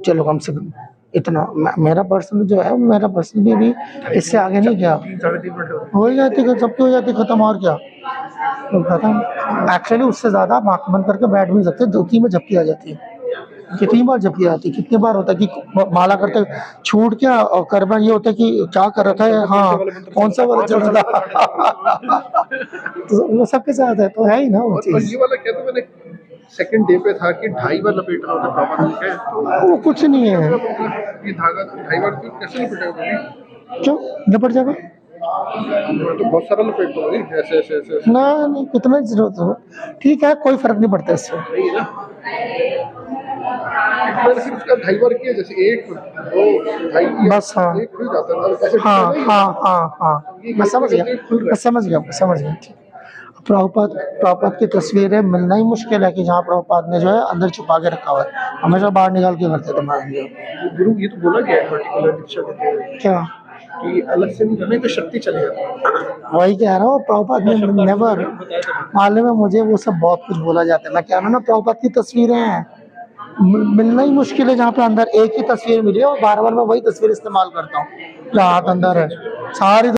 चलो कम से कम इतना मेरा पर्सन जो है, मेरा पर्सन भी इससे आगे नहीं गया। 3-3.5 मिनट हो ही जाती है, सबकी हो जाती है खत्म, और क्या तो खत्म। एक्चुअली उससे ज़्यादा आप आँख बंद करके बैठ भी नहीं सकते, धोती में झपकी आ जाती है। कितनी बार झपकी आती है, कितनी बार होता है कि माला करते छूट क्या और करबा ये होता है कि क्या कर रहा था, हाँ कौन सा वाला चल रहा था। तो वो सबके साथ है, तो है ही ना वो और चीज़। ये वाला क्या था, मैंने सेकंड डे पे था कि 2.5 बार लपेट रहा था पापा ने क्या, वो कुछ नहीं है, ये धागा 2.5 बार कैसे लपेटेगा? क्यों निपट जाएगा? मैं तो बहुत सारा लपेटता हूँ ऐसे ऐसे ऐसे। ना नहीं, कितना जरूरत है, ठीक है, कोई फर्क नहीं पड़ता इससे। नहीं है ना, मैंने सिर्फ उसका 2.5 बार किया, जैसे 1 2 2.5 बस हाँ एक खुल जाता है ऐसे। हाँ हाँ हाँ हाँ, मैं समझ गया, मैं समझ गया, मैं समझ गया। ठीक। प्रभुपाद की तस्वीरें मिलना ही मुश्किल है कि जहाँ प्रभुपाद ने जो है अंदर छुपा के रखा हुआ है, हमेशा बाहर निकाल के करते थे। गुरु ये तो बोला गया है पर्टिकुलर दीक्षा देते हैं क्या कि अलग से नहीं जाने तो शक्ति चले जाती है। वही कह रहा हूँ, प्रभुपाद ने नेवर, मालूम है मुझे वो सब बहुत कुछ बोला जाता है। मैं कह रहा हूँ ना, प्रभुपाद की तस्वीरें हैं, मिलना ही मुश्किल है जहाँ पे अंदर एक ही तस्वीर मिली है और बार बार मैं वही तस्वीर इस्तेमाल करता हूँ, जहाँ हाथ अंदर है सारी